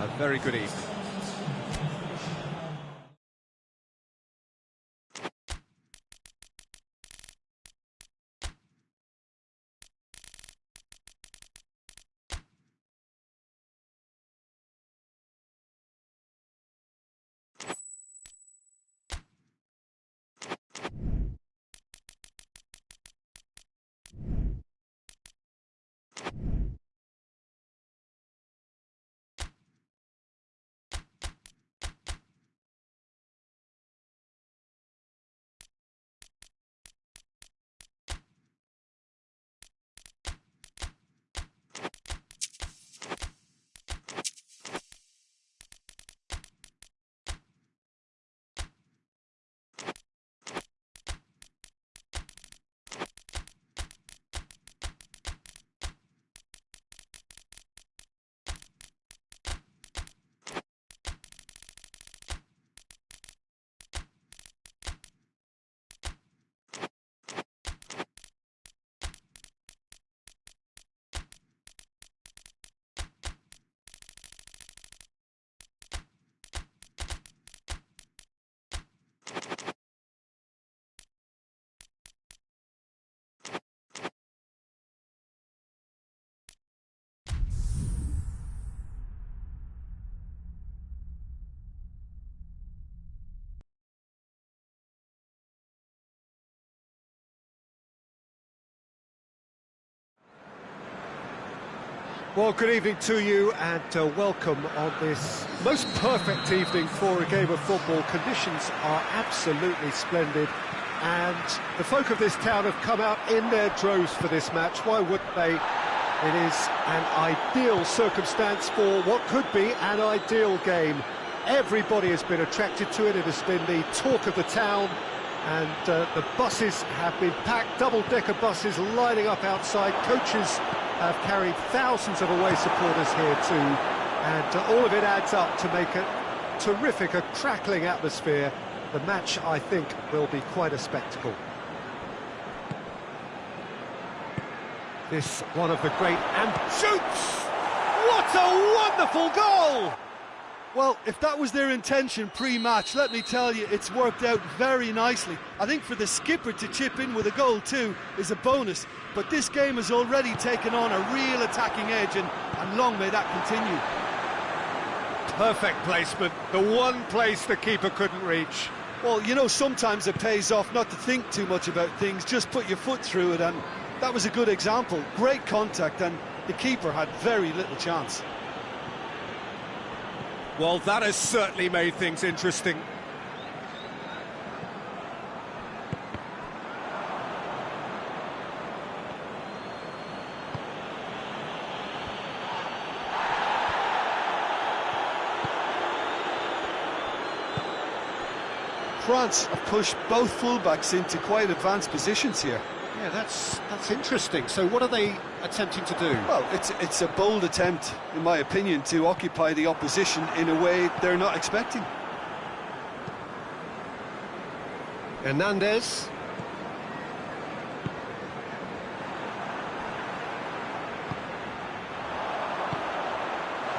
a very good evening. Well, good evening to you, and welcome on this most perfect evening for a game of football. Conditions are absolutely splendid, and the folk of this town have come out in their droves for this match. Why wouldn't they? It is an ideal circumstance for what could be an ideal game. Everybody has been attracted to it. It has been the talk of the town, and the buses have been packed, double-decker buses lining up outside, coaches have carried thousands of away supporters here too, and all of it adds up to make a terrific, a crackling atmosphere. The match, I think, will be quite a spectacle. This one of the great, and shoots! What a wonderful goal! Well, if that was their intention pre-match, let me tell you, it's worked out very nicely. I think for the skipper to chip in with a goal too is a bonus, but this game has already taken on a real attacking edge, and long may that continue. Perfect placement, the one place the keeper couldn't reach. Well, you know, sometimes it pays off not to think too much about things, just put your foot through it, and that was a good example. Great contact, and the keeper had very little chance. Well, that has certainly made things interesting. France have pushed both fullbacks into quite advanced positions here. Yeah, that's interesting. So what are they attempting to do? Well, it's a bold attempt, in my opinion, to occupy the opposition in a way they're not expecting. Hernandez.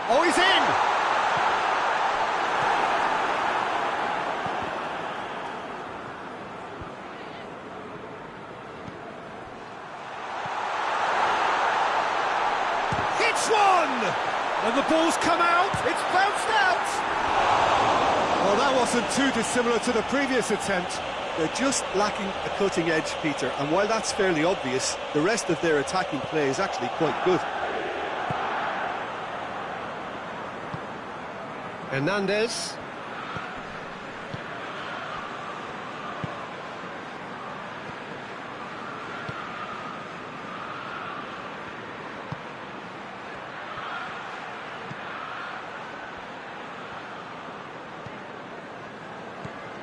Oh, he's in! One! And the ball's come out, it's bounced out! Well, that wasn't too dissimilar to the previous attempt. They're just lacking a cutting edge, Peter, and while that's fairly obvious, the rest of their attacking play is actually quite good. Hernandez.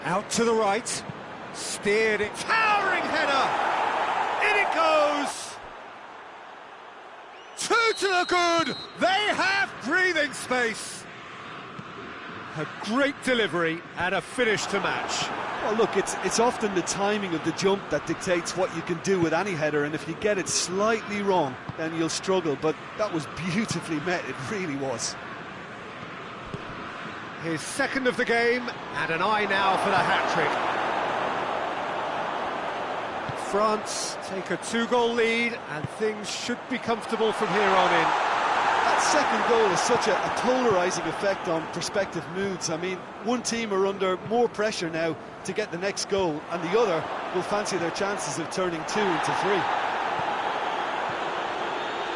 Out to the right, steered it, towering header, in it goes! Two to the good, they have breathing space. A great delivery and a finish to match. Well, look, it's often the timing of the jump that dictates what you can do with any header, and if you get it slightly wrong, then you'll struggle, but that was beautifully met, it really was. His second of the game, and an eye now for the hat-trick. France take a 2-goal lead, and things should be comfortable from here on in. That second goal has such a polarising effect on prospective moods. I mean, one team are under more pressure now to get the next goal, and the other will fancy their chances of turning 2 into 3.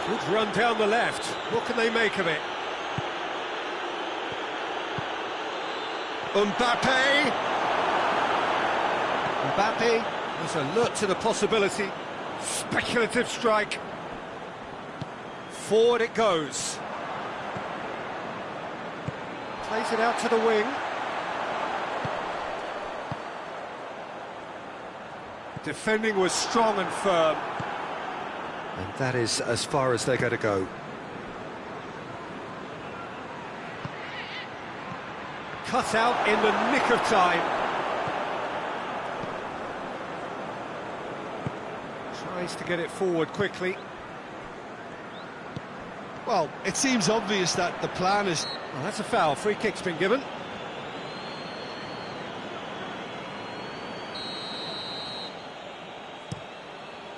Good run down the left. What can they make of it? Mbappe was alert to the possibility. Speculative strike. Forward it goes. Plays it out to the wing. Defending was strong and firm. And that is as far as they're going to go. Cut out in the nick of time. Tries to get it forward quickly. Well, it seems obvious that the plan is... Well, that's a foul. Free kick's been given.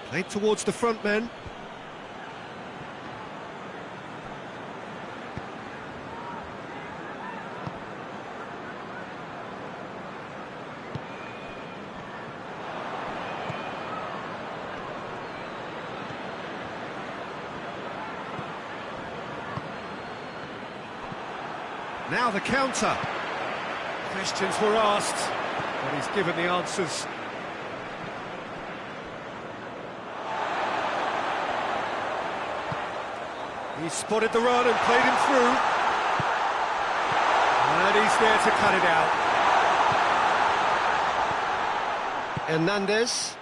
Played towards the front men. Now the counter. Questions were asked, but he's given the answers. He spotted the run and played him through. And he's there to cut it out. Hernandez.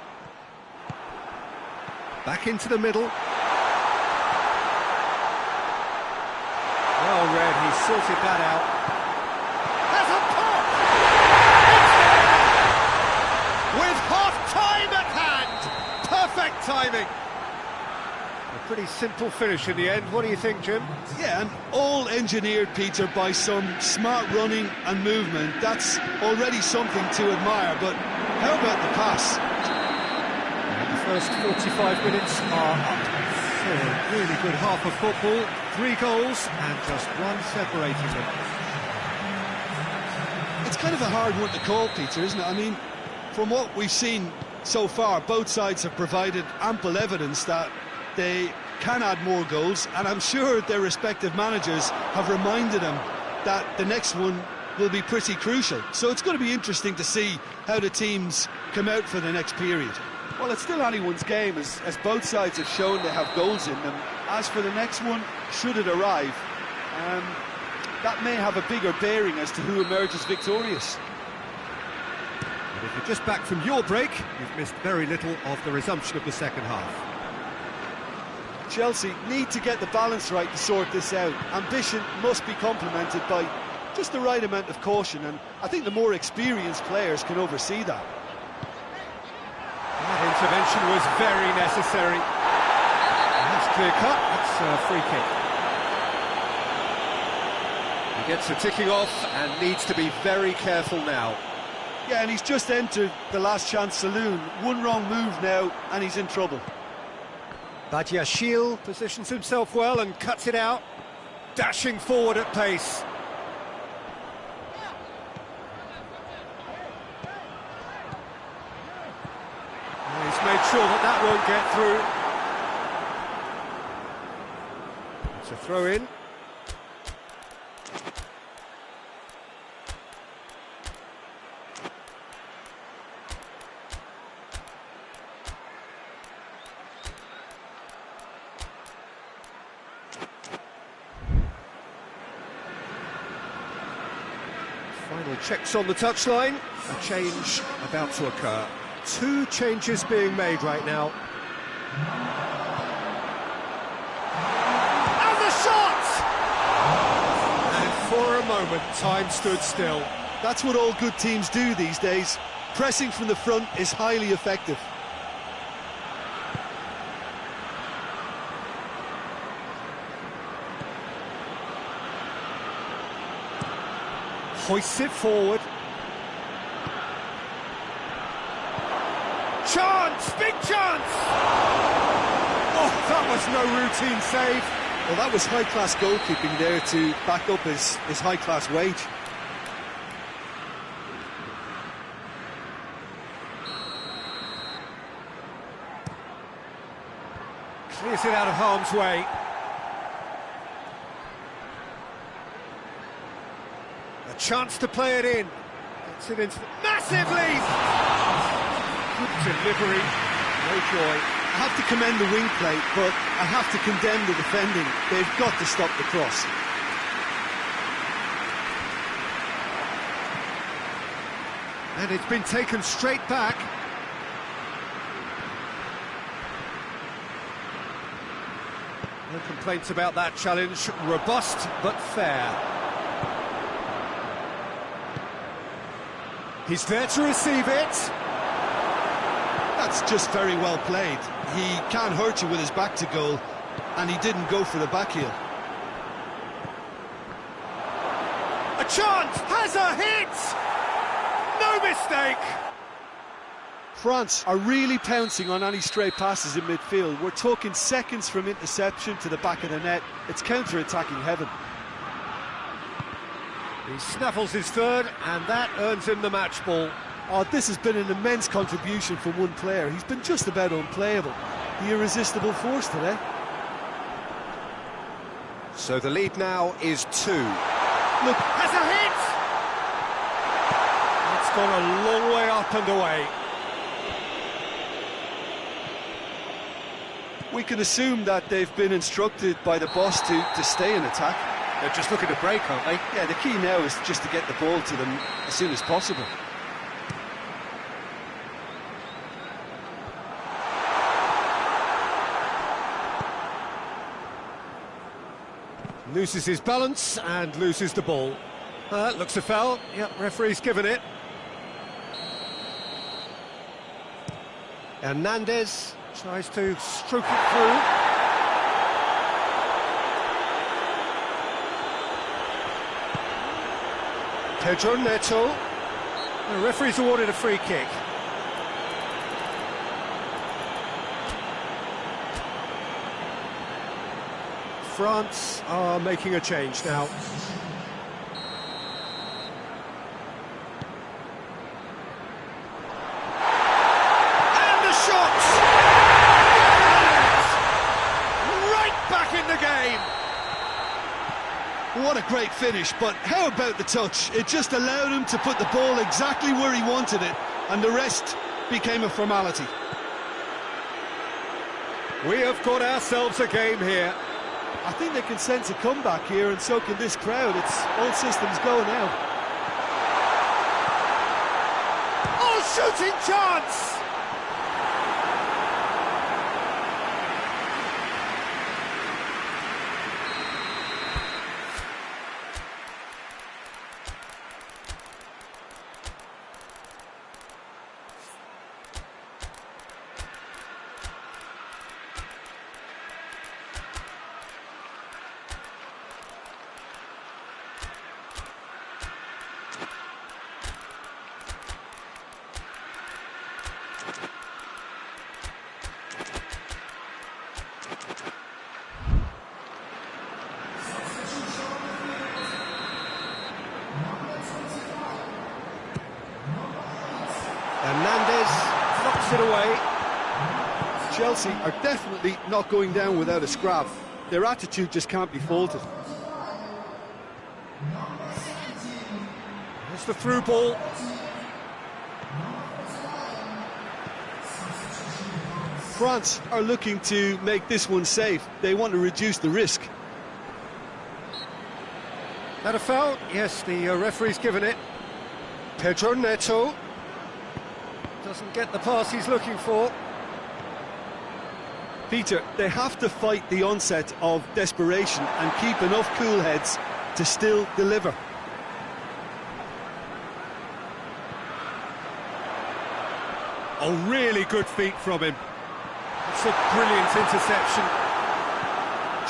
Back into the middle. red, he's sorted that out. Has a pop! With half-time at hand! Perfect timing! A pretty simple finish in the end. What do you think, Jim? Yeah, and all engineered, Peter, by some smart running and movement. That's already something to admire, but how about the pass? The first 45 minutes are up. So a really good half of football, 3 goals and just one separating them. It's kind of a hard one to call, Peter, isn't it? I mean, from what we've seen so far, both sides have provided ample evidence that they can add more goals, and I'm sure their respective managers have reminded them that the next one will be pretty crucial. So it's going to be interesting to see how the teams come out for the next period. Well, it's still anyone's game, as both sides have shown they have goals in them. As for the next one, should it arrive, that may have a bigger bearing as to who emerges victorious. But if you're just back from your break, you've missed very little of the resumption of the second half. Chelsea need to get the balance right to sort this out. Ambition must be complemented by just the right amount of caution, and I think the more experienced players can oversee that. That intervention was very necessary. That's clear cut, it's a free kick. He gets the ticking off and needs to be very careful now. Yeah, and he's just entered the last chance saloon. One wrong move now, and he's in trouble. Badiashile positions himself well and cuts it out, dashing forward at pace. He's made sure that won't get through. It's a throw in. Final checks on the touchline. A change about to occur. 2 changes being made right now. And the shot! And for a moment, time stood still. That's what all good teams do these days. Pressing from the front is highly effective. Hoists it forward. Chance! Big chance! Oh, that was no routine save. Well, that was high-class goalkeeping there to back up his high-class wage. Clears it out of harm's way. A chance to play it in. Gets it into the massive lead! Good delivery, no joy. I have to commend the wing play, but I have to condemn the defending. They've got to stop the cross. And it's been taken straight back. No complaints about that challenge. Robust, but fair. He's there to receive it. That's just very well played. He can't hurt you with his back to goal, and he didn't go for the back heel. A chance! Has a hit! No mistake! France are really pouncing on any stray passes in midfield. We're talking seconds from interception to the back of the net. It's counter-attacking heaven. He snaffles his third, and that earns him the match ball. Oh, this has been an immense contribution from one player. He's been just about unplayable. The irresistible force today. So the lead now is 2. Look, Has a hit! It's gone a long way up and away. we can assume that they've been instructed by the boss to stay in attack. They're just looking to break, aren't they? Yeah, the key now is just to get the ball to them as soon as possible. Loses his balance and loses the ball. Looks a foul. Yep, referee's given it. Hernandez tries to stroke it through. Pedro Neto. The referee's awarded a free kick. France are making a change now. And the shot! Right back in the game! What a great finish, but how about the touch? It just allowed him to put the ball exactly where he wanted it, and the rest became a formality. We have got ourselves a game here. I think they can sense a comeback here, and so can this crowd. It's all systems go now. Oh, shooting chance! Hernandez knocks it away. Chelsea are definitely not going down without a scrap. Their attitude just can't be faulted. There's the through ball. France are looking to make this one safe. They want to reduce the risk. That a foul? Yes, the referee's given it. Pedro Neto doesn't get the pass he's looking for. Peter, they have to fight the onset of desperation and keep enough cool heads to still deliver. Oh, really good feet from him. It's a brilliant interception.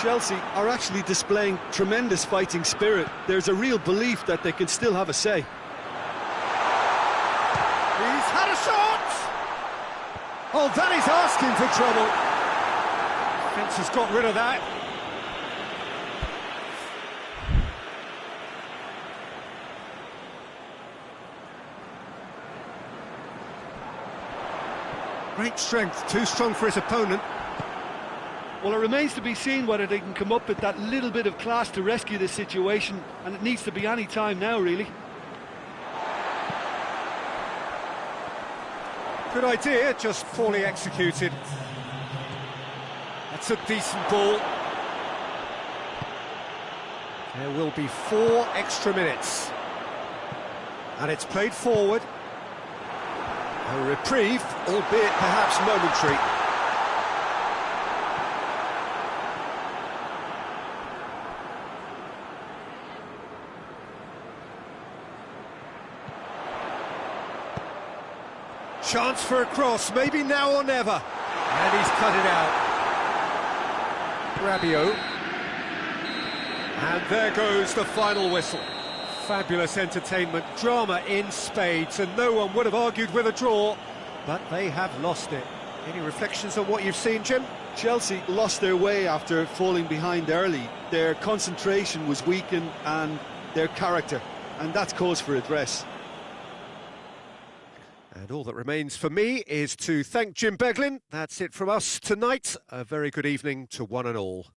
Chelsea are actually displaying tremendous fighting spirit. There's a real belief that they can still have a say. He's had a shot! Oh, that is asking for trouble. Defence has got rid of that. Great strength, too strong for his opponent. Well, it remains to be seen whether they can come up with that little bit of class to rescue this situation, and it needs to be any time now, really. Good idea, just poorly executed. That's a decent ball. There will be 4 extra minutes. And it's played forward. A reprieve, albeit perhaps momentary. Chance for a cross, maybe now or never. And he's cut it out. Rabiot. And there goes the final whistle. Fabulous entertainment, drama in spades, and no one would have argued with a draw, but they have lost it. Any reflections on what you've seen, Jim? Chelsea lost their way after falling behind early. Their concentration was weakened and their character, and that's cause for address. And all that remains for me is to thank Jim Beglin. That's it from us tonight. A very good evening to one and all.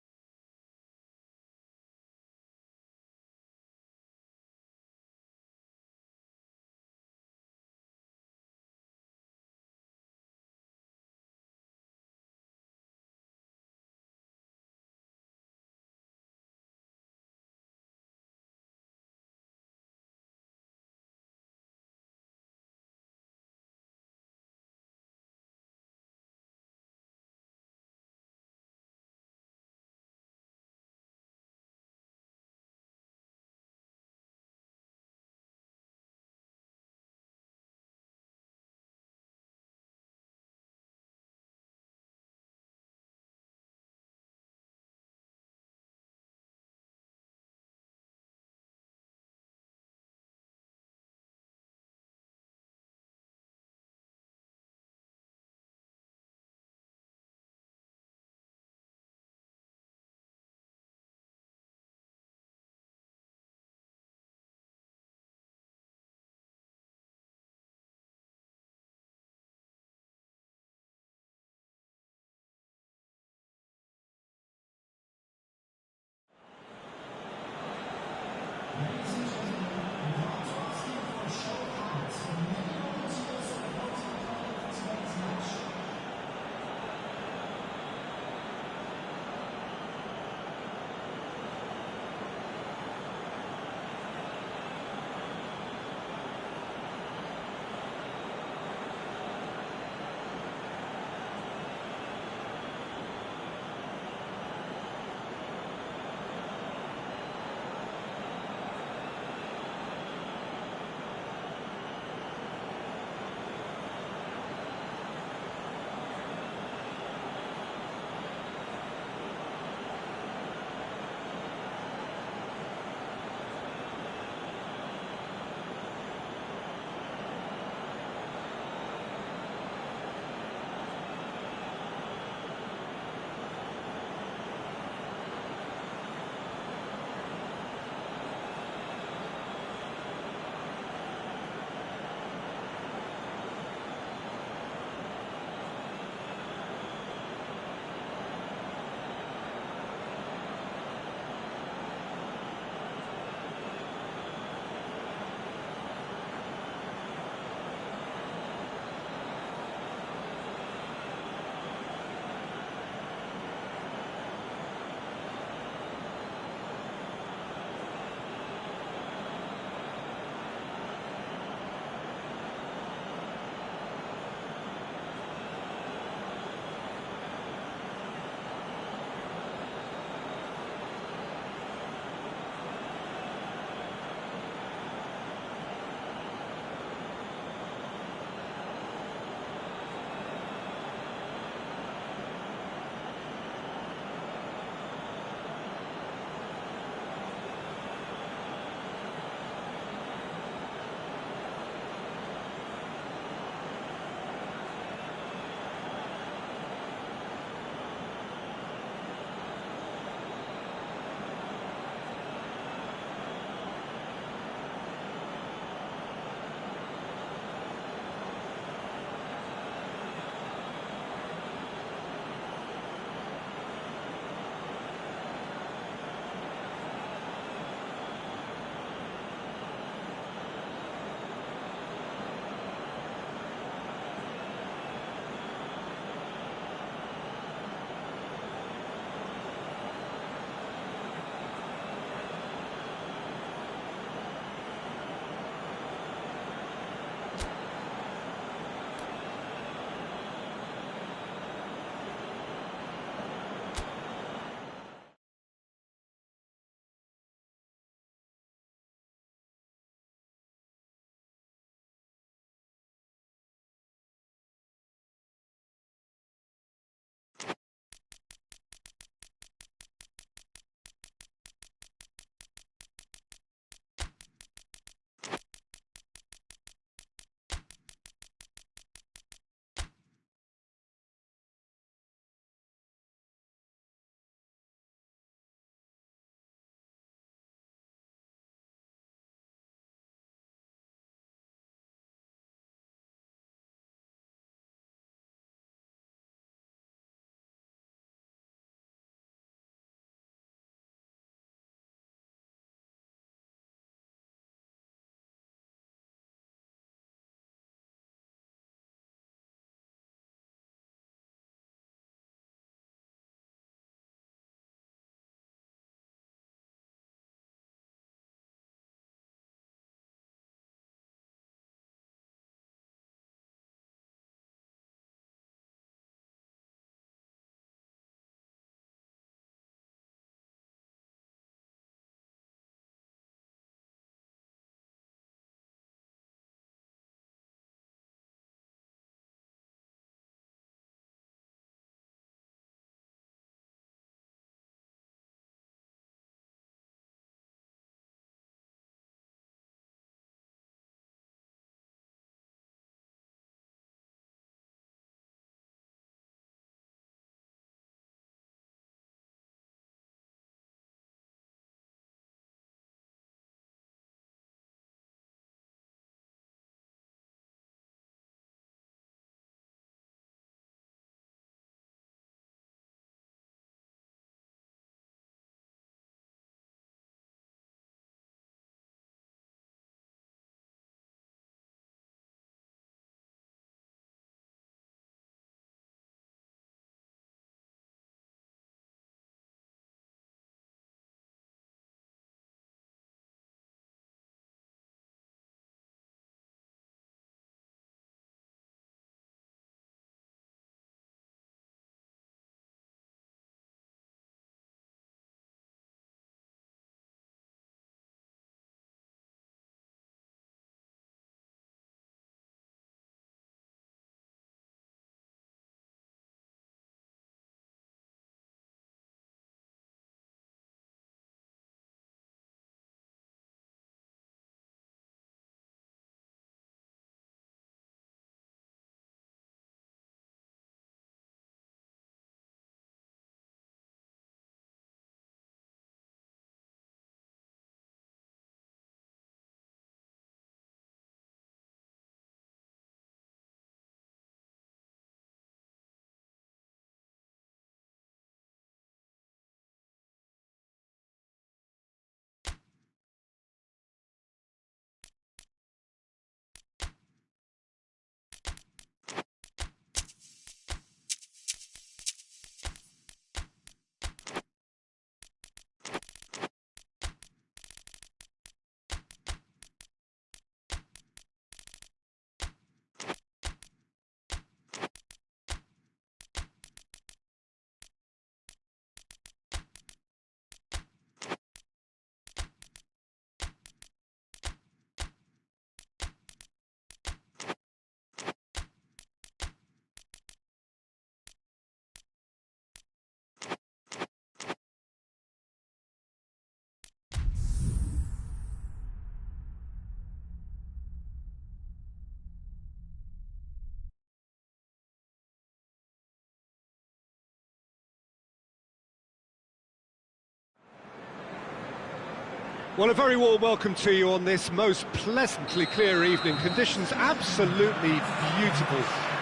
Well, a very warm welcome to you on this most pleasantly clear evening. Conditions absolutely beautiful.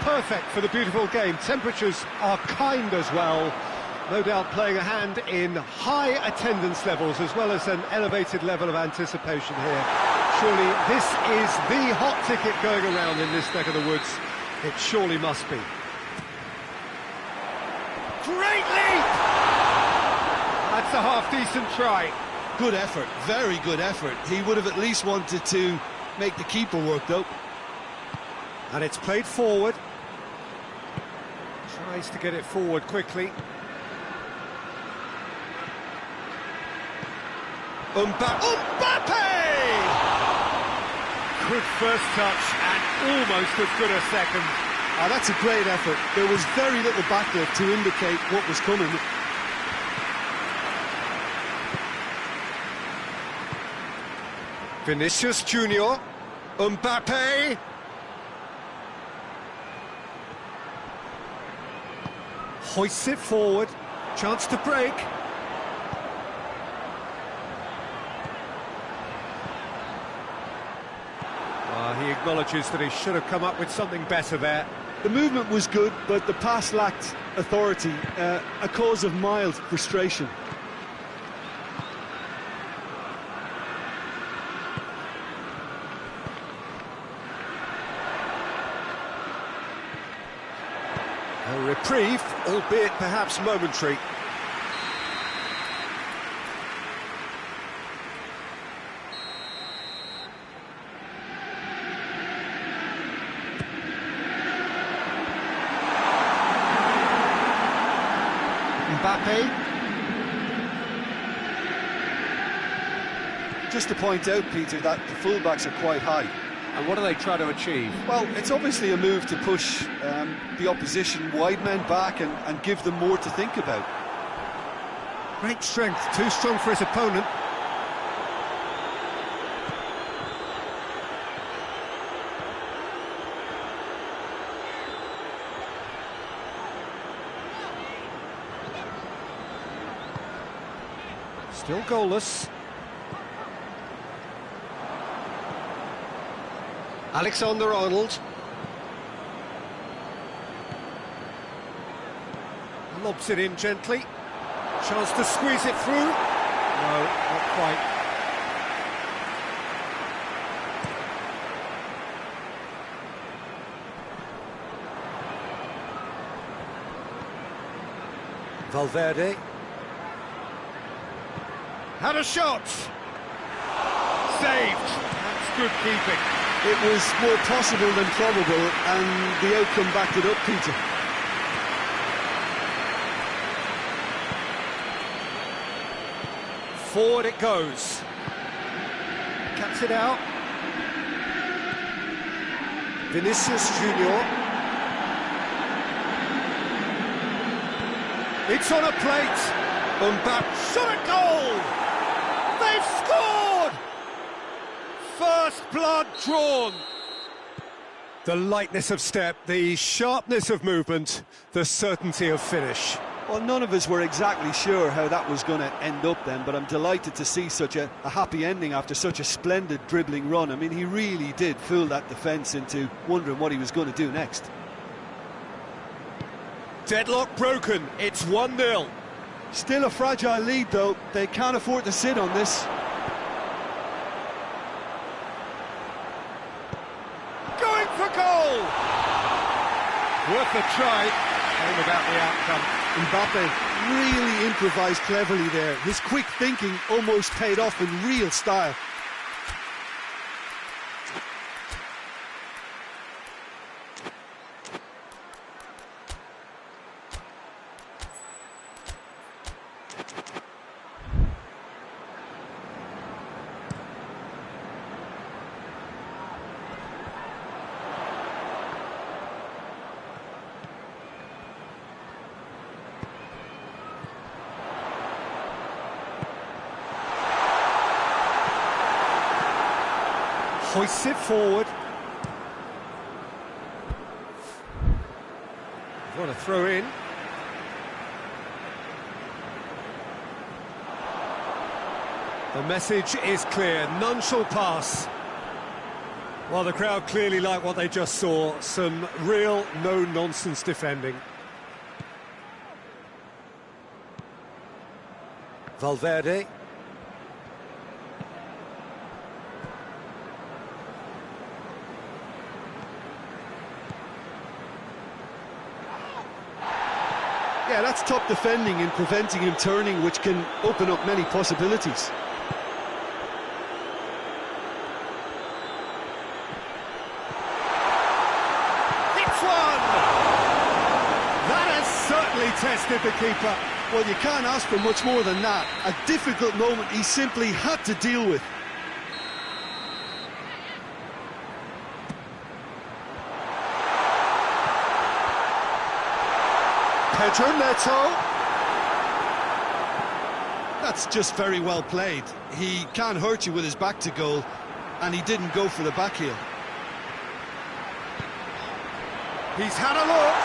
Perfect for the beautiful game. Temperatures are kind as well. No doubt playing a hand in high attendance levels as well as an elevated level of anticipation here. Surely this is the hot ticket going around in this neck of the woods. It surely must be. Great leap! That's a half-decent try. Good effort, very good effort. He would have at least wanted to make the keeper work, though. And it's played forward. Tries to get it forward quickly. Mbappe! Good first touch and almost as good a second. That's a great effort. There was very little backup to indicate what was coming. Vinicius Junior, Mbappe. Hoists it forward, chance to break. He acknowledges that he should have come up with something better there. The movement was good, but the pass lacked authority, a cause of mild frustration. A reprieve, albeit perhaps momentary. Mbappe. Just to point out, Peter, that the fullbacks are quite high. And what do they try to achieve? Well, it's obviously a move to push the opposition wide men back and give them more to think about. Great strength, too strong for his opponent. Still goalless. Alexander-Arnold. Lobs it in gently. Chance to squeeze it through. No, not quite. Valverde. Had a shot! Saved! That's good keeping. It was more possible than probable, and the outcome backed it up, Peter. Forward it goes. Cuts it out. Vinicius Junior. It's on a plate. Mbappe shot a goal. They've scored. First blood drawn. The lightness of step, the sharpness of movement, the certainty of finish. Well, none of us were exactly sure how that was going to end up then, but I'm delighted to see such a happy ending after such a splendid dribbling run. I mean, he really did fool that defence into wondering what he was going to do next. Deadlock broken, it's 1-0. Still a fragile lead, though. They can't afford to sit on this. Going for goal! Worth a try. Shame about the outcome. Mbappe really improvised cleverly there. His quick thinking almost paid off in real style. Hoists it forward. What a throw in. The message is clear, none shall pass. Well, the crowd clearly like what they just saw, some real no-nonsense defending. Valverde. Yeah, that's top defending and preventing him turning, which can open up many possibilities. It's one! That has certainly tested the keeper. Well, you can't ask for much more than that. A difficult moment he simply had to deal with. Pesjoker. That's just very well played. He can't hurt you with his back to goal, and he didn't go for the back heel. He's had a look.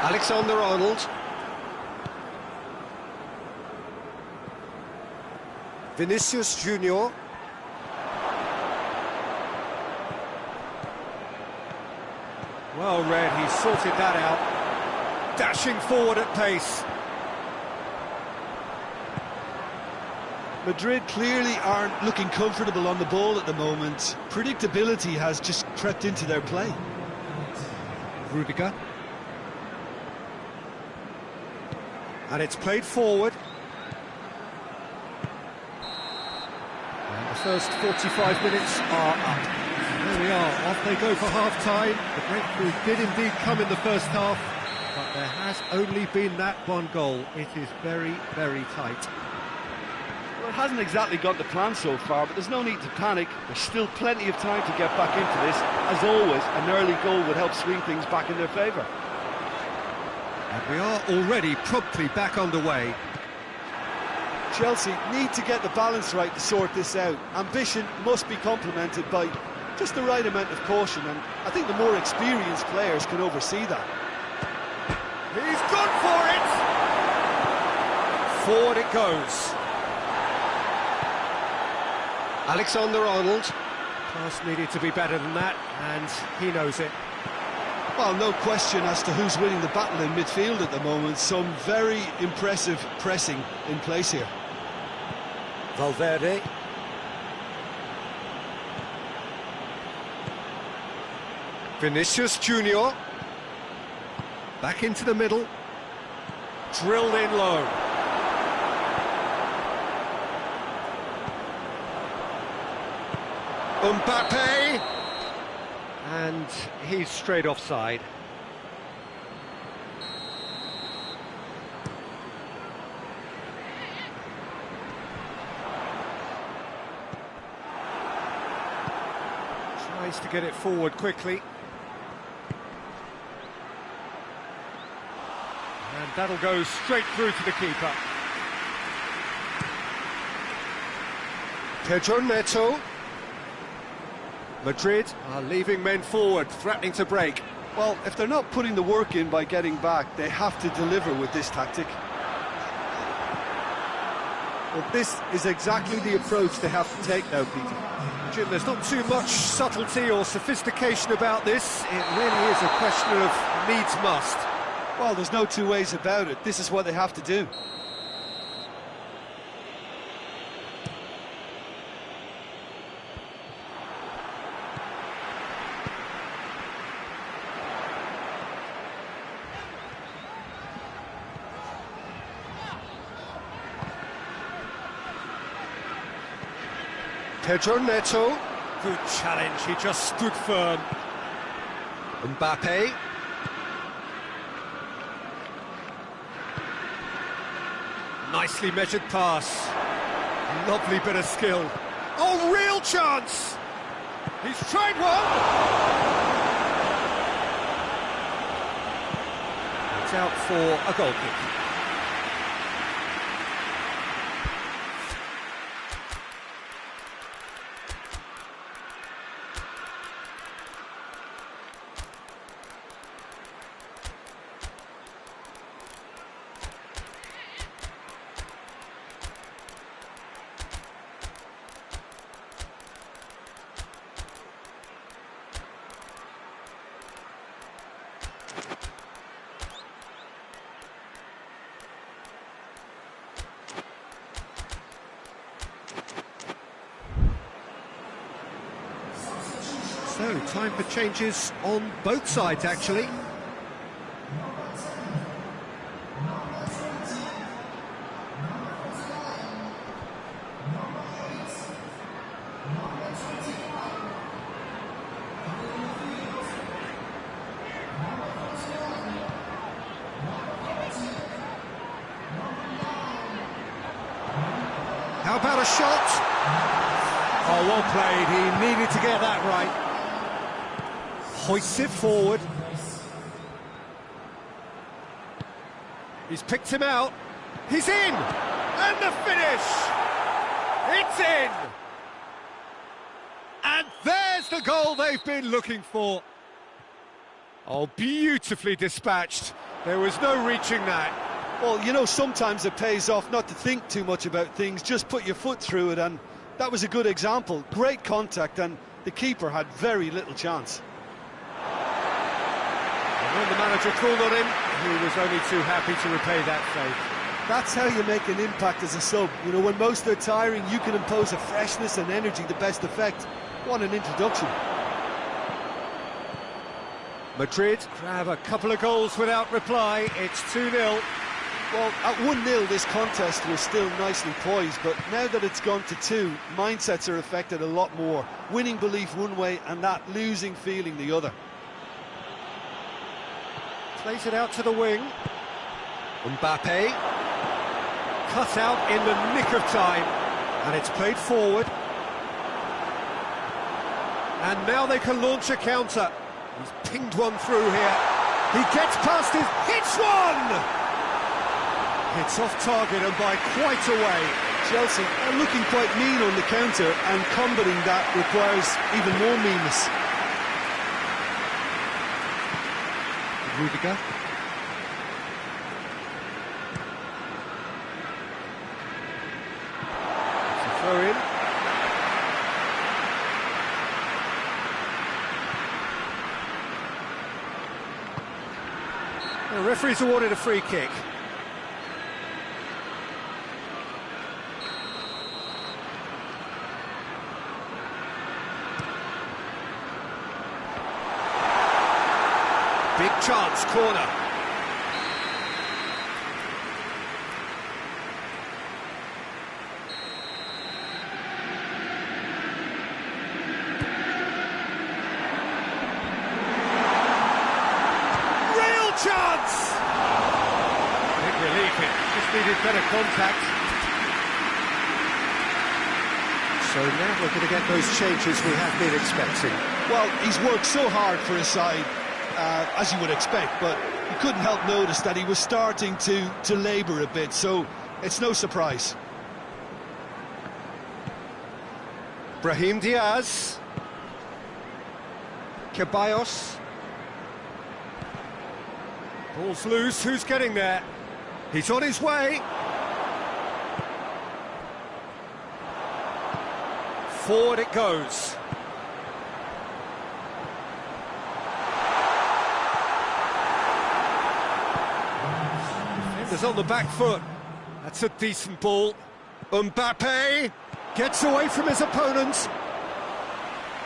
Alexander-Arnold. Vinicius Junior. Well read, he sorted that out. Dashing forward at pace. Madrid clearly aren't looking comfortable on the ball at the moment. Predictability has just crept into their play. Rudiger. And it's played forward. And the first 45 minutes are up. There we are, off they go for half-time. The breakthrough did indeed come in the first half, but there has only been that one goal. It is very, very tight. Well, it hasn't exactly gone to plan so far, but there's no need to panic. There's still plenty of time to get back into this. As always, an early goal would help swing things back in their favour. And we are already promptly back underway. Chelsea need to get the balance right to sort this out. Ambition must be complemented by just the right amount of caution, and I think the more experienced players can oversee that. He's gone for it! Forward it goes. Alexander-Arnold. Pass needed to be better than that, and he knows it. Well, no question as to who's winning the battle in midfield at the moment. Some very impressive pressing in place here. Valverde. Vinicius Junior. Back into the middle. Drilled in low. Mbappe. And he's straight offside. Tries to get it forward quickly. And that'll go straight through to the keeper. Pesjoker. Madrid are leaving men forward, threatening to break. Well, if they're not putting the work in by getting back, they have to deliver with this tactic. Well, this is exactly the approach they have to take now, Peter. Jim, there's not too much subtlety or sophistication about this. It really is a question of needs must. Well, there's no two ways about it. This is what they have to do. Pesjoker. Good challenge, he just stood firm. Mbappe. Nicely measured pass. Lovely bit of skill. Oh, real chance! He's tried one! It's out for a goal kick. So, time for changes on both sides, actually. How about a shot? Oh, well played. He needed to get that right. Hoists it forward. He's picked him out. He's in! And the finish! It's in! And there's the goal they've been looking for. Oh, beautifully dispatched. There was no reaching that. Well, you know, sometimes it pays off not to think too much about things, just put your foot through it, and that was a good example. Great contact, and the keeper had very little chance. And when the manager called on him, he was only too happy to repay that favour. That's how you make an impact as a sub. You know, when most are tiring, you can impose a freshness and energy to best effect. What an introduction. Madrid grab a couple of goals without reply. It's 2-0. Well, at 1-0 this contest was still nicely poised, but now that it's gone to 2, mindsets are affected a lot more. Winning belief one way and that losing feeling the other. Plays it out to the wing. Mbappe. Cut out in the nick of time. And it's played forward. And now they can launch a counter. He's pinged one through here. He gets past it. Hits one! It's off target and by quite a way. Chelsea are looking quite mean on the counter, and combating that requires even more meanness. Rudiger. It's a throw in. The referee's awarded a free kick. Big chance, corner. Real chance! Big relief, it just needed better contact. So now we're going to get those changes we have been expecting. Well, he's worked so hard for his side, as you would expect, but you couldn't help notice that he was starting to labour a bit, so it's no surprise. Brahim Diaz. Ceballos. Ball's loose, who's getting there? He's on his way. Forward it goes. Defenders on the back foot. That's a decent ball. Mbappe gets away from his opponent.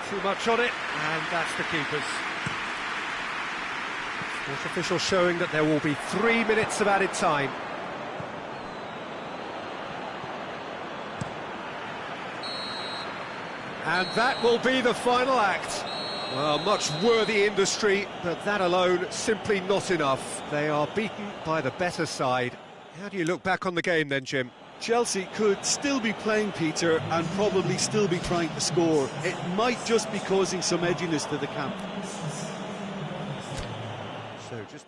Too much on it, and that's the keeper's. Sports official showing that there will be 3 minutes of added time. And that will be the final act. Well, much worthy industry, but that alone simply not enough. They are beaten by the better side. How do you look back on the game then, Jim? Chelsea could still be playing, Peter, and probably still be trying to score. It might just be causing some edginess to the camp. So just...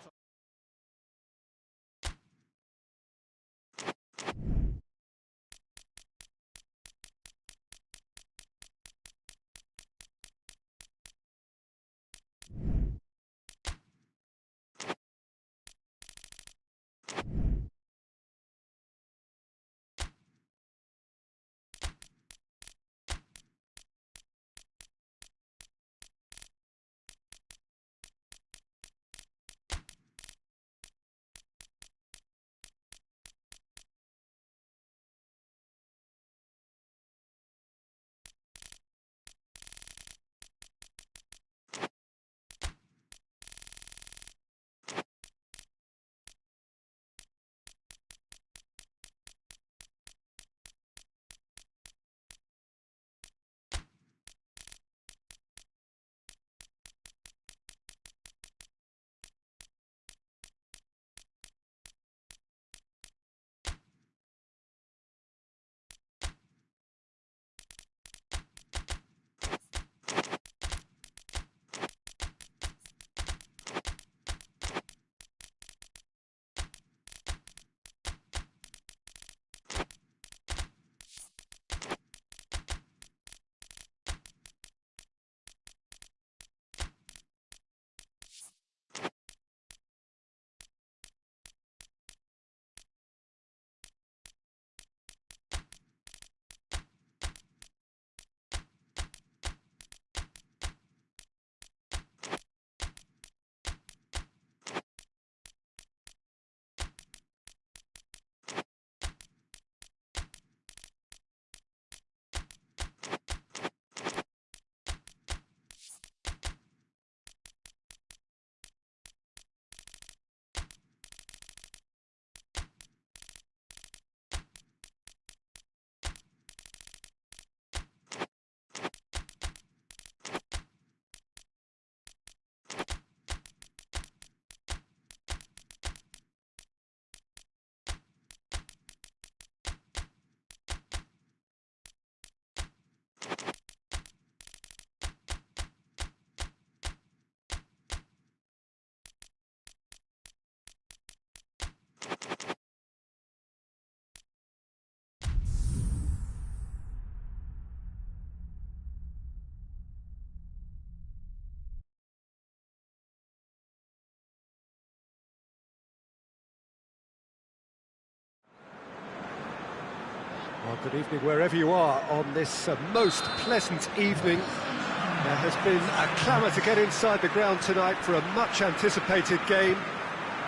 Good evening wherever you are on this most pleasant evening. There has been a clamour to get inside the ground tonight for a much anticipated game.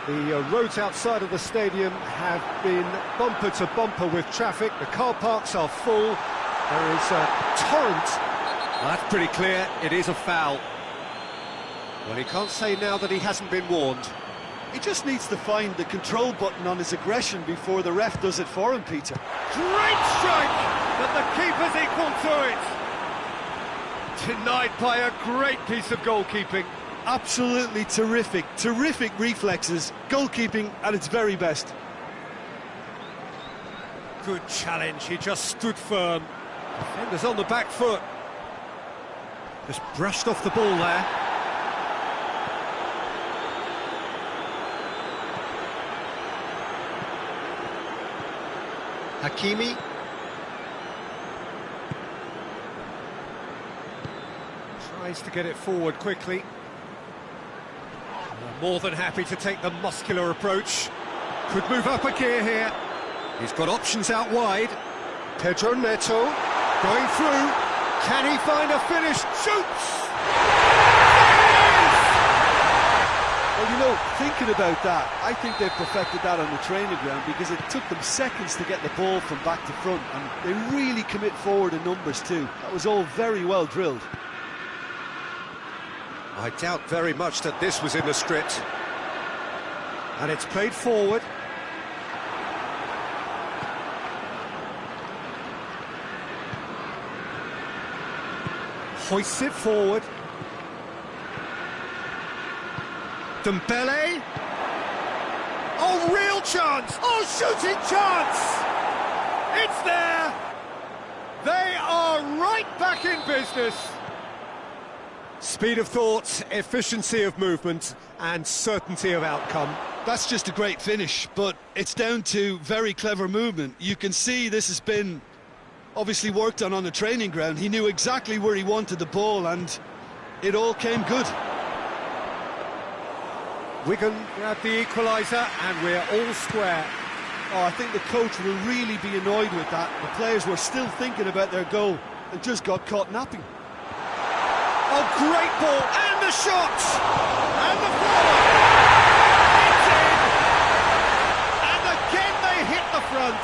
The roads outside of the stadium have been bumper to bumper with traffic. The car parks are full. There is a torrent. Well, that's pretty clear. It is a foul. Well, he can't say now that he hasn't been warned. He just needs to find the control button on his aggression before the ref does it for him, Peter. Great strike, but the keeper's equal to it. Denied by a great piece of goalkeeping. Absolutely terrific reflexes, goalkeeping at its very best. Good challenge, he just stood firm. Defender's on the back foot. Just brushed off the ball there. Hakimi. Tries to get it forward quickly. More than happy to take the muscular approach. Could move up a gear here. He's got options out wide. Pedro Neto going through. Can he find a finish? Shoots! Well, you know, thinking about that, I think they've perfected that on the training ground because it took them seconds to get the ball from back to front, and they really commit forward in numbers too. That was all very well drilled. I doubt very much that this was in the script. And it's played forward. Hoists it forward. Dembele. Oh, real chance! Oh, shooting chance! It's there! They are right back in business. Speed of thought, efficiency of movement, and certainty of outcome. That's just a great finish, but it's down to very clever movement. You can see this has been obviously worked on the training ground. He knew exactly where he wanted the ball, and it all came good. Wigan grab the equaliser, and we're all square. Oh, I think the coach will really be annoyed with that. The players were still thinking about their goal and just got caught napping. Oh, great ball, and the shot! And the forward! It's in! And again they hit the front!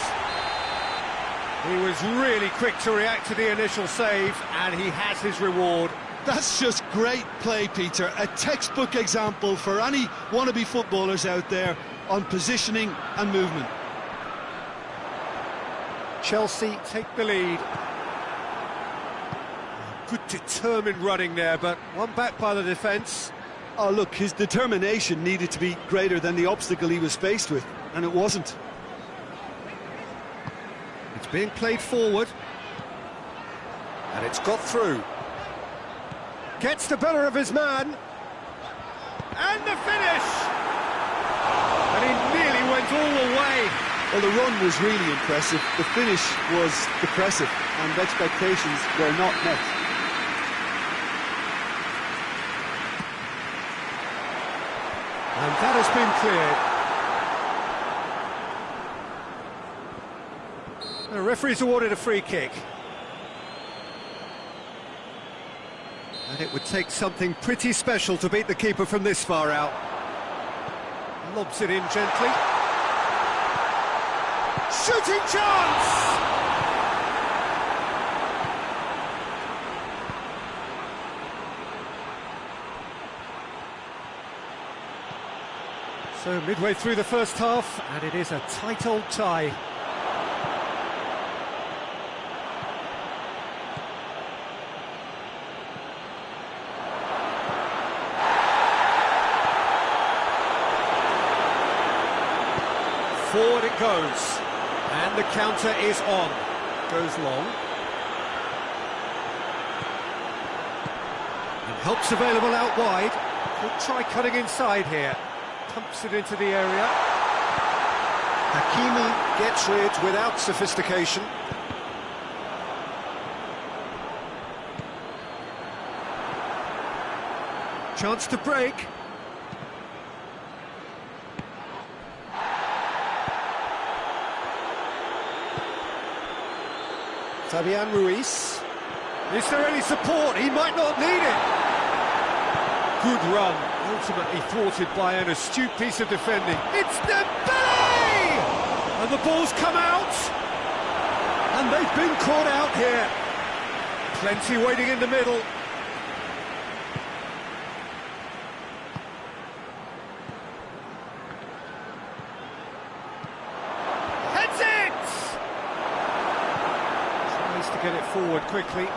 He was really quick to react to the initial save, and he has his reward. That's just great play, Peter. A textbook example for any wannabe footballers out there on positioning and movement. Chelsea take the lead. Good determined running there, but one back by the defence. Oh, look, his determination needed to be greater than the obstacle he was faced with, and it wasn't. It's being played forward. And it's got through. Gets the better of his man. And the finish! And he nearly went all the way. Well, the run was really impressive. The finish was depressive, and expectations were not met. And that has been cleared. The referee's awarded a free kick. And it would take something pretty special to beat the keeper from this far out. Lobs it in gently. Shooting chance! So midway through the first half, and it is a tight old tie. Forward it goes, and the counter is on. Goes long. And help's available out wide. Could try cutting inside here. Pumps it into the area. Hakimi gets rid without sophistication. Chance to break. Fabian Ruiz. Is there any support? He might not need it. Good run, ultimately thwarted by an astute piece of defending. It's Dembele! And the ball's come out. And they've been caught out here. Plenty waiting in the middle. Heads it! Tries to get it forward quickly.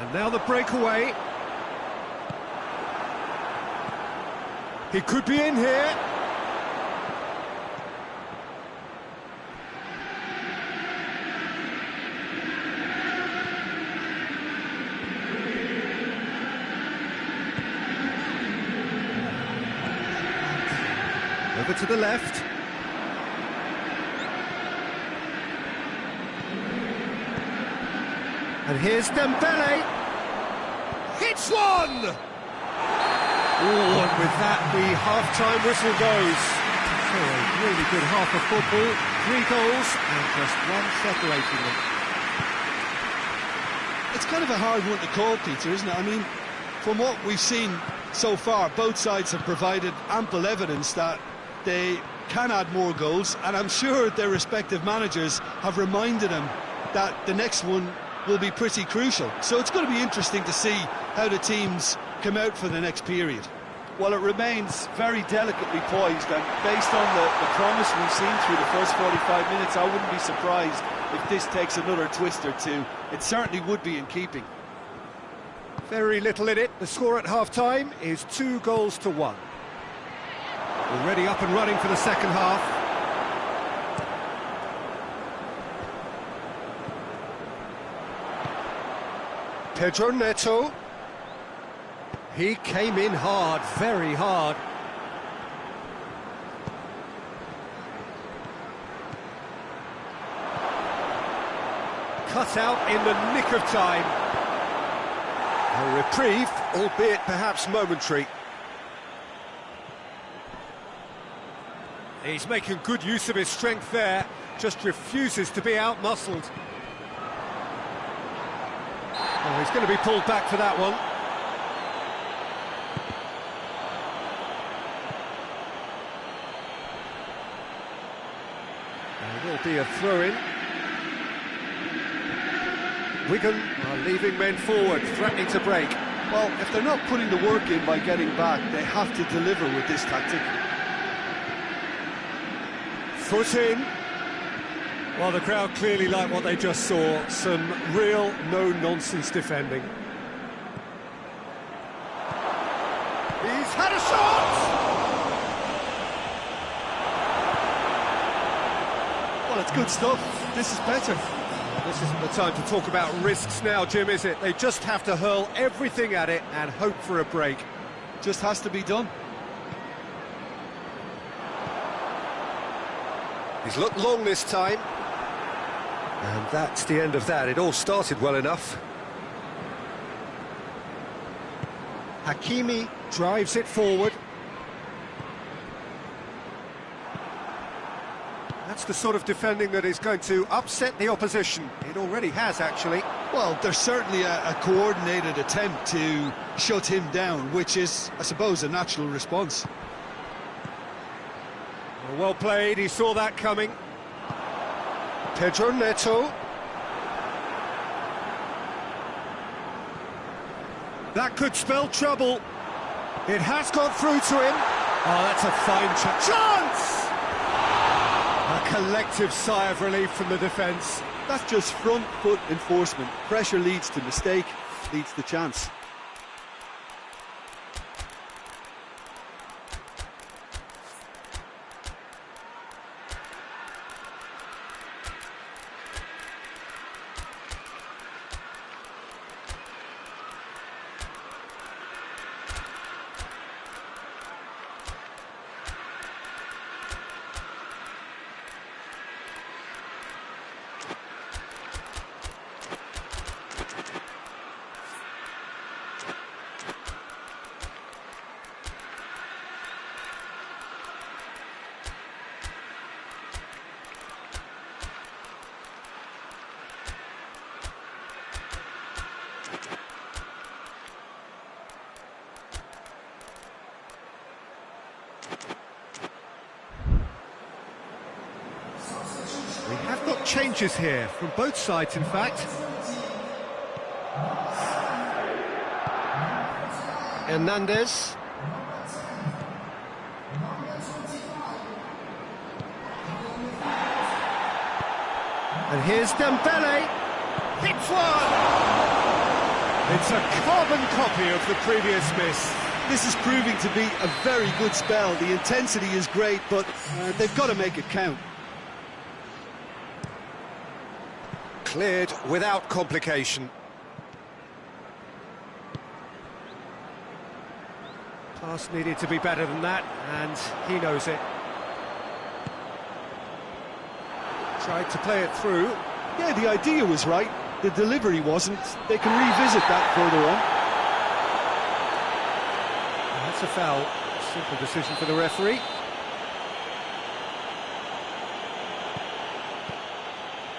And now the breakaway. He could be in here. Over to the left. And here's Dembele. Hits one! Oh, and with that, the half-time whistle goes. So a really good half of football, 3 goals, and just one separating them. It's kind of a hard one to call, Peter, isn't it? I mean, from what we've seen so far, both sides have provided ample evidence that they can add more goals, and I'm sure their respective managers have reminded them that the next one will be pretty crucial. So it's going to be interesting to see how the teams come out for the next period. Well, it remains very delicately poised, and based on the promise we've seen through the first 45 minutes, I wouldn't be surprised if this takes another twist or two. It certainly would be in keeping. Very little in it. The score at half-time is 2-1. Already up and running for the second half. Pedro Neto. He came in hard, very hard. Cut out in the nick of time. A reprieve, albeit perhaps momentary. He's making good use of his strength there, just refuses to be out-muscled. Oh, he's going to be pulled back for that one. There will be a throw-in. Wigan are leaving men forward, threatening to break. Well, if they're not putting the work in by getting back, they have to deliver with this tactic. Foot in. Well, the crowd clearly like what they just saw. Some real no-nonsense defending. He's had a shot! Well, it's good stuff. This is better. This isn't the time to talk about risks now, Jim, is it? They just have to hurl everything at it and hope for a break. Just has to be done. He's looked long this time. And that's the end of that. It all started well enough. Hakimi drives it forward. That's the sort of defending that is going to upset the opposition. It already has, actually. Well, there's certainly a coordinated attempt to shut him down, which is, I suppose, a natural response. Well played, he saw that coming. Pedro Neto. That could spell trouble. It has gone through to him. Oh, that's a fine chance! A collective sigh of relief from the defence. That's just front foot enforcement. Pressure leads to mistake, leads to chance. changes here, from both sides in fact. Hernandez. And here's Dembele. Hits one! It's a carbon copy of the previous miss. This is proving to be a very good spell. The intensity is great, but they've got to make it count. Cleared without complication. Pass needed to be better than that, and he knows it. Tried to play it through. Yeah, the idea was right. The delivery wasn't. They can revisit that further on. That's a foul. Simple decision for the referee.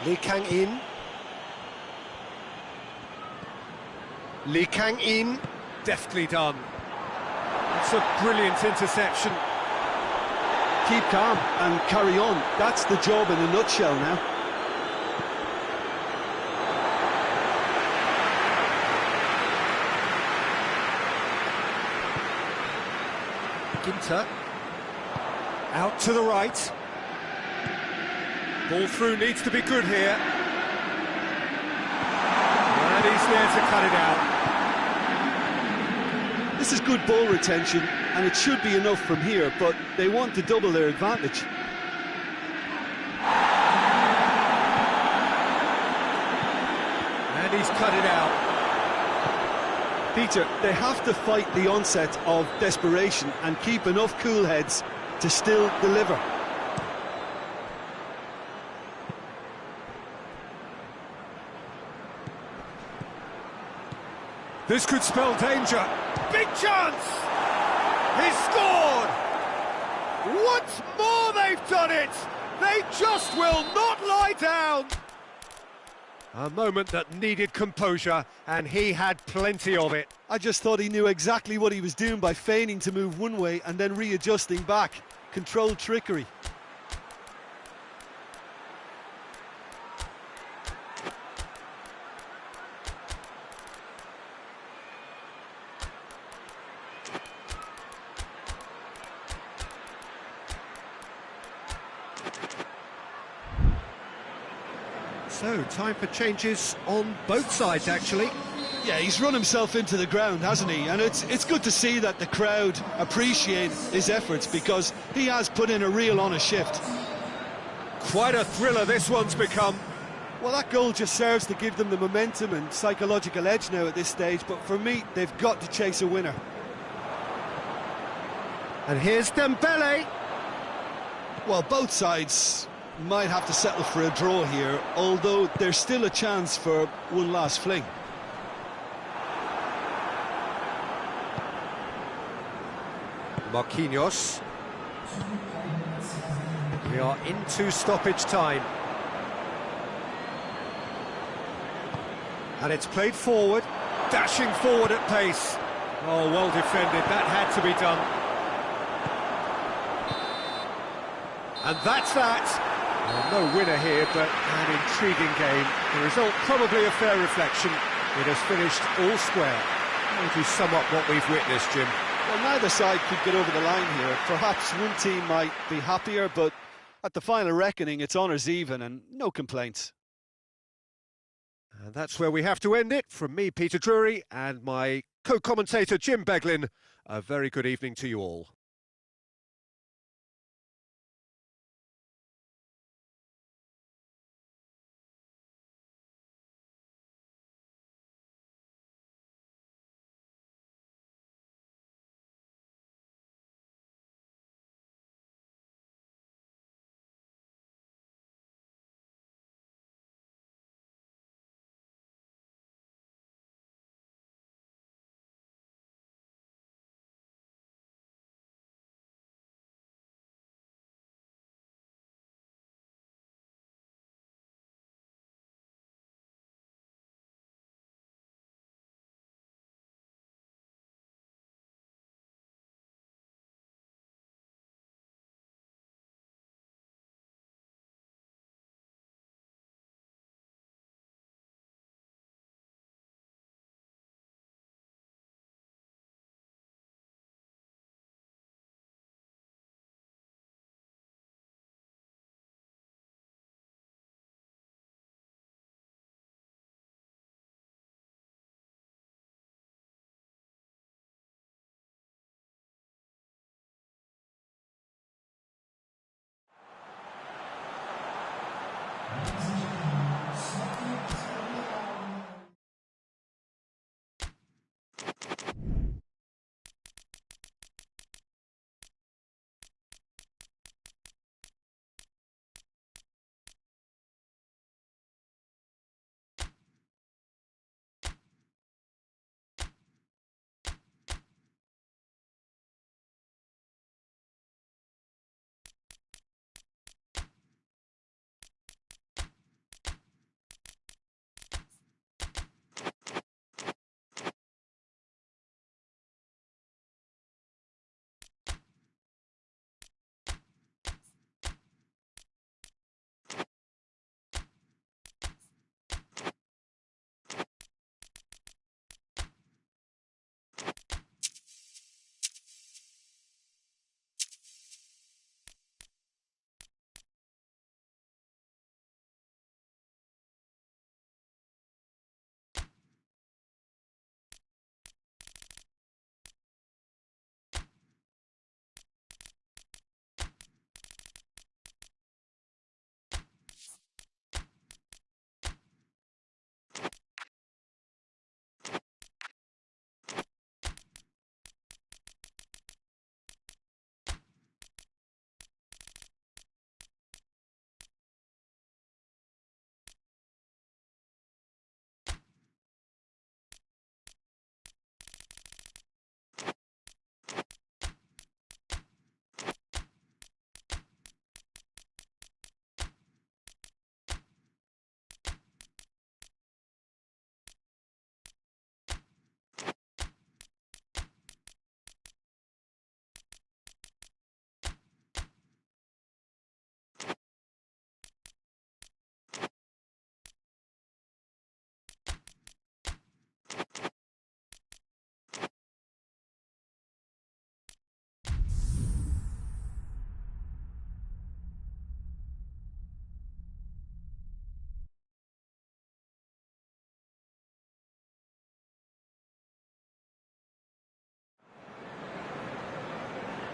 Lee Kang-in. Lee Kang-in. Deftly done. It's a brilliant interception. Keep calm and carry on. That's the job in a nutshell now. Ginter. Out to the right. Ball through needs to be good here. And he's there to cut it out. This is good ball retention, and it should be enough from here, but they want to double their advantage. And he's cut it out. Peter, they have to fight the onset of desperation and keep enough cool heads to still deliver. This could spell danger. Big chance! He's scored! Once more they've done it! They just will not lie down! A moment that needed composure, and he had plenty of it. I just thought he knew exactly what he was doing by feigning to move one way and then readjusting back. Controlled trickery. So, time for changes on both sides, actually. Yeah, he's run himself into the ground, hasn't he? And it's good to see that the crowd appreciate his efforts, because he has put in a real honest shift. Quite a thriller this one's become. Well, that goal just serves to give them the momentum and psychological edge now at this stage, but for me, they've got to chase a winner. And here's Dembele. Well, both sides might have to settle for a draw here, although there's still a chance for one last fling. Marquinhos. We are into stoppage time. And it's played forward, dashing forward at pace. Oh, well defended, that had to be done. And that's that. Well, no winner here, but an intriguing game. The result probably a fair reflection. It has finished all square. How would you sum up what we've witnessed, Jim? Well, neither side could get over the line here. Perhaps one team might be happier, but at the final reckoning, it's honours even and no complaints. And that's where we have to end it. From me, Peter Drury, and my co-commentator, Jim Beglin, a very good evening to you all.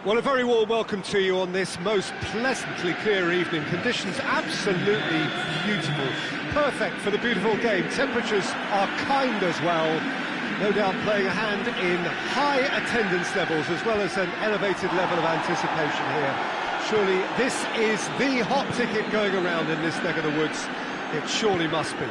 Well, a very warm welcome to you on this most pleasantly clear evening. Conditions absolutely beautiful, perfect for the beautiful game. Temperatures are kind as well, no doubt playing a hand in high attendance levels as well as an elevated level of anticipation here. Surely this is the hot ticket going around in this neck of the woods. It surely must be.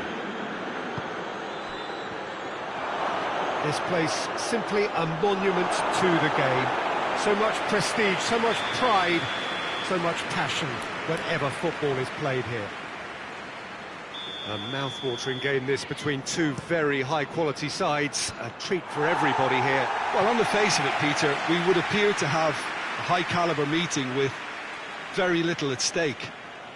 This place simply a monument to the game. So much prestige, so much pride, so much passion whenever football is played here. A mouth-watering game this between two very high-quality sides. A treat for everybody here. Well, on the face of it, Peter, we would appear to have a high-caliber meeting with very little at stake.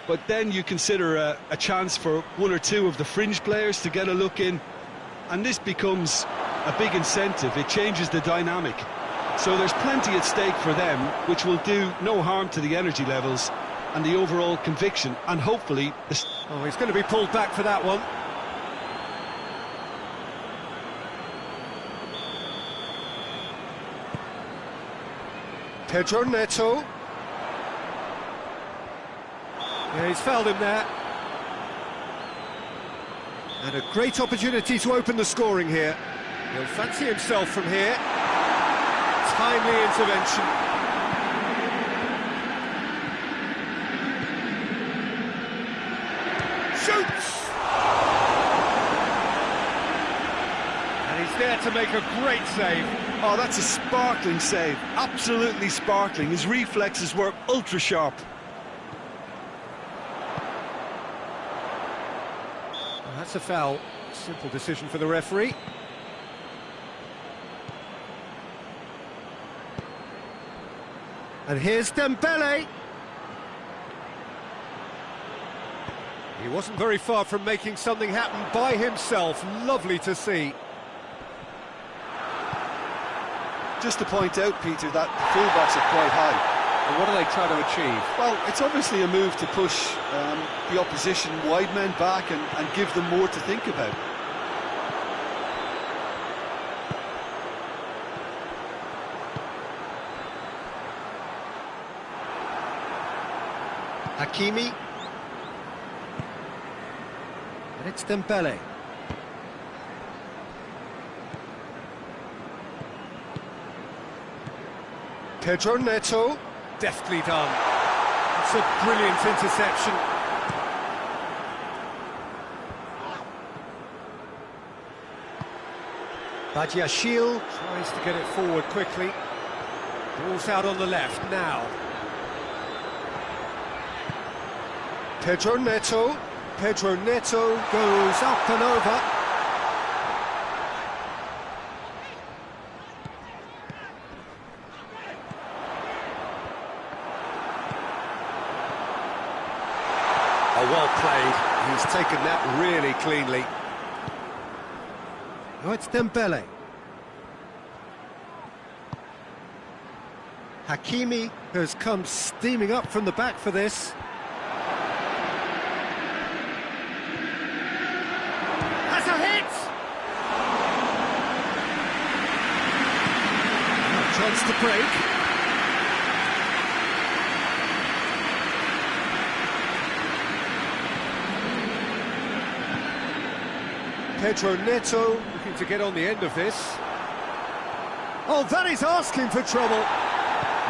But then you consider a chance for one or two of the fringe players to get a look in, and this becomes a big incentive. It changes the dynamic. So there's plenty at stake for them, which will do no harm to the energy levels and the overall conviction, and hopefully... Oh, he's going to be pulled back for that one. Pedro Neto. Yeah, he's fouled him there. And a great opportunity to open the scoring here. He'll fancy himself from here. Timely intervention. Shoots! And he's there to make a great save. Oh, that's a sparkling save. Absolutely sparkling. His reflexes were ultra sharp. Well, that's a foul. Simple decision for the referee. And here's Dembele. He wasn't very far from making something happen by himself. Lovely to see. Just to point out, Peter, that the fullbacks are quite high. And what are they trying to achieve? Well, it's obviously a move to push the opposition wide men back and give them more to think about. Hakimi. And it's Dembele. Pedro Neto. Deftly done. It's a brilliant interception. Badiashile tries to get it forward quickly. Ball's out on the left now. Pedro Neto. Pedro Neto goes up and over. Oh, well played. He's taken that really cleanly. Oh, it's Dembele. Hakimi has come steaming up from the back for this. That's a hit! Chance to break. Pedro Neto looking to get on the end of this. Oh, that is asking for trouble.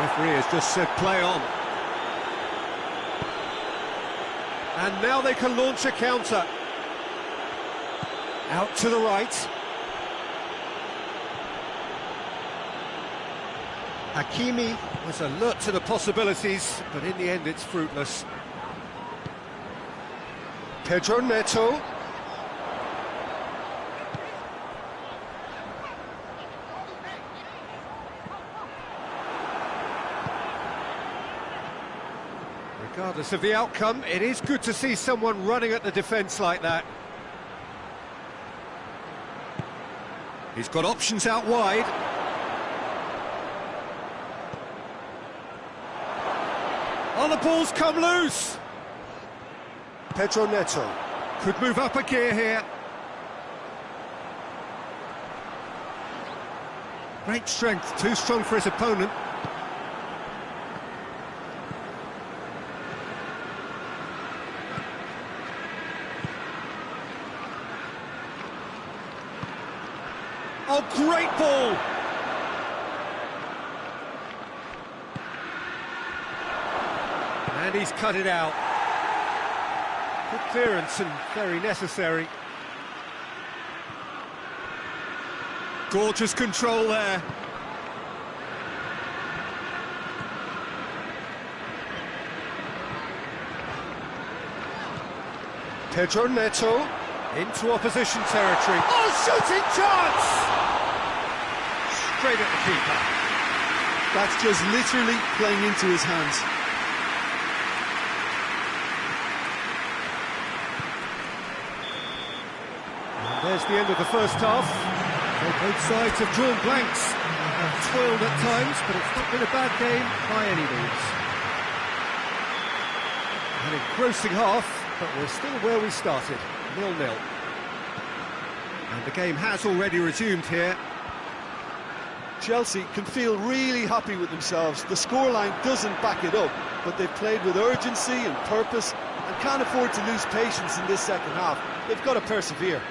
Referee has just said play on. And now they can launch a counter. Out to the right. Hakimi was alert to the possibilities, but in the end it's fruitless. Pedro Neto. Regardless of the outcome, it is good to see someone running at the defence like that. He's got options out wide. Oh, the ball's come loose! Pedro Neto could move up a gear here. Great strength, too strong for his opponent. Oh, great ball! And he's cut it out. Good clearance and very necessary. Gorgeous control there. Pesjoker into opposition territory. Oh, shooting chance! Straight at the keeper. That's just literally playing into his hands. And there's the end of the first half. Well, both sides have drawn blanks. Have toiled at times, but it's not been a bad game by any means. An engrossing half, but we're still where we started, 0-0. And the game has already resumed here. Chelsea can feel really happy with themselves. The scoreline doesn't back it up, but they've played with urgency and purpose and can't afford to lose patience in this second half. They've got to persevere.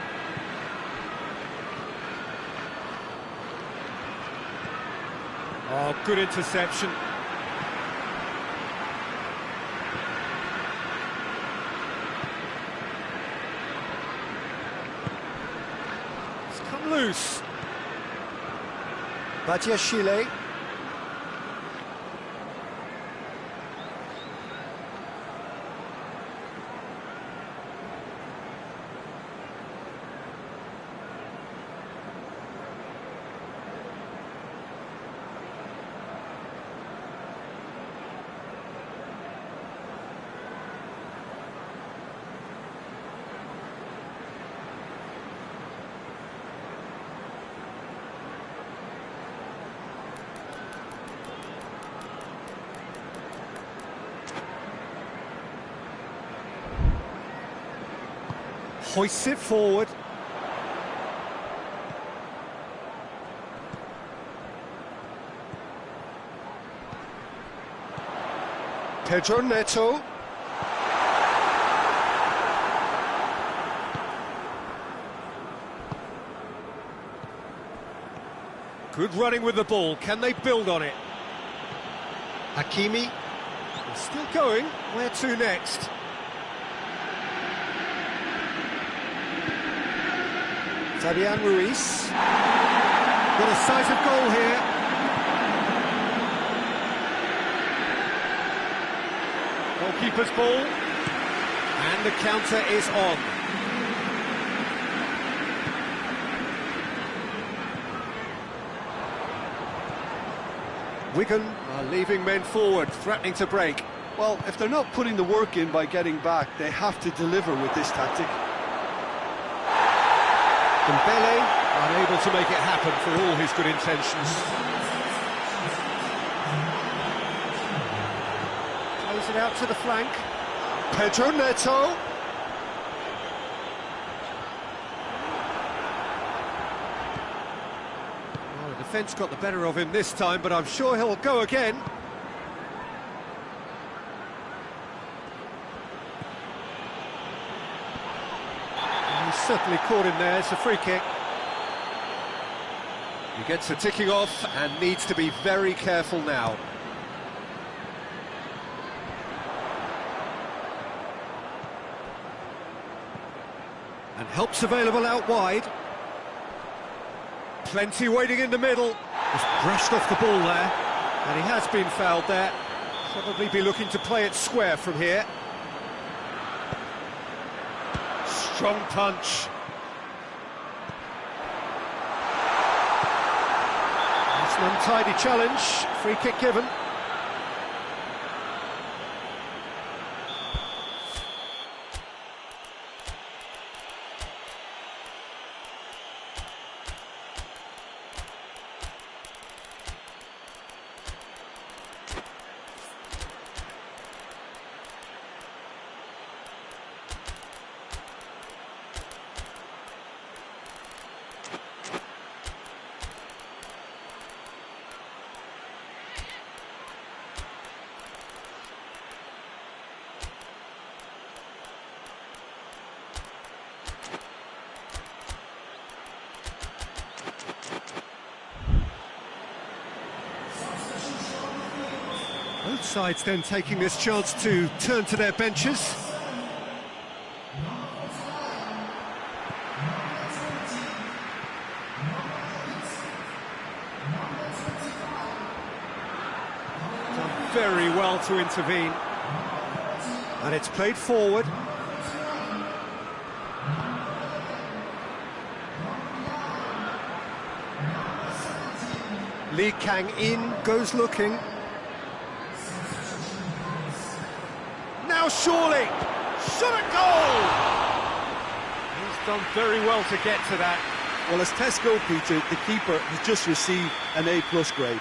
Oh, good interception. It's come loose. Pesjoker. Hoists it forward. Pesjoker. Good running with the ball. Can they build on it? Hakimi. They're still going. Where to next? Fabian Ruiz. Got a sight of goal here. Goalkeeper's ball. And the counter is on. Wigan are leaving men forward, threatening to break. Well, if they're not putting the work in by getting back, they have to deliver with this tactic. Dembele unable to make it happen for all his good intentions. Plays it out to the flank. Pesjoker. Well, the defence got the better of him this time, but I'm sure he'll go again. Certainly caught him there. It's a free kick. He gets the ticking off and needs to be very careful now. And help's available out wide. Plenty waiting in the middle. Just brushed off the ball there, and he has been fouled there. Probably be looking to play it square from here. Strong punch. That's an untidy challenge. Free kick given. Both sides then taking this chance to turn to their benches. Done very well to intervene. And it's played forward. Lee Kang in, goes looking. Now surely, shot at goal! He's done very well to get to that. Well, as tests go, Peter, the keeper has just received an A+ grade.